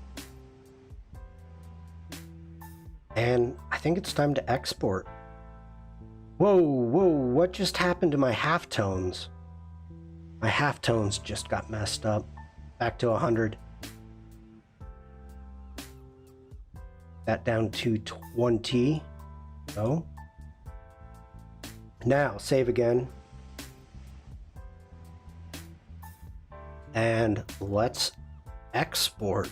And I think it's time to export. Whoa, what just happened to my halftones? My halftones just got messed up. Back to 100. That down to 20. So now save again. And let's export.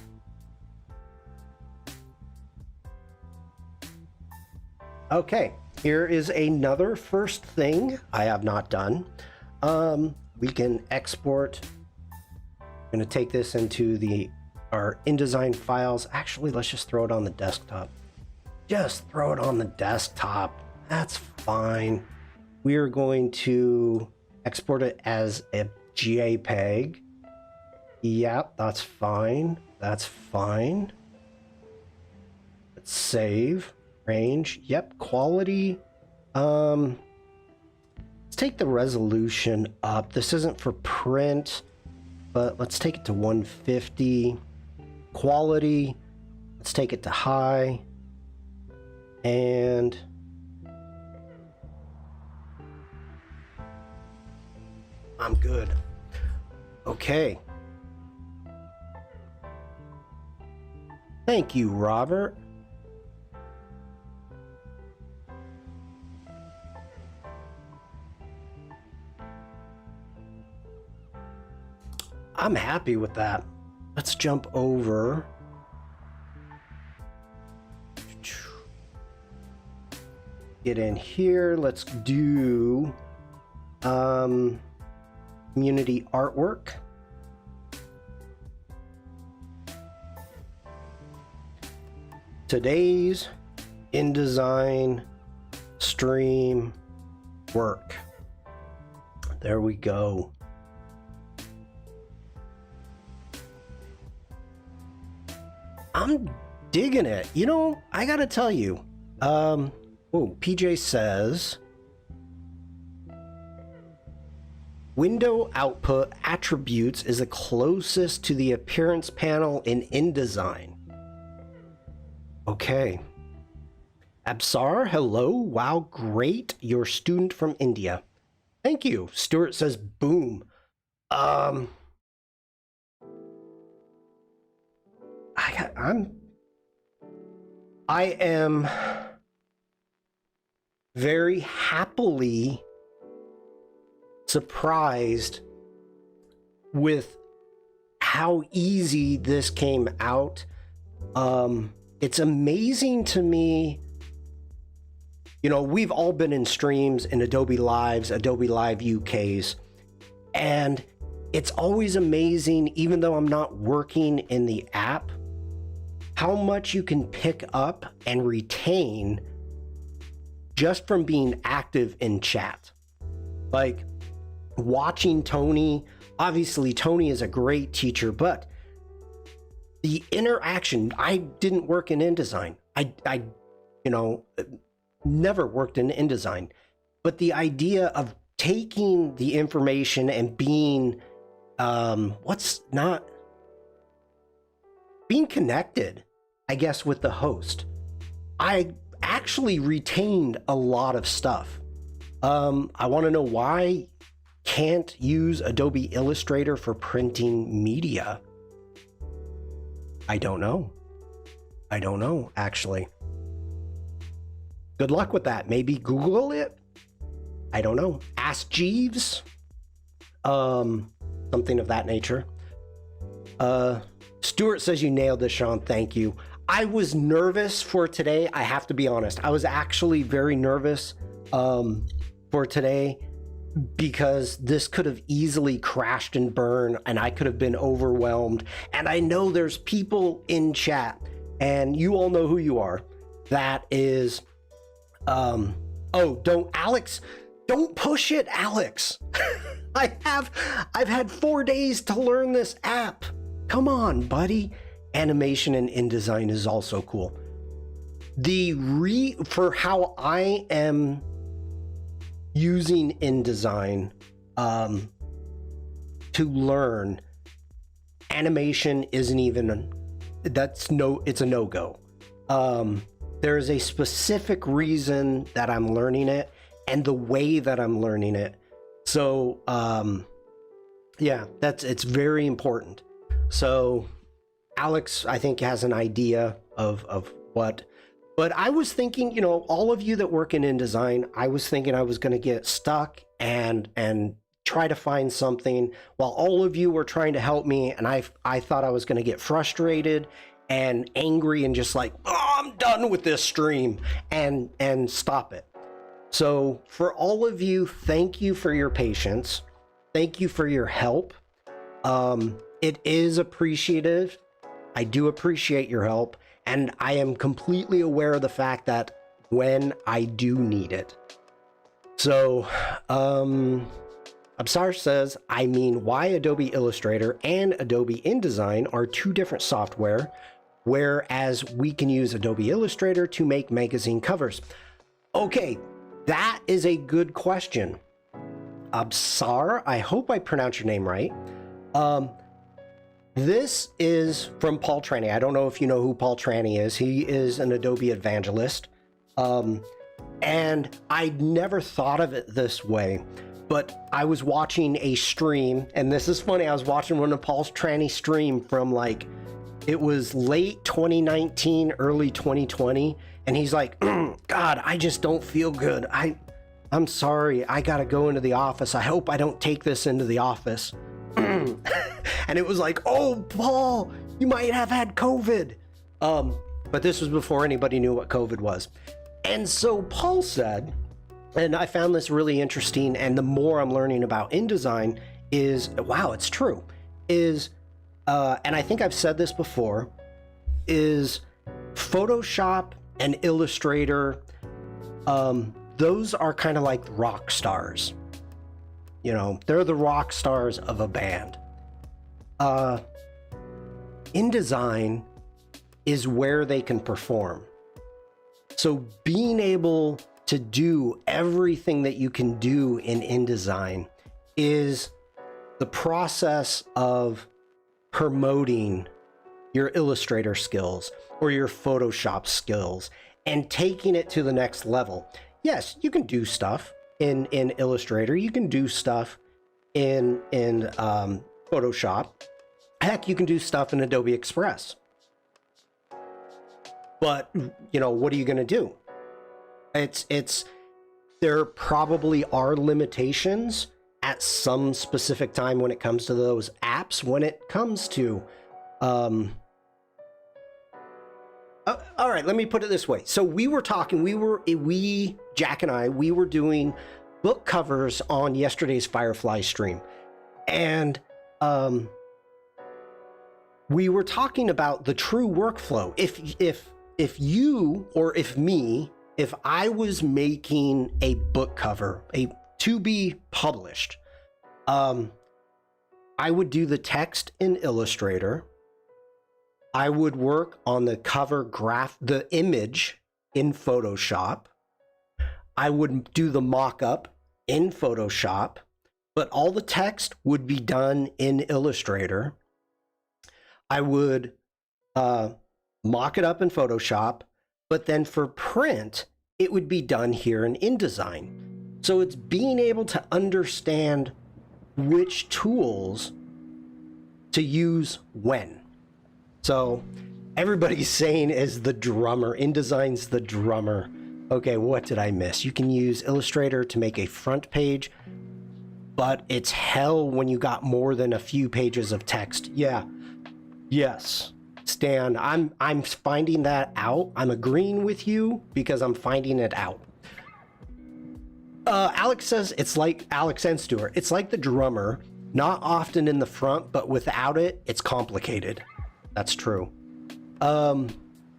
Okay, here is another first thing I have not done. We can export. I'm going to take this into our InDesign files. Actually, let's just throw it on the desktop. Just throw it on the desktop. That's fine. We are going to export it as a JPEG. Yep, that's fine. Let's let's save. Range, yep, quality. Let's take the resolution up. This isn't for print, but let's take it to 150. Quality, let's take it to high. And I'm good. Okay. Thank you, Robert. I'm happy with that. Let's jump over. Get in here. Let's do community artwork. Today's InDesign stream work. There we go. I'm digging it. You know, I gotta tell you. PJ says window output attributes is the closest to the appearance panel in InDesign. Okay. Absar, hello. Wow, great. Your student from India. Thank you. Stuart says boom. I am very happily surprised with how easy this came out. It's amazing to me. You know, we've all been in streams in Adobe Lives, Adobe Live UKs, and it's always amazing, even though I'm not working in the app, how much you can pick up and retain just from being active in chat. Like watching Tony, obviously Tony is a great teacher, but the interaction, I didn't work in InDesign. I never worked in InDesign, but the idea of taking the information and being, being connected, I guess, with the host. I actually retained a lot of stuff. I want to know why can't use Adobe Illustrator for printing media. I don't know, actually. Good luck with that. Maybe Google it. I don't know. Ask Jeeves. Something of that nature. Stuart says you nailed this, Shawn. Thank you. I was nervous for today. I have to be honest. I was actually very nervous for today because this could have easily crashed and burned and I could have been overwhelmed. And I know there's people in chat, and you all know who you are, that is, Alex, don't push it, Alex. I've had 4 days to learn this app. Come on, buddy. Animation in InDesign is also cool. For how I am using InDesign to learn, animation isn't even, it's a no-go. There is a specific reason that I'm learning it and the way that I'm learning it. So, yeah, it's very important. So Alex, I think, has an idea of what, but I was thinking, you know, all of you that work in InDesign, I was thinking I was going to get stuck and try to find something while all of you were trying to help me. And I thought I was going to get frustrated and angry and just like, oh, I'm done with this stream and stop it. So for all of you, thank you for your patience. Thank you for your help. It is appreciative. I do appreciate your help, and I am completely aware of the fact that when I do need it. So, Absar says, I mean, why Adobe Illustrator and Adobe InDesign are two different software. whereas we can use Adobe Illustrator to make magazine covers. Okay, that is a good question. Absar, I hope I pronounced your name right. This is from Paul Tranny. I don't know if you know who Paul Tranny is. He is an Adobe evangelist. And I'd never thought of it this way, but I was watching a stream, and this is funny. I was watching one of Paul Tranny's stream from like, it was late 2019, early 2020. And he's like, God, I just don't feel good. I'm sorry. I got to go into the office. I hope I don't take this into the office. And it was like, oh, Paul, you might have had COVID. But this was before anybody knew what COVID was. And so Paul said, and I found this really interesting, and the more I'm learning about InDesign is, wow, it's true, is, and I think I've said this before, is Photoshop and Illustrator, those are kind of like rock stars. You know, they're the rock stars of a band. InDesign is where they can perform. So being able to do everything that you can do in InDesign is the process of promoting your Illustrator skills or your Photoshop skills and taking it to the next level. Yes, you can do stuff in Illustrator. You can do stuff in Photoshop. Heck, you can do stuff in Adobe Express. But, you know, what are you going to do? There probably are limitations at some specific time when it comes to those apps, when it comes to, all right, let me put it this way. So we were talking, Jack and I, we were doing book covers on yesterday's Firefly stream. And, we were talking about the true workflow. If you, or if I was making a book cover, to be published, I would do the text in Illustrator. I would work on the cover the image in Photoshop. I would do the mock-up in Photoshop, but all the text would be done in Illustrator. I would mock it up in Photoshop, but then for print, it would be done here in InDesign. So it's being able to understand which tools to use when. So everybody's saying is the drummer. InDesign's the drummer. Okay, what did I miss? You can use Illustrator to make a front page, but it's hell when you got more than a few pages of text. Yeah. Yes. Stan, I'm finding that out. I'm agreeing with you because I'm finding it out. Alex says it's like Alex and Stuart. It's like the drummer, not often in the front, but without it, it's complicated. That's true.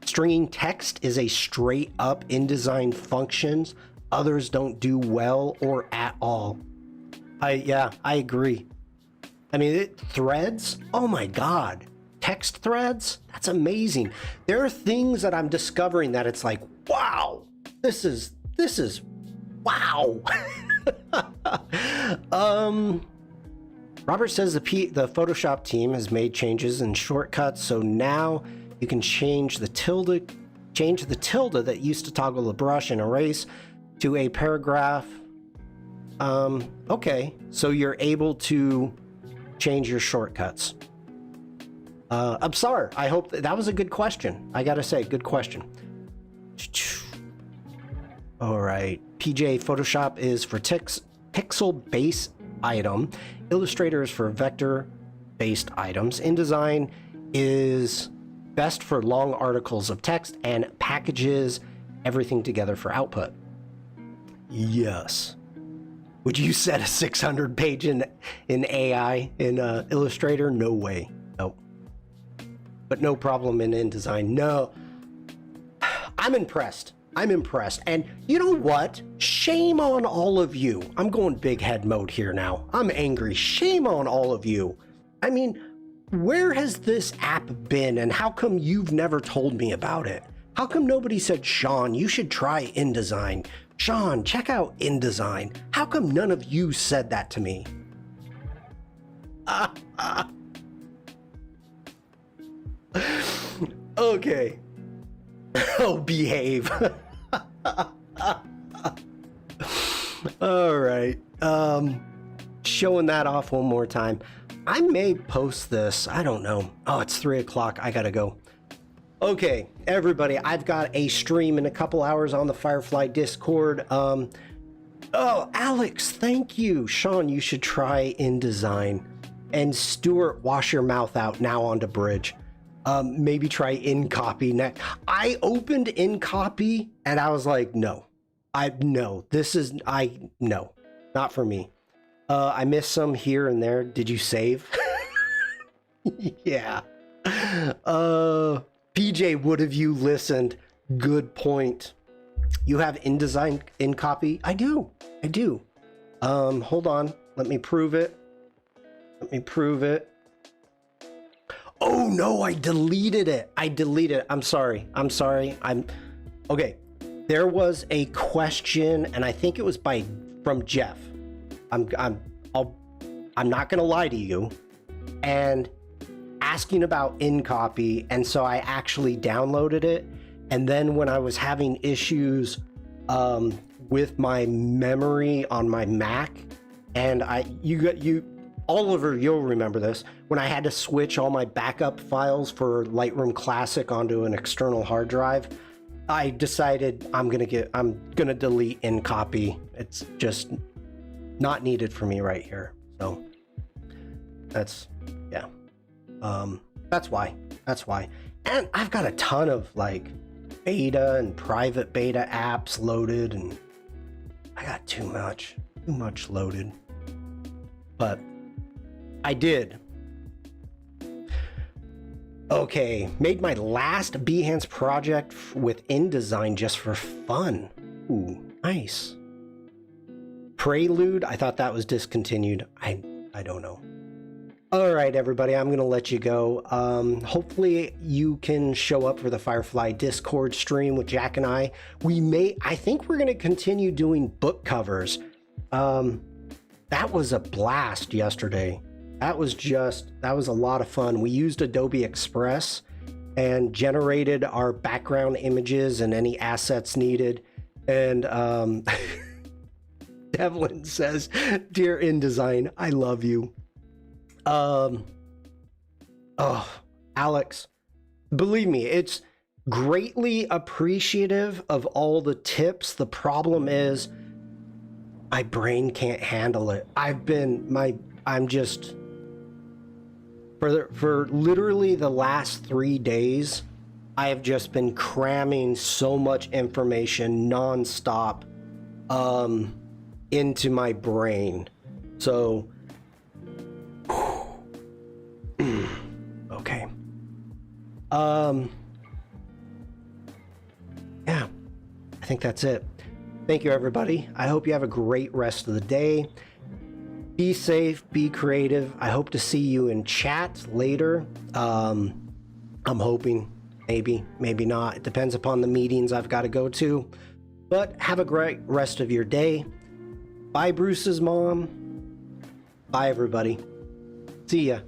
Stringing text is a straight up InDesign functions. Others don't do well or at all. I agree. I mean, threads. Oh my God. Text threads, that's amazing. There are things that I'm discovering that it's like, wow, this is wow. Robert says the Photoshop team has made changes and shortcuts, so now you can change the tilde that used to toggle the brush and erase to a paragraph. Okay, so you're able to change your shortcuts. Absar, I hope that was a good question. I gotta say, good question. All right, PJ, Photoshop is for pixel-based item. Illustrator is for vector-based items. InDesign is best for long articles of text and packages everything together for output. Yes. Would you set a 600 page in AI in Illustrator? No way. Nope. But no problem in InDesign. No. I'm impressed. And you know what? Shame on all of you. I'm going big head mode here now. I'm angry. Shame on all of you. I mean, where has this app been and how come you've never told me about it? How come nobody said, Shawn, you should try InDesign? Shawn, check out InDesign. How come none of you said that to me? Okay. Oh, behave. All right. Showing that off one more time. I may post this. I don't know. Oh, it's 3 o'clock. I gotta go. Okay, everybody. I've got a stream in a couple hours on the Firefly Discord. Oh, Alex, thank you. Shawn, you should try InDesign. And Stuart, wash your mouth out now onto Bridge. Maybe try InCopy next. I opened InCopy and I was like, no, no, not for me. I missed some here and there. Did you save? Yeah. PJ, would have you listened? Good point. You have InDesign InCopy? I do. Hold on. Let me prove it. Oh no, I deleted it. I'm sorry. Okay. There was a question, and I think it was from Jeff. I'm not gonna lie to you, and asking about InCopy, and so I actually downloaded it. And then when I was having issues with my memory on my Mac, and Oliver, you'll remember this, when I had to switch all my backup files for Lightroom Classic onto an external hard drive, I decided I'm gonna delete InCopy. It's just not needed for me right here. So that's why. And I've got a ton of like beta and private beta apps loaded, and I got too much loaded. But I did. Okay, made my last Behance project with InDesign just for fun. Ooh, nice. Prelude, I thought that was discontinued. I don't know. All right, everybody, I'm going to let you go. Hopefully you can show up for the Firefly Discord stream with Jack and I. I think we're going to continue doing book covers. That was a blast yesterday. That was a lot of fun. We used Adobe Express and generated our background images and any assets needed. And Devlin says, "Dear InDesign, I love you." Alex, believe me, it's greatly appreciative of all the tips. The problem is my brain can't handle it. I'm just, for literally the last 3 days, I have just been cramming so much information nonstop, into my brain. So, okay. Yeah, I think that's it. Thank you, everybody. I hope you have a great rest of the day. Be safe, be creative. I hope to see you in chat later. I'm hoping, maybe not. It depends upon the meetings I've got to go to. But have a great rest of your day. Bye, Bruce's mom. Bye, everybody. See ya.